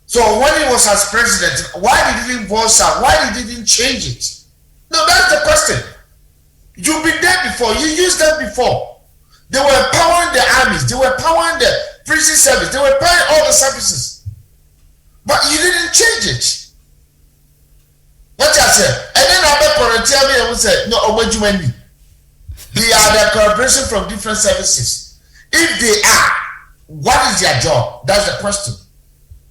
So when he was as president, why did he voice out? Why did he didn't change it? No, that's the question. You've been there before. You used them before. They were empowering the armies. They were empowering the prison service. They were empowering all the services. But you didn't change it. What I said, and then I tell me, I would say, no, Obajumani. They are the collaboration from different services. If they are, what is their job? That's the question.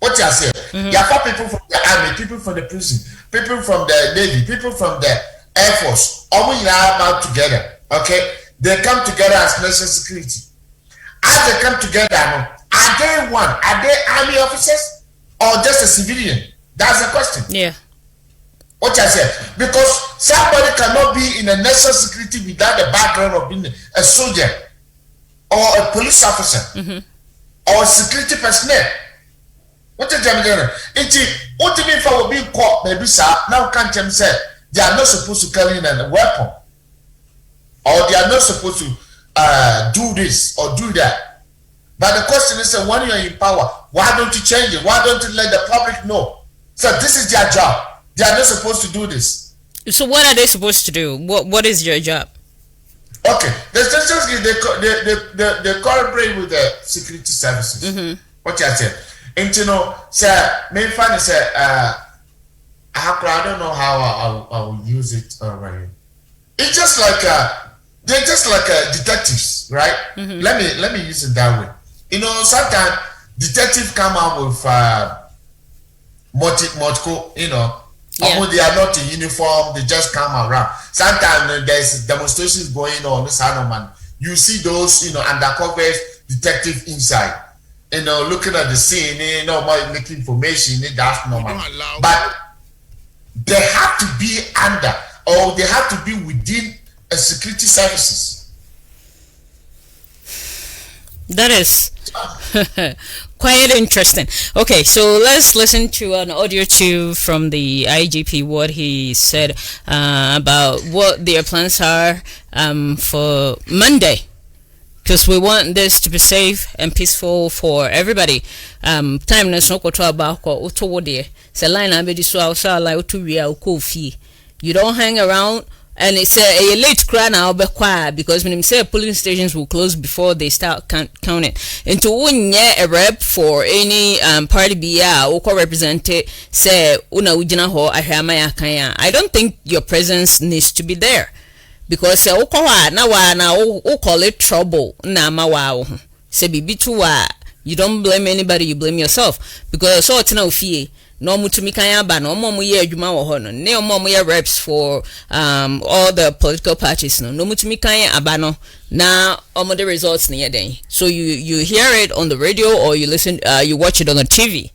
What I said, you have people from the army, people from the prison, people from the navy, people from the air force, all about together. Okay, they come together as national security. As they come together, are they one? Are they army officers or just a civilian? That's the question. Yeah. What I said, because somebody cannot be in a national security without the background of being a soldier or a police officer or a security personnel. What is the what do you mean for being caught? Maybe sir, now can't say they are not supposed to carry in a weapon, or they are not supposed to do this or do that. But the question is, when you are in power, why don't you change it? Why don't you let the public know? So this is their job. They are not supposed to do this. So what are they supposed to do? What is your job? Okay, they cooperate with the security services. What I said, and you know, sir, main fan is I don't know how I will use it right. It's just like they're just like detectives, right? Let me use it that way. You know, sometimes detectives come out with multiple, you know. Yeah. They are not in uniform, they just come around. Sometimes there's demonstrations going on, you see those, you know, undercover detective inside, you know, looking at the scene, you know, making information, that's normal. But they have to be under, or they have to be within a security services. That is quite interesting. Okay, so let's listen to an audio too from the IGP, what he said about what their plans are for Monday, because we want this to be safe and peaceful for everybody. Time is not going to about so line you don't hang around. And it's a late cry now because when say polling stations will close before they start counting. And to win a rep for any party be or represented say una ujina ho ahamaya kaya. I don't think your presence needs to be there because now call it trouble na mawa say bibi tuwa. You don't blame anybody, you blame yourself because so tina ufie. No mutumikanya ba no mo ye adwuma wo ho no ne mo ye reps for all the political parties no mutumikanya aba no na the results ne yeden. So you hear it on the radio or you listen you watch it on the TV.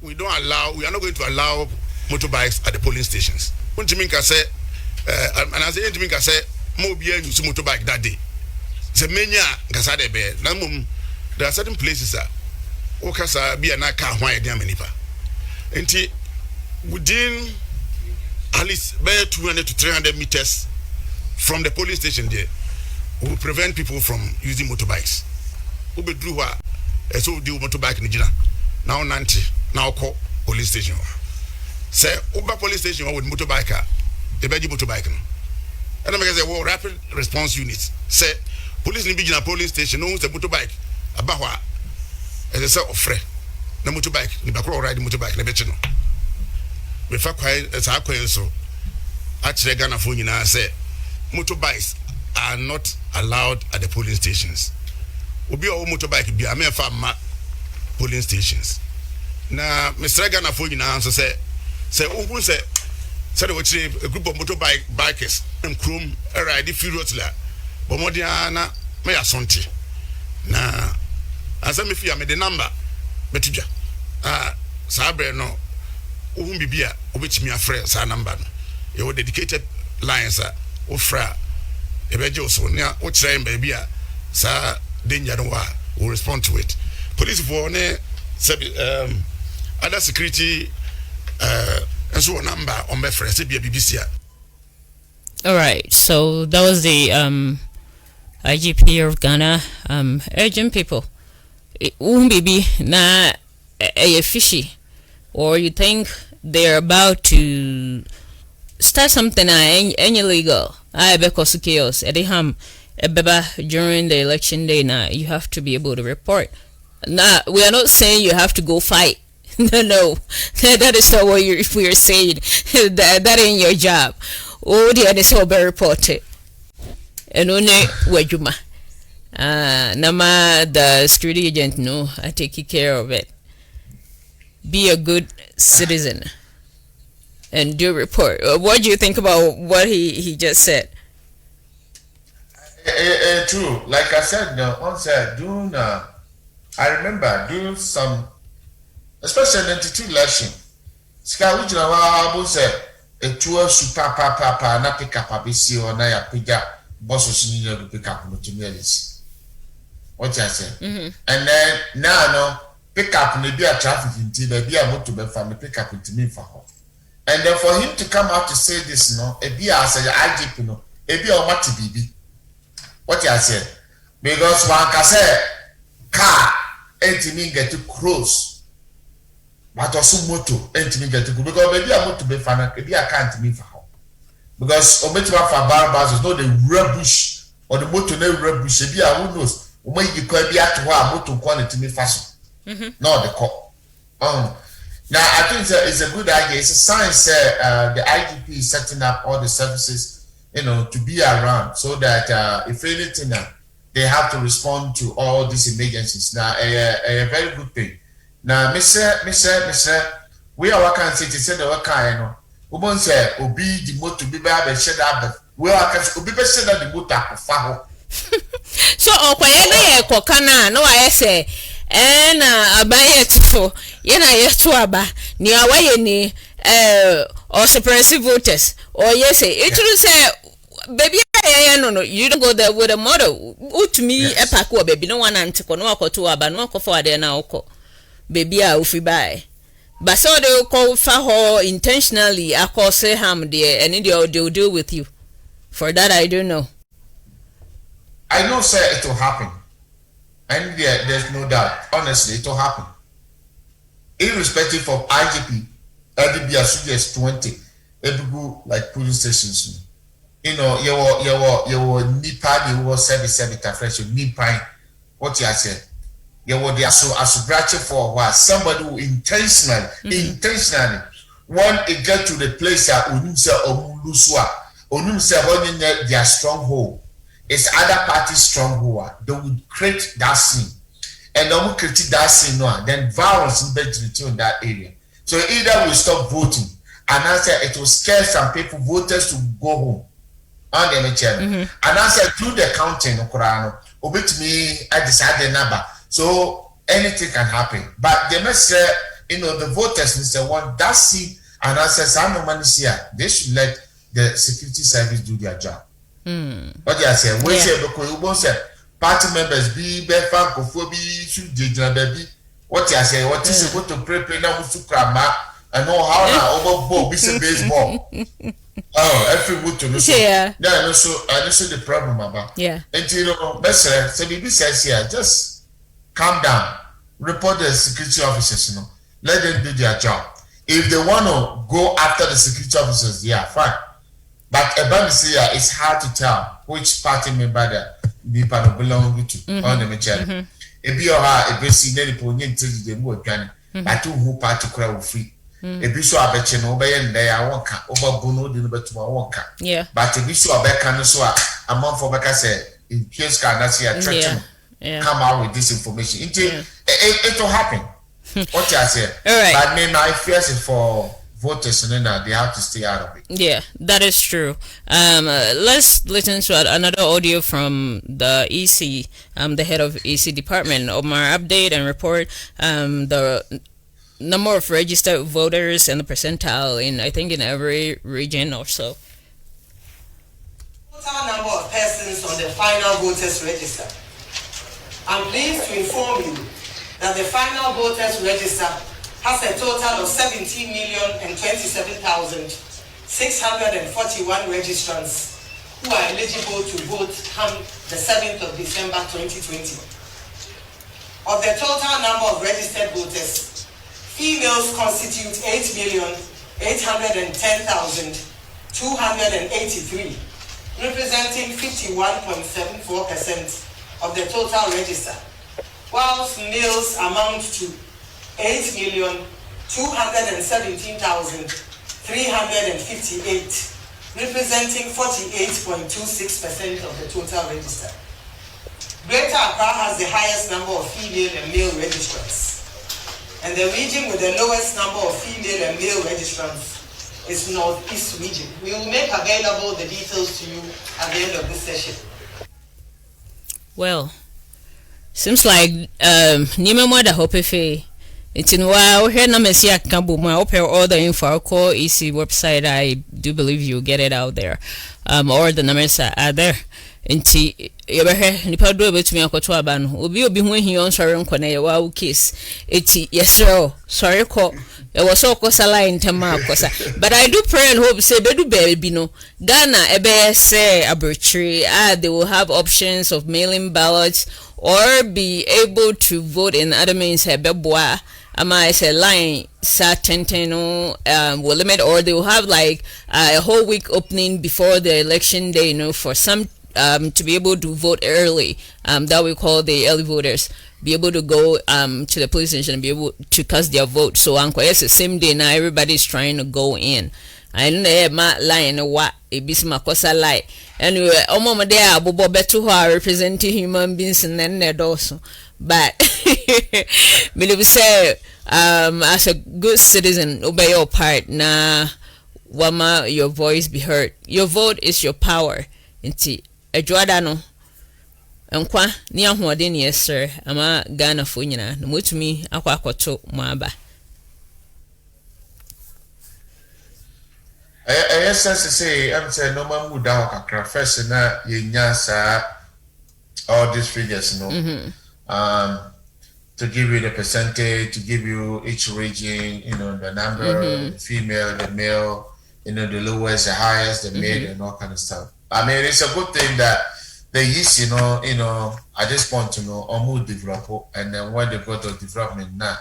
We are not going to allow motorbikes at the polling stations. Untiminka say and as Untiminka say mo bia use motorbike that day. Se menya nkasa de be na mum there are certain places okasa bia na ka hwan e dia manipa. Within at least 200 to 300 meters from the police station there, we will prevent people from using motorbikes. We will do what? So do motorbike in Nigeria. Now 90, now call police station. Say, Uber police station with motorbike, the beji motorbike. And I'm going to say, rapid response units. Say, police in the police station owns the motorbike. About as I say, offer. Na motorbike ni bakro ride motorbike na beche no we fa kwai esa kwai so a kire Ghana fo nyina say motorbikes are not allowed at the polling stations. Obi o motorbike bi amefa ma polling stations na Mr. Ghana fo nyina so say ohun say they were a group of motorbike bikers and chrome ride furiously but modia na me asonte na asa me fi am the number betija sabre no ohun bibia obetimi afre sa number no e wo dedicated lines ofra ebeje oso ne o kire mba bia sa danger no wa will respond to it. Police for ne other security and so number on my friends BBC. All right, so that was the IGP of Ghana urging people. It won't be na a fishy, or you think they're about to start something illegal. I because chaos at the ham during the election day. Now you have to be able to report. Now we are not saying you have to go fight. No, that is not what we are saying. that ain't your job. Oh, the other so be reported. And only wajuma. Nama the security agent no, I take care of it. Be a good citizen and do report. What do you think about what he just said? True. Like I said, I remember doing some, especially in the 92 election. Sika which na said a tour super papa na pick up abisi or na ya pija bosses need to pick up mutumialis. What I said. And then now no pick up maybe a traffic into the be able to be family pick up into me for her. And then for him to come out to say this no, a be as a IGP no, a be a mati bibi. What I said. Because one can say car ain't me get to cross. But also moto ain't me get to go because maybe I want to be fan, maybe I can't me for her. Because ometima for barbers is not the rubbish or the motor no rubbish, maybe I who knows. When you can be at to motor quality me fast. Not the cop. Now I think it's a good idea. It's a sign the IGP is setting up all the services, to be around so that if anything they have to respond to all these emergencies. Now a very good thing. Now Mr. we are working city say the worker Ubon say obi the motor be be shed up we are can obi be shed the motor for so okwayega kokana no I say abaye tifo ye na yeto aba ni awaye ni or suppressive voters or yes it will say baby no you don't go there with a model to me a pack or baby no one antiko no akoto aba no akofo ade na okọ baby a ufi buy but so they call for her intentionally akose ham there and they'll deal with you for that. I don't know. I know sir it will happen. And there's no doubt. Honestly, it will happen. Irrespective of IGP, LDB as soon as 20, every like police stations. You Nipa, you were service fresh, Nipa. What you said? You were there so as gratitude for what somebody who intentionally want to get to the place that Onumse Omuluswa, Onumse holding their stronghold. It's other parties stronghold. They would create that scene. And then we create that scene now. Then violence will be in that area. So either we stop voting and answer it will scare some people, voters to go home. On the channel. And answer through the counting obit me I decide the number. So anything can happen. But they must say, the voters Mr. One that scene and answer some money here. They should let the security service do their job. What you say? We say because you party members be fan kofobi should baby. What you say? What is supposed to prepare now to krama and know how na over be baseball. Every wood to listen. Yeah, no so the problem about. Yeah. And best say BB says here, just calm down. Report the security officers, let them do their job. If they want to go after the security officers, yeah, fine. But Ebamisia, it's hard to tell which party member the people belong to on the material. If you are a basic Nelly into the more gun, but who party crowd free. If you saw a betchen over and they are one over Bono, delivered to my walker. Yeah. But if you saw a beck so a month for Becca said, in case Canada come out with this information. It will happen. What I say. All right. But then I fear for voters and then they have to stay out of it. Yeah, that is true. Let's listen to another audio from the EC, the head of EC department. Omar update and report the number of registered voters and the percentile in in every region or so. Total number of persons on the final voters register. I'm pleased to inform you that the final voters register has a total of 17,027,641 registrants who are eligible to vote come the 7th of December 2020. Of the total number of registered voters, females constitute 8,810,283, representing 51.74% of the total register, whilst males amount to 8,217,358, representing 48.26% of the total register. Greater Accra has the highest number of female and male registrants, and the region with the lowest number of female and male registrants is Northeast region. We will make available the details to you at the end of this session. Well, seems like Nima Mwada Hopefe. It's in while here Namesia Kabuma open all the info our core EC website. I do believe you get it out there. Or the numbers are there. Nti yebehe nipa do betumi akoto aba no obi hu hi on sori nkɔ na ye wa case eti yesro sorry ko e was so kosala intema akosa. But I do pray and hope say bedu baby no Ghana ebe say abertri they will have options of mailing ballots or be able to vote in other means hebeboa I say line no will limit, or they will have like a whole week opening before the election day, for some to be able to vote early, that we call the early voters, be able to go to the police station and be able to cast their vote. So yes, the same day now everybody's trying to go in. I know my line what a bisma kosa lie. Anyway, mama there bobo betu who are representing human beings and then also. But believe say as a good citizen, obey your part. Nah, wama your voice be heard. Your vote is your power. Inti no nkwa ni ahoden yes sir ama Ghana fo nyina no motumi akwakoto moaba. Yes, to say, I'm saying no man would down kakra first na yenya sa all these figures, to give you the percentage, to give you each region, the number, the female, the male, the lowest, the highest, the mid, and all kind of stuff. I mean, it's a good thing that they use, at this point, almost develop, and then when they go to development now,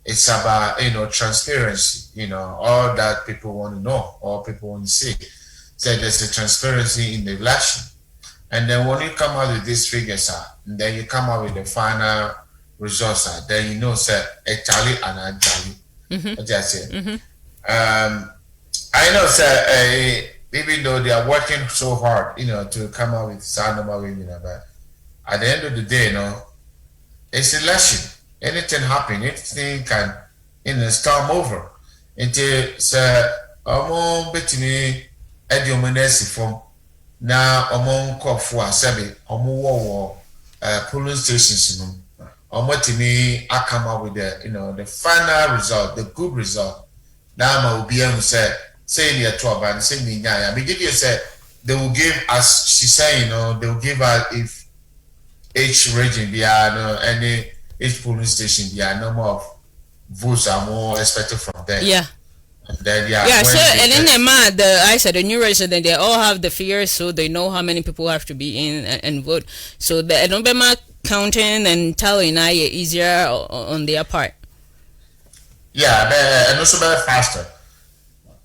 it's about, transparency, all that people want to know, all people want to see. So there's a transparency in the election. And then when you come out with these figures, and then you come out with the final results, then you know, sir, a Charlie and a Charlie. Just say. I know, sir, even though they are working so hard, to come out with sound number, but at the end of the day, it's election. Anything happen, anything can, storm over. Until sir, betini ediomenesi form. Now among Kofua Sebi, Omo polling stations, Omotimi I come up with the final result, the good result. Now my OBM said, say near 12 and say me nyaya. Immediately said they will give, as she said, they will give us if each region any each polling station number of votes are more expected from them. Yeah. And then so and then the new resident, they all have the figures, so they know how many people have to be in and vote. So the Nobema counting and tallying are easier on their part. Yeah, and also very faster.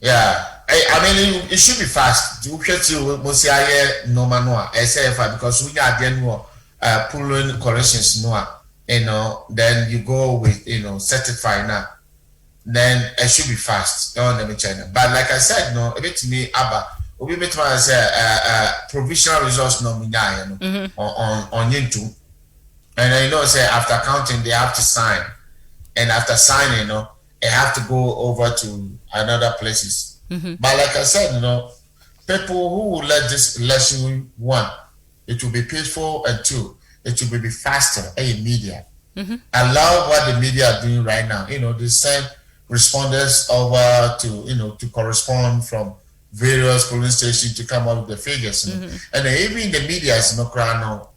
Yeah, I mean it should be fast. You get to Mosiaye no manual SFI because we are then polling corrections then you go with certify now. Then it should be fast. Let me China. But like I said, a bit to me, we bit say provisional results on YouTube. And say after counting they have to sign. And after signing, they have to go over to another places. But like I said, people who will let this election one, it will be peaceful, and two, it will be faster, media. I love what the media are doing right now. They send respondents over to to correspond from various polling stations to come up with the figures, and even the media is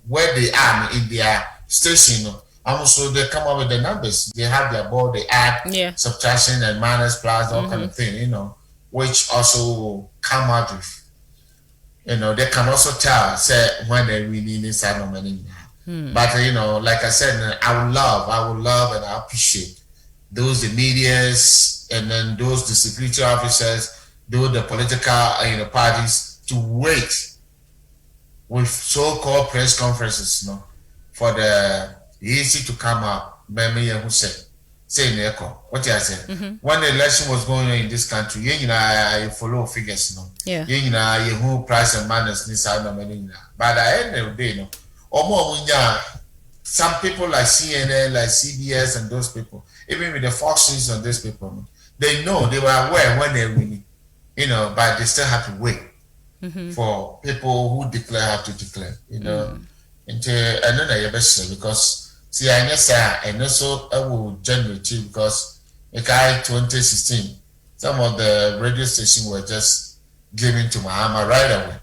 where they are in their station, Also, they come up with the numbers. They have their board, they add subtraction and minus plus, all kind of thing, which also come out with, they can also tell, say, when they really need some money. But, like I said, I would love and I appreciate those the medias and then those the security officers, those the political parties to wait with so-called press conferences, for the EC to come up. Who said, what I said. When the election was going on in this country, you follow figures, you who price and manners but at the end of the day, some people like CNN, like CBS, and those people, even with the Fox News and those people, they know, they were aware when they're winning, but they still have to wait for people who have to declare, Until I know that you're best because see, I guess and also I will generate too because like 2016, some of the radio stations were just giving to Mahama right away.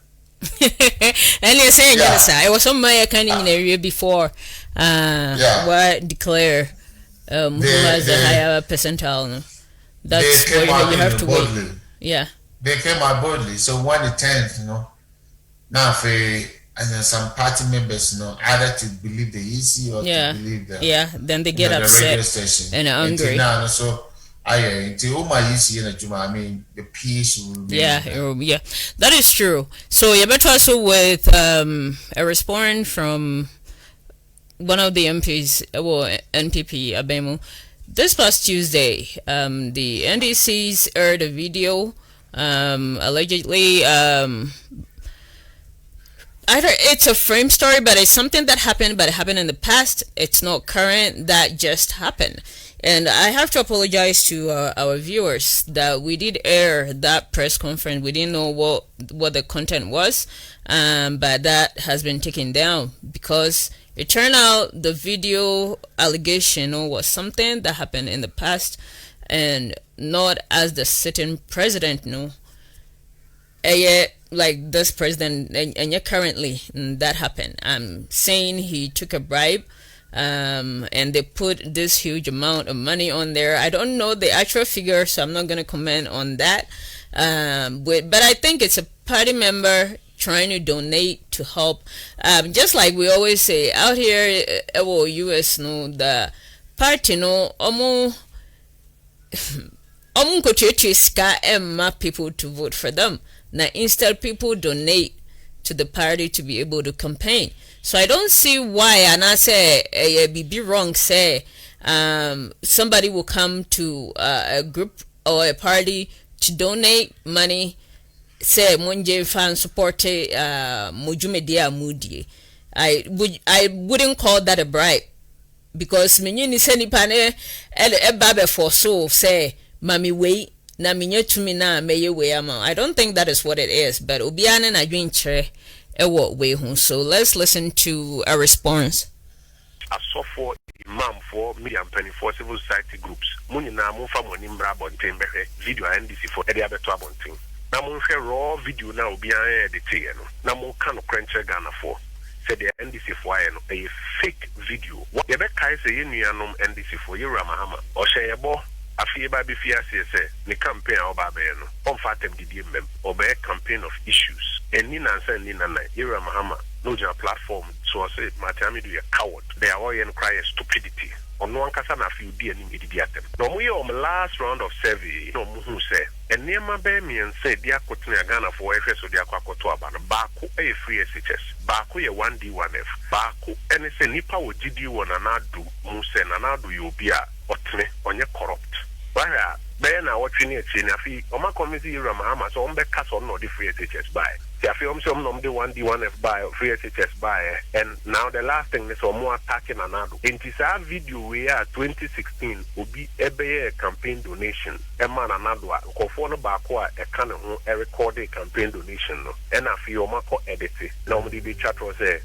And you're saying it was somewhere kind of in the area before what declare who has a higher percentile. That's where you have to boldly. wait. Yeah. They came out boldly. So when it turns, now and then some party members, either to believe the EC or to believe the then they get upset and angry. So until my EC I mean the peace will be that is true. So you better also with a response from one of the MPs, NPP Abemu. This past Tuesday, the NDCs aired a video allegedly either it's a frame story, but it's something that happened, but it happened in the past. It's not current. That just happened. And I have to apologize to our viewers that we did air that press conference. We didn't know what the content was, but that has been taken down because it turned out the video allegation was something that happened in the past and not as the sitting president knew. Like this president, and yet currently that happened. I'm saying he took a bribe, and they put this huge amount of money on there. I don't know the actual figure, so I'm not going to comment on that. But I think it's a party member trying to donate to help. Just like we always say out here, US, the party, people to vote for them. Now instead people donate to the party to be able to campaign. So I don't see why, and I say be wrong, say somebody will come to a group or a party to donate money, say Munje fan support Mujumedia Mudi. I wouldn't call that a bribe because many send pane babe for so say mami wait. I don't think that is what it is, but Obiane na dwinche ewo we hu. So let's listen to a response. I saw for imam for media and for civil society groups. Muni na mo fa moni mbra bonten be video NDC for e abeto abonten. Na mo hwe raw video na Obiane edit ye no. Na mo kan krenche Ghana for. Said the NDC for a fake video. What ye be kai say ye nuanom NDC for ye Ramahama or shey ebo afie ba be fiase say the campaign oba be no on fatem didi mem oba campaign of issues and ni nansa ni nana Ira Mahama no ja platform so say matami do a coward they are all in cry stupidity on no ankasa na afie di ani didi atem no mo ye on last round of survey mo hu say and niema be me and say dia kotena Ghana for FS so dia kwakoto aba no baako e free SHS baako ye 1D1F baako ene say nipa wo gidi wo na nadu mu say na nadu ye obi a otene onye corrupt. Why? Ben, I watch in it. If you committee Ramahama, so on the cast on the free SHS buy. If you some the 1D1F buy free SHS buy, and now the last thing is more attacking another. In this video, we are 2016 will be a campaign donation. A man another conform back a kind of a recorded campaign donation. And I feel Mako edit it. Normally, the chat was a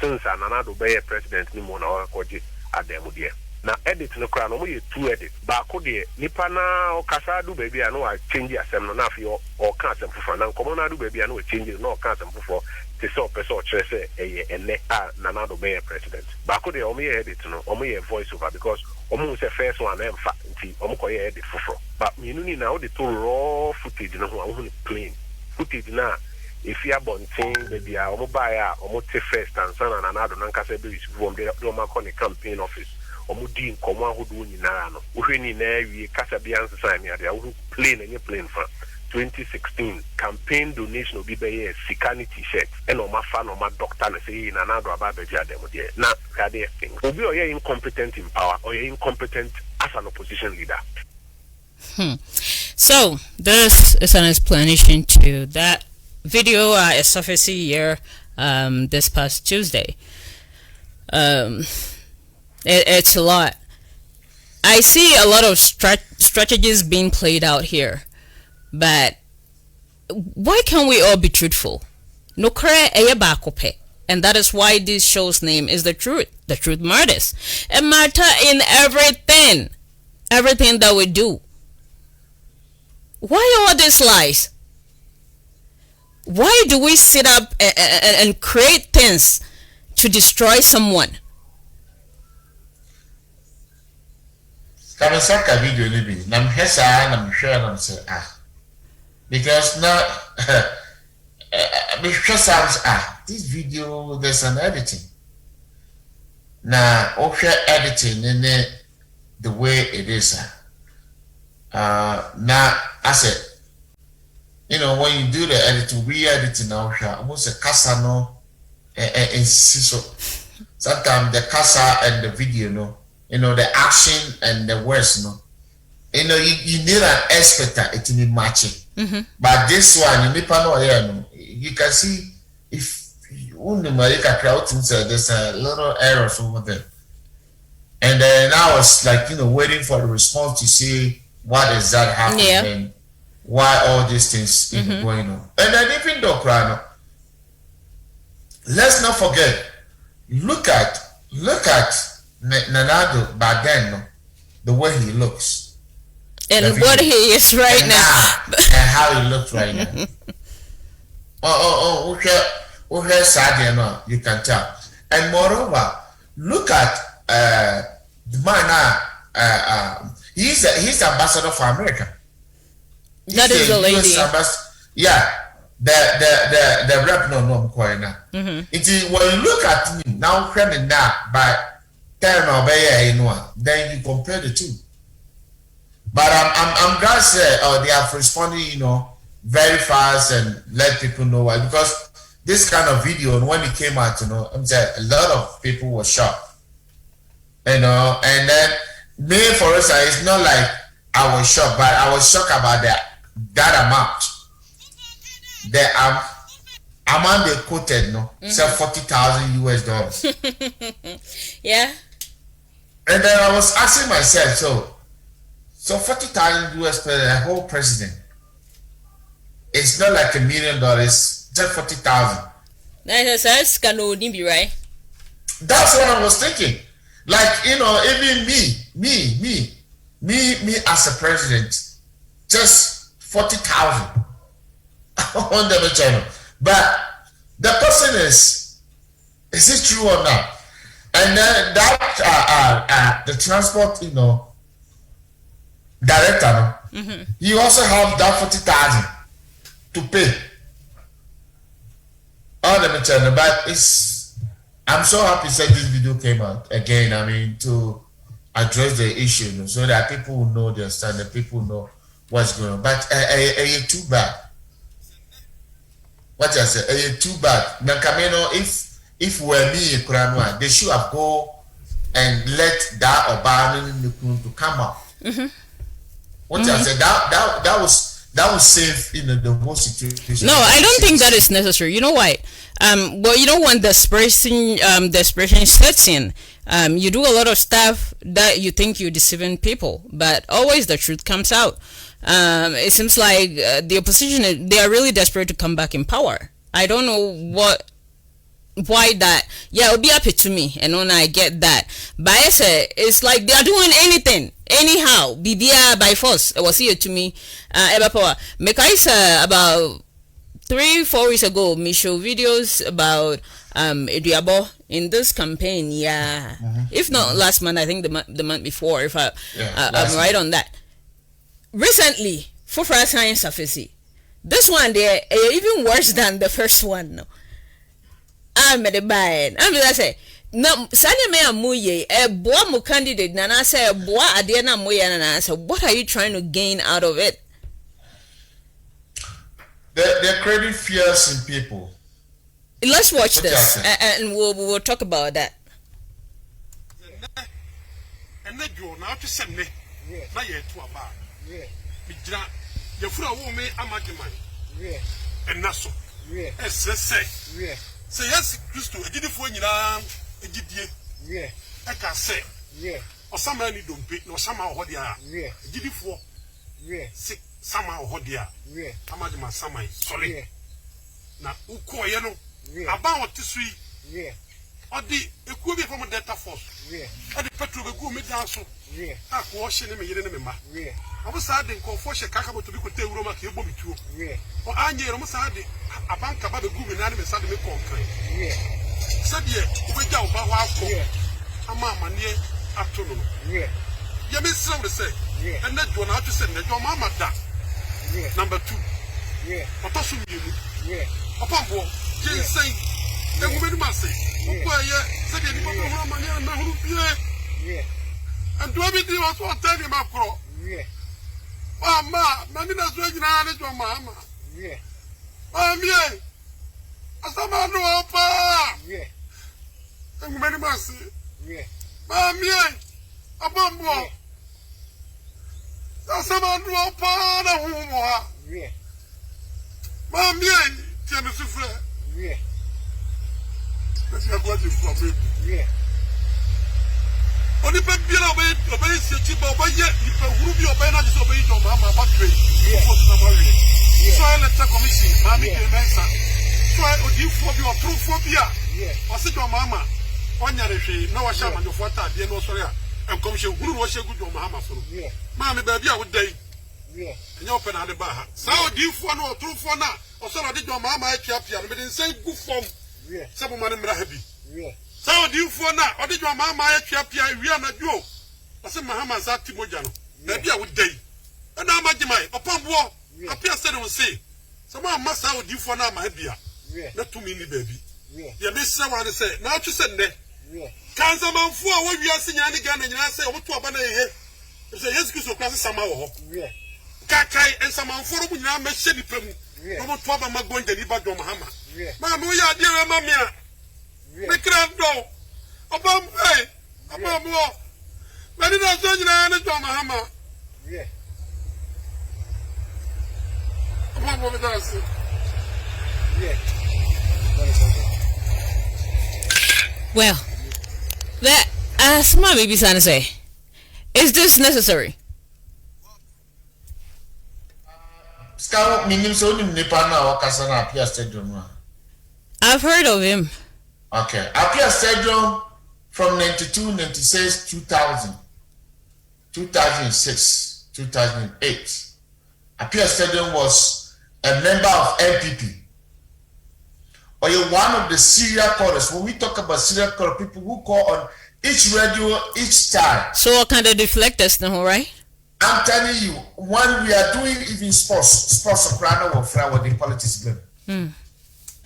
since another bay president Nimona or Koji at them dear. Na edit no kra no mo two edit ba ko de nipa na o kasa do baby ano a change asem no na afi o ka asem fofo na nkomo na do baby ano change no o ka asem fofo te sɛ ɔpɛ sɛ ɔkyerɛ sɛ ɛyɛ ɛnɛ a Nana Addo bɛyɛ president baako deɛ ɔmo yɛ edit no ɔmo yɛ voice over because ɔmo sɛ first one ɛmfa nti ɔmo kɔyɛ edit foforɔ but mmienu ni na ɔde to raw footage no ho a ɔmo ne plain footage na efi abɔnten baabi a ɔmo baeɛ a ɔmo te first ansa na Nana Addo nankasa bɛ receive wɔm de ɔmo akɔ ne campaign office ɔmo di nkɔmɔ ahodoɔ nyinaa no wohwɛ ni na awie kasa bi ansesa ne ade a wohu plain ɛnyɛ plain fa 2016 campaign donation obi bɛyɛ sika ne t-shirt ɛna ɔma fa na ɔma doctor no sɛ yi Nana Addo aba abɛgye adɛm deɛ na hwɛade thing obi ɔyɛ incompetent in power ɔyɛ incompetent as an opposition leader. So this is an explanation to that video I surfaced here this past Tuesday. It's a lot. I see a lot of strategies being played out here, but why can't we all be truthful? No kre eye bakope, and that is why this show's name is The Truth. The Truth Matters. It matters in everything that we do. Why all these lies? Why do we sit up and create things to destroy someone? Kabasaka video ni bi nam hesa nam hwɛ nam sɛ because now because this video there's an editing na okay editing in the way it is now I said you know when you do the editing re-editing now almost a kasa no and so sometimes the kasa and the video no you know the action and the words no you know you need an expert it in matching but this one you can see if there's a little errors over there and then I was like waiting for the response to see what is that happening and why all these things going on and then even though let's not forget look at Nana Addo back then the way he looks and what he is right now and how he looks right now okay sad you can tell and moreover look at the man he's ambassador for America. That is the lady. Yeah, the rep no quite now. It is when you look at him now, credit that by 10 or then you compare the two. But I'm glad say they have responded, very fast and let people know why because this kind of video when it came out, I'm saying a lot of people were shocked, and then me for us, it's not like I was shocked, but I was shocked about that amount. The amount they quoted, said $40,000 US. Yeah. And then I was asking myself, so $40,000 US per the whole president. It's not like $1 million, just 40,000. That's gonna be right. That's what I was thinking. Like even me as a president, just 40,000 on the channel. But the person is it true or not? And then that the transport, director, you also have that 40,000 to pay on the channel. But I'm so happy that this video came out again. I mean, to address the issue, so that people will know the standard, people know what's going on. But too bad. What I say, too bad. Now, if we're me, they should have go and let that Obama to come out. What I said, that was safe in the whole situation. No, I don't think that is necessary. You know why? Well, when desperation sets in, you do a lot of stuff that you think you're deceiving people, but always the truth comes out. It seems like the opposition, they are really desperate to come back in power. I don't know why that. Yeah, it'll be happy to me, and when I get that, but I say it's like they are doing anything anyhow. BBI by force. It was here to me. Eba power. Make I say about 3-4 weeks ago, me show videos about Eduabo in this campaign. Yeah, if not last month, I think the month before. If I'm right on that. Recently, for science surface, this one there even worse than the first one. No, I'm at the buy. I'm gonna say. No, Sanya me amuye boa mu candidate na na say boa ade na moye na say what are you trying to gain out of it? They're creating fears in people. Let's watch this and we'll talk about that. And then you now to send me na ye to aba. Me gira ye fura wo me amageman. And naso. Say yes Christo ejidifo nyina ejidie eka say osama ni dompe na osama ohodia ejidifo si sama ohodia amagema sama sole na ukoye no aba otisui odi ekuo bi from Delta Force odi petrol be go me dan so akwo ohye ne me yire ne me ma abusa de nkofo hye kaka boto bi kote ewuro ma ka ebo bituo o anyero musa de abanka ba be go me na ne me sa de me konkan sadie ubeja oba wa akọ ama amane ato no ye me sra we say and na do na to say na do mama da number 2 otosu mienu opambo jinsen engume ni mase ukoye sadie ni baba ho amane na huru bie and do be di was what tell me makro mama mami na so nyina ne do mama mami asama no opa engume masi mami abambo asama no opa na humo ha mami tiene sufre kasi agwadi kwa bebu oni pe bia obey se chi ba obey ipe huru bi obey na jiso obey jo mama ba pray for to na mari so electoral commission mami ke mensa odifo bi otrofo bia wase do mama onyare hwe na wa sha manofo atade no sori a enkomhye huru wo shegu do mama soro mama ba bia wo dai enya open ade ba ha sa odifo na otrofo na osoro de do mama atwa pia no me den say gu fom se bo mane mra ha bi sa odifo na ode do mama atwa pia wi na jo wase mahama za timoja no ba bia wo dai na amagimai opambo apia se no say so mama sa odifo na ma bia na tumi ni baby ya me sra wa say na atwe se nne kanza manfo a wo wiase nya ne Ghana nyina say oboto aba na ehe say Yesu Kristo kwase sama wo ho kakai ensamanfo ro nyina ma hye nipa mu oboto aba magonja ni ba do mahama ma mo ya de ma me a me kra do oba aba mo ma ni na so nyina ne do mahama oba mo me da se well, that my baby's trying to say, is this necessary? I've heard of him. Okay. Apia Stadium from 92, 96, 2000, 2006, 2008. Apia Stadium was a member of NPP. Or you're one of the serial callers. When we talk about serial caller, people who call on each radio, each time. So what kind of deflectors now, right? I'm telling you, when we are doing even sports soprano or fly with the politics game.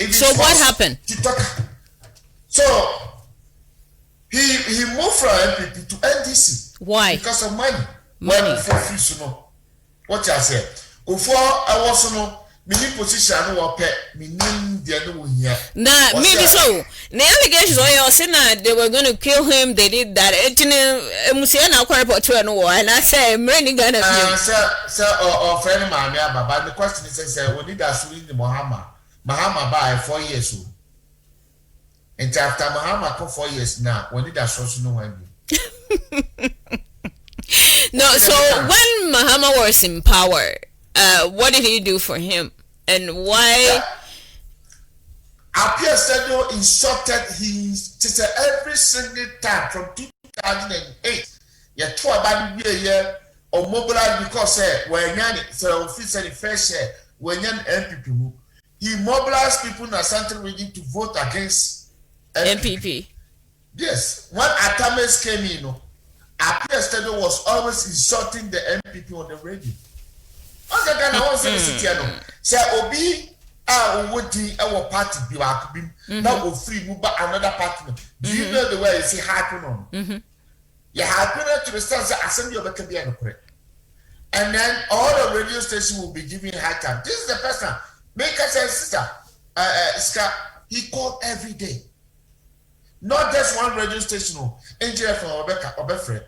So what happened? So he moved from NPP to NDC. Why? Because of money. Money for free, so no. What I said. Before I was no. Position no pet nah, maybe so. The allegations were saying they were going to kill him. They did that. And I say, I'm really gonna. Sir, or friend, but the question is, we need us to the Mahama by 4 years old. And after Mahama for 4 years now, we need us to know when. No, so when Mahama was in power, what did he do for him? And why? Apia Stadium instructed his sister every single time from 2008. You talk about the year or mobilize because when you say officially fresh when you NPP, he mobilized people in the central region to vote against MPP. Yes, when Atames came in, Apia Stadium was always insulting the MPP on the radio. What's the kind of one city? Say Obi, Owodi, our party be now we free move back another party. Do you know the way you see happen on? You happen to the stars assembly of the Caribbean, and then all the radio stations will be giving high time. This is the person. Make us a sister. Scott, he called every day. Not just one radio station. Engineer from Obefre,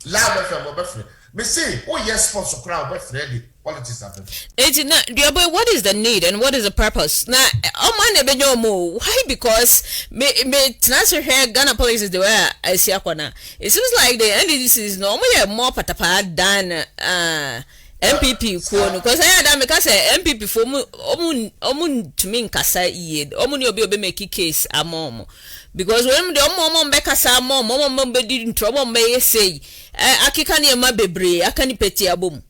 Loud from Obefre. Me say, oh yes, sponsor crowd Obefre. Politics happen. What is the need and what is the purpose? Now, why? Because me transfer here Ghana police is the way I see Akwana. It seems like the NDC is normally more patapa than MPP because I had because MPP for omun to me kasa yed omun obi make case amom because when the mom be kasa mom be didn't trouble me say akika ne ma bebre aka ni peti abom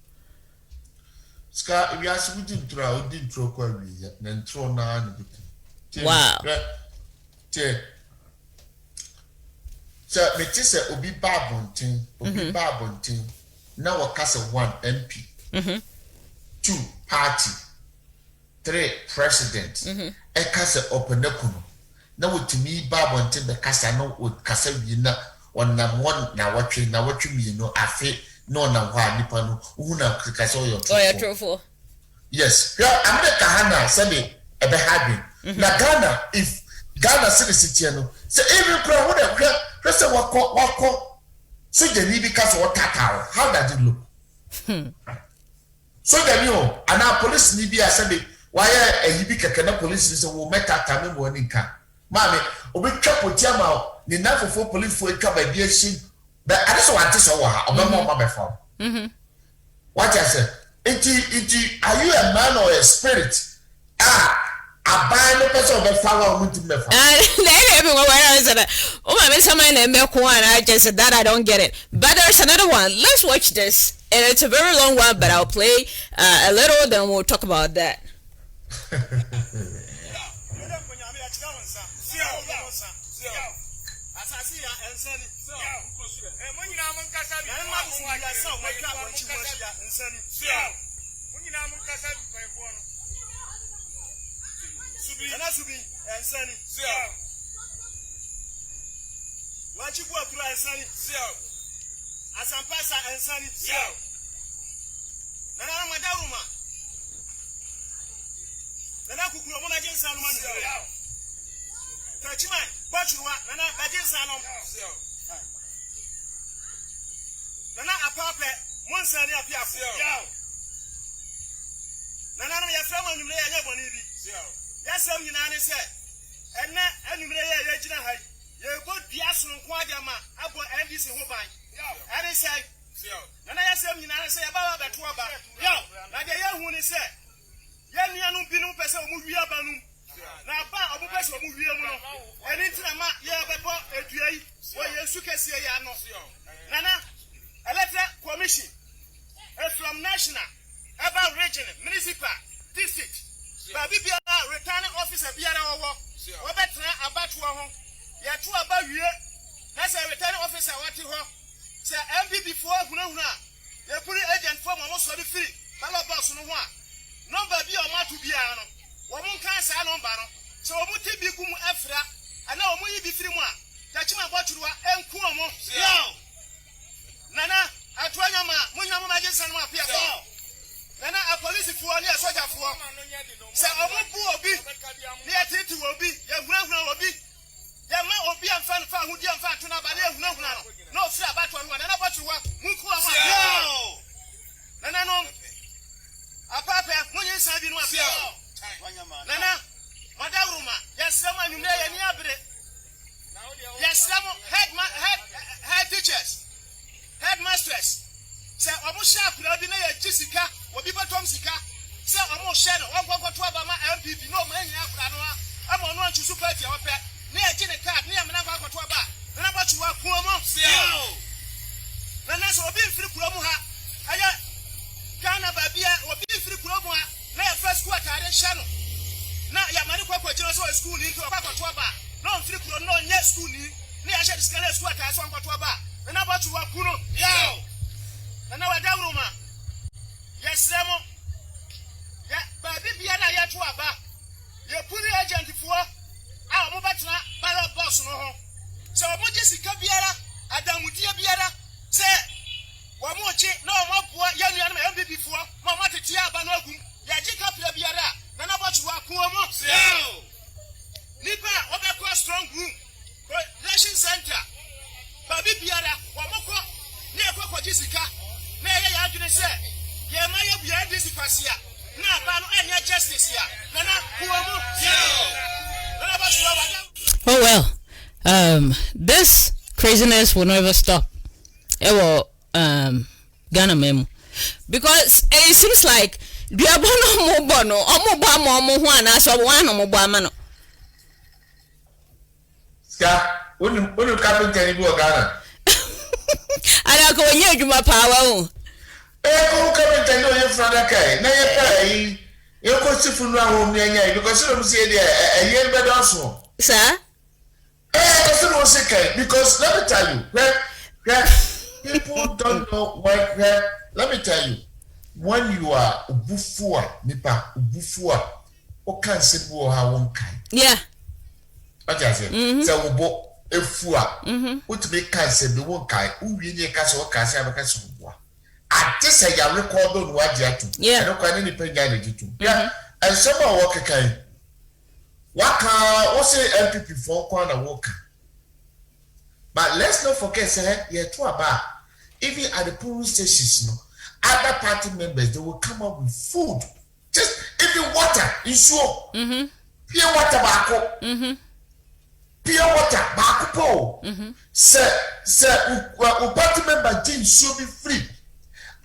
ska we are didn't throw kwa we then throw na ni wow so me say obi babontin now we cast 1 MP 2 party 3 president e kasa openekuno na wotumi babontin be kasa no kasa wi na onam won na watwe mi no afi no na hwa nipa no una kasa oyo trofo yes America hana sabe ebe habi na Ghana if Ghana city no say even pro wo de press wako so the nibi kasa watata how does it look so the new and our police ni bi asabe why a yibi keke na police say wo metata me mo ni nka mami obi twapo tiama ni nafofo police fo etwa ba bi ehim but ade so wante so wa ha obemo ma be fa what I say it are you a man or a spirit abai no person be fa wa mutu me fa everyone where is that oh my miss someone and I just said that I don't get it but there's another one. Let's watch this and it's a very long one but I'll play a little then we'll talk about that. Wajibu akura ensani asampasa ensani nana madaruma nana kukuro mona jinsa no manu tachima bachurwa nana bajinsa no nana apape monsani apiafo nana no yaframa numre ya nyaboni bi yasam nyina ne se enne anumre ya yagina hai ye go biaso nko adama abo NDC ho ban ene say nana yasam nyina ne se ya ba beto aba yo na de ye hu ni se ye nuanu binu pese omu wi aba num na ba omu pese omu wi mu no ene ntina ma ye bebo eduai wo yesu kese ya no nana electoral commission from national about regional municipal district ba bibia returning officer biara wo betra abatu ho ya tu aba wie na say returning officer wati ho say MPP for hunahuna ye puri agent for mo so free ballot box no ho a number bi o matu biara no wo mun kan sa number no so wo muti bi gum afra ana wo mun yi bi firi mu a tachima boturuwa enku omo yo nana atuanya ma munya mo majinsa no apia so nana a police for ni a soldier for say omo bu obi ni atiti obi ye hunahuna obi ye ma obi amfa fa hudi amfa to na ba na hunahuna no no free about one nana boturuwa munku omo yo nana no apapa munyi sa bi no apia nana madaruma yesema nyumne ye ni abre yesema head teachers headmasters say omo sha kura bi na ye jisika obi batom sika say omo sha no onkwonkwoto aba ma MPP no ma nya kura no ama no anchu super party ope na ye gine card na ye mena kwankwoto aba na ba chuwa kuomo na so obi mfiri kura mu ha aya Ghana babia obi mfiri kura mu ha na ye first quarter are sha no school ka so nkoto ba na ba tu wa kuno yo na wa da ruma yes remo ya ba bibia na ya tu aba ye puri agent fo a mo betena ballot box no ho so mo je sika biara adamudie biara se wa mo chi na mo po ya nua na MPP fo mo mo tete aba na agum ya ji kapia biara na ba tu wa kuo mo yo nipa obekọ strong room election center baby biara wa moko ne ekọ jisika na ye ya adwene se ye ma ye bia disi kwasia na ba no enye justice ya na kuomu na ba shuwa wada. Oh well, this craziness will never stop. It will Ghana memo, because it seems like diabono mo bono omo mo ho ana so wan no mo bo amano. Unu carpenter ni bo Ghana. Ala ko nye adwuma power o. Ko carpenter no ye frada kai. Na ye kai. Ye ko sifu no ahom ni anya because no say there ye be don so. Sir? Because no say kai because let me tell you. People don't know why. Let me tell you. When you are ubufua nipa ubufua o kan se bo ha won kai. Yeah. What you say? So we bo efua. What make can say be won kai. Uwie ni ka so ka se abeka so bo. Ate say ya record on what you to. Yeah. No kwa ni penya na jitu. Yeah. And some work kai. Waka o say MPP for kwa na work. But let's not forget say yeah to about even at the polling stations no other party members they will come up with food. Just even water, ensure. Pure water bako. Pure water bako. Sir, party member James should be free.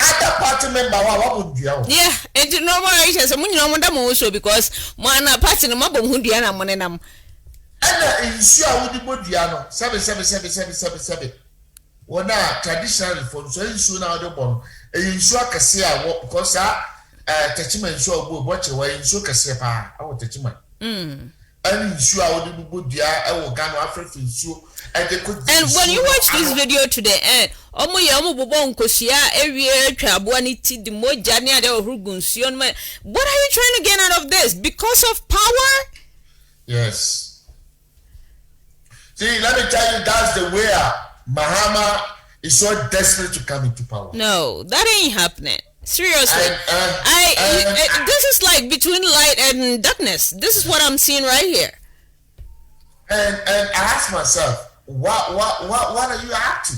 Other party member what would you? Yeah, it's normal. I say, "Munyi no mo da mo so because mana party no mabom hu dia na mo ne nam." And ensure would the body ano 7. Wona traditional reform so ensure na the bomb. Ensure kase a because techima ensure go watch we ensure kase pa awo techima. And ensure would the body awo Ghana Africa ensure. And when you watch this video to the end, omo ye omo bobo nkosia ewie twa abo ani ti di moja ni ade ohugunsuo no. What are you trying to get out of this? Because of power? Yes. See, let me tell you, that's the way Mahama is so desperate to come into power. No, that ain't happening. Seriously. This is like between light and darkness. This is what I'm seeing right here. And I ask myself, what are you up to?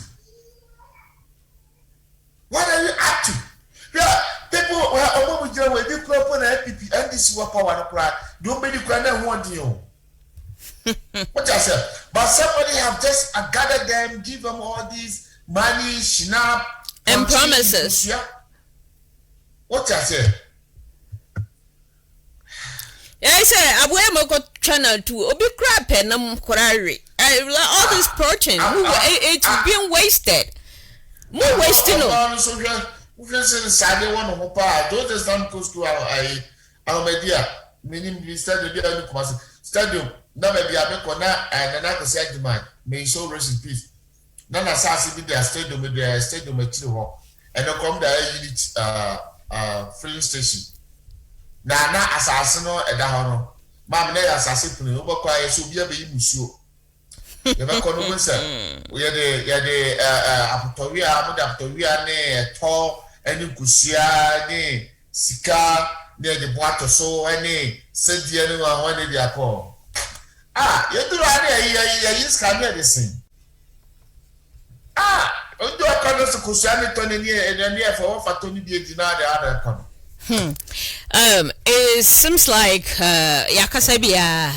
What are you up to? Yeah, people and this is what power don't be the want you. What I said, but somebody have just gathered them, give them all this money, snap, and promises. What I said. I say, I will go channel 2. Obi crap and quarry. All this protein, it's being wasted. More wasting. We can say the Saturday one of Mopa. Don't just stand close to our media. Meaning, we started the stadium. Na baby abekona and na ko say demand may so rest in peace na sase bi their stadium actually ho and come the unit filling station na asase no eda ho no mam na asase punu obekwa yeso bi abeyi musuo ye bekọ no say we the apotowia mo da apotowia ne eto eni kusia ne sika ne de boato so eni sedie ne wa ho ne dia ko. You do any use camera the same. You do a corner to Kushani Tony near for Tony be denied the other corner. It seems like Yakasabia,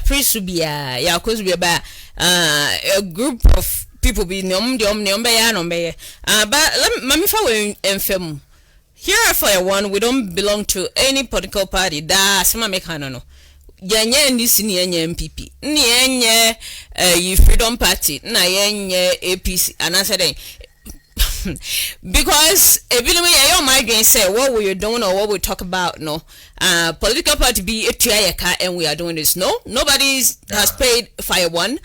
Prisubia, Yakosbia, a group of people be but let me follow in film. Here at Fire One, we don't belong to any political party. That's my mechanical. Yanye ndisi ni yenye MPP ni yenye Freedom Party na yenye APC anasade because ebilimi yayo migraine say what we are doing or what we talk about no political party be etuayeka and we are doing this. No, nobody has paid Fire One.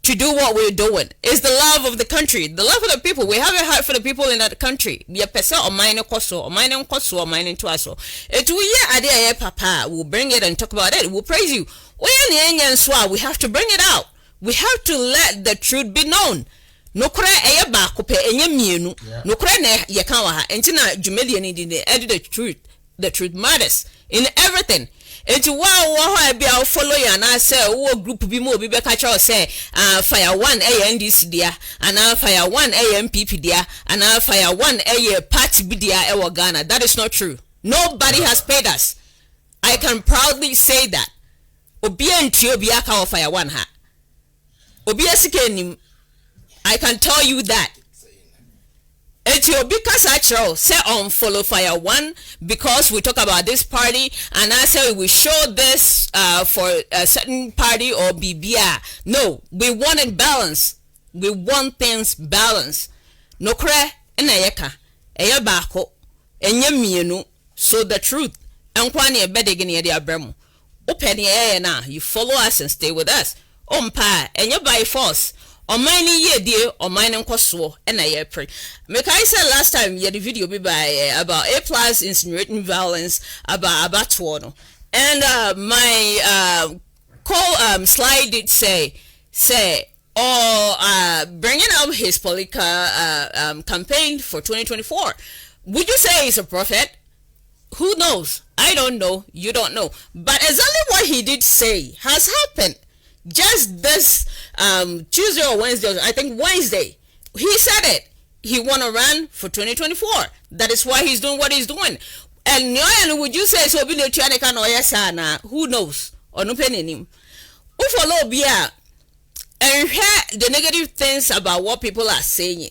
to do what we're doing. It's the love of the country, the love of the people. We have a heart for the people in that country. We pesa or mine koso or mine koso or mine to us. It we idea papa. We'll bring it and talk about it. We'll praise you. We have to bring it out. We have to let the truth be known. No kura eye ba ko pe enye mienu. No kura na ye kan wa ha. Enti na dwumedi ni di edit the truth. The truth matters in everything. Enti wa bia follow ya na say wo group bi mo obi be ka cha say fire 1 NDC dia and fire 1 MPP dia and fire 1 party bi dia e wo Ghana. That is not true. Nobody has paid us. I can proudly say that. Obi enti obi aka of fire 1 ha. Obi asike nim. I can tell you that. Because I say on follow fire 1 because we talk about this party and I say we show this for a certain party or BBR. No, we want it balance. We want things balance. No kre enayeka eya bako enye mienu so the truth enkwane ebedegene de abramo. Openi na you follow us and stay with us. Ompa enye by force. On mine ye dear or mine koso and I pray. Make I said last time you had a video be by about A+ insinuating violence about Tuono. And my slide did say bringing up his political campaign for 2024. Would you say he's a prophet? Who knows? I don't know. You don't know. But exactly what he did say has happened. Just this Tuesday or Wednesday, I think Wednesday, he said it. He want to run for 2024. That is why he's doing what he's doing. And would you say so? Who knows? Or no penny. Follow Bia and hear the negative things about what people are saying.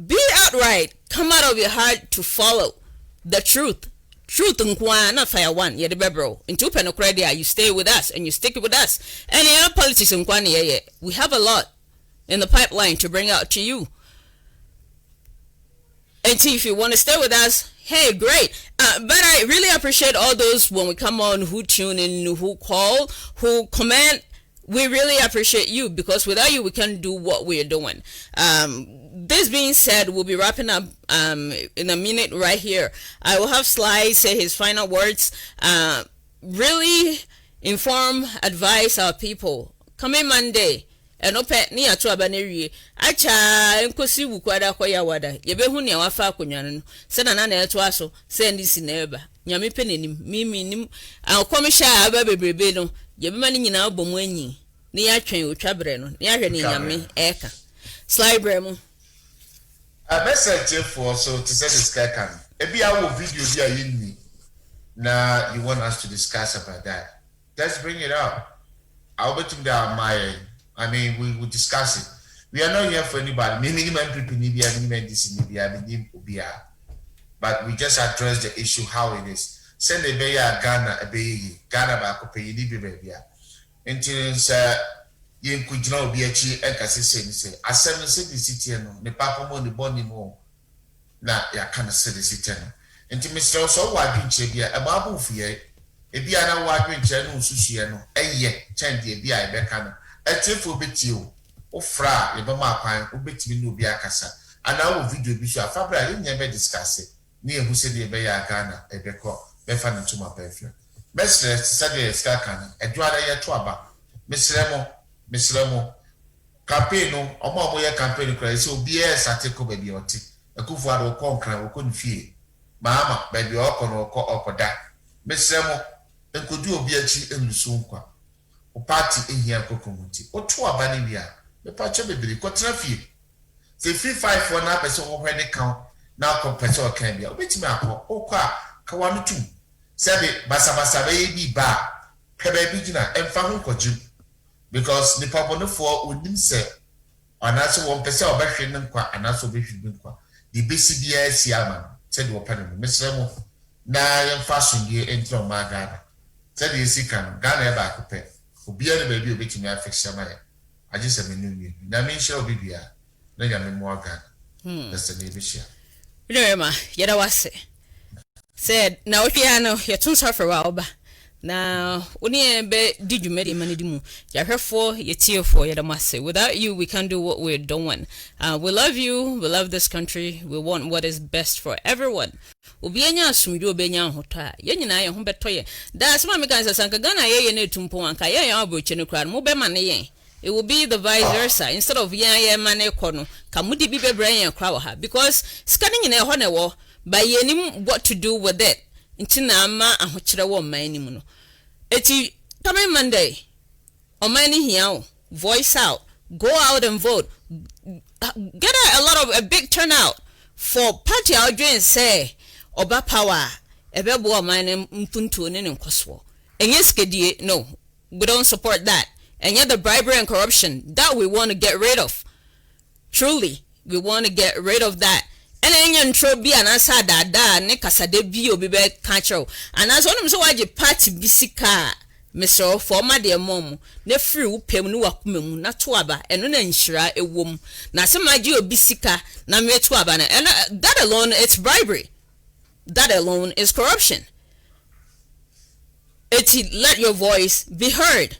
Be outright. Come out of your heart to follow the truth. Truth nkwa na fire 1 ye de bebro into penokradia you stay with us and you stick with us and in politics nkwa na we have a lot in the pipeline to bring out to you. And see if you want to stay with us, hey, great. But I really appreciate all those when we come on who tune in, who call, who comment. We really appreciate you because without you we can't do what we're doing. This being said, we'll be wrapping up in a minute right here. I will have Sly say his final words. Really inform, advise our people. Coming Monday, and ope ni atu abaneri. Acha enkosi wukwada kwa ya wada. Yebehu ni awafa kunyano. Sena nana etu aso. Sendi sineba. Nyame penenim. Mimi nim. Komisha aba bebrebe no. Yebema ni nyina abomu enyi. Ni atwen otwabre no. Ni ahwe ni nyame eka. Sly bremu. A message for so to say this guy can. Ebi our video there in me. Now you want us to discuss about that. Let's bring it up. I'll bet down my we will discuss it. We are not here for anybody. But we just address the issue how it is. Send a beya Ghana back up pay baby. Until you could know be a chi and say, I seven city city no, the papa mo the body mo. Na ya can't say the city. Until Mr. Also, why didn't you be a babu fear? If you are not wiping channel sushi, ye, chanty, be I becana. A cheerful bit you, or fra, a bama pine, who bit me no be a casa. And I will video be sure, Fabra, you never discuss it. Near who said the Beya Ghana, a beco, Befan to my perfume. Best Saturday Scarcan, a dwada ya twaba. Miss Remo, campaign, or more way campaign cry, so be a satirical baby or tea. A kufa or conquer or couldn't fear. Mamma, baby or or that. Miss Remo, and could you be a cheat in the soonqua? O party in here cocomuti, or 2 abanivia, the patch of baby, got traffic. Say 3-5 for an episode of any count, now compressor can be a bit map or qua, Kawanu 2. Sabe, Basabasa baby bar, Pebabigina, and Famu because the papa for wouldn't say, and also 1% of Bashin and also Bishop Binqua. The BCBS Yaman said to open Miss Remo, now I am fashion gear into my Ghana. Said the Sikan, Ghana back a pet. Who be a baby of making me affect Shamaya. I just have a new Namin shall be here. Then I am more Ghana. That's the neighbor share. Rema, yet I was said, now piano, you're too sorry for Alba. na oni be di dwumadi mani di mu yahwefo yetiefo yedamase. Without you we can't do what we're doing. We love you, we love this country, we want what is best for everyone. Obi anya asumdu obenya hoto ye nyina ye ho beto ye da asema me kan sanka Ghana ye na etumpo anka ye abroche ne kra mo be ma ne ye. It will be the vice versa. Instead of ye mane kono kamudi bi bebre ye kra wa ha, because scanning nyina ho na wo by yenim what to do with it. Ntina ama ahokyere wo man ni mu no. Eti coming Monday, Omani here, voice out, go out and vote, get a lot of a big turnout for party out and say Oba power, ebe bo man mpuntu ne nkoswo. Enye skedie, no, we don't support that. And yet the bribery and corruption that we want to get rid of. Truly, we want to get rid of that. And then you be an answer that ne kasade bi obi be kancho and as one so waje party bisika Mr. former de mom ne free upem no wakomemu na to aba eno na nhira ewom na se maji obi sika na me to aba na and that alone it's bribery, that alone is corruption. Let your voice be heard.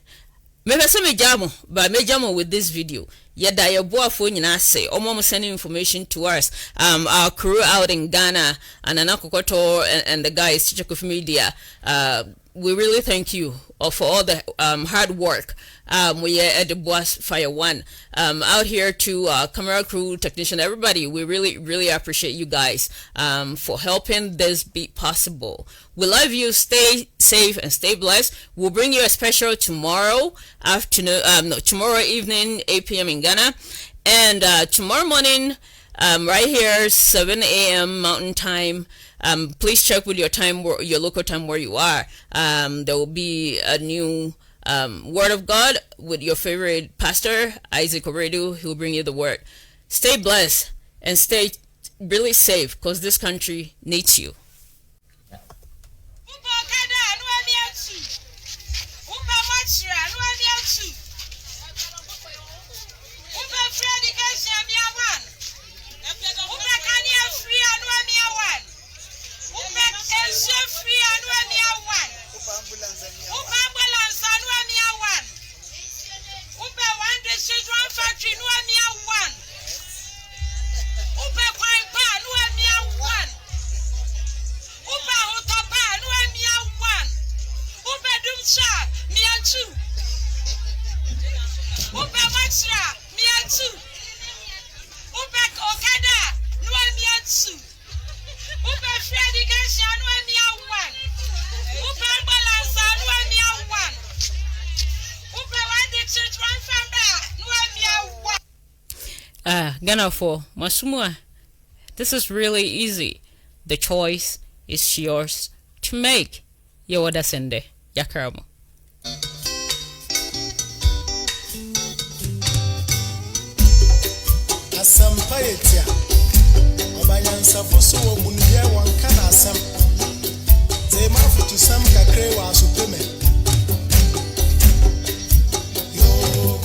Maybe some jamo with this video. Yeda your boy phone nyina say omo sending information to us. Our crew out in Ghana and Anakokoto and the guys Chichakuf Media. We really thank you for all the hard work. We are at the Boas Fire One. Out here to camera crew, technician, everybody. We really appreciate you guys for helping this be possible. We love you. Stay safe and stay blessed. We'll bring you a special tomorrow afternoon, tomorrow evening, 8 p.m. in Ghana. And tomorrow morning, right here, 7 a.m. Mountain Time. Please check with your time, your local time where you are. There will be a new Word of God with your favorite pastor, Isaac Oredu. He'll bring you the word. Stay blessed and stay really safe because this country needs you. Ghana for Masumua. This is really easy. The choice is yours to make. Yoda sende yakaramo. Asampayetia obanyansa foso wo munye wonka na asam ze mafu to sam kakre wa asupeme yo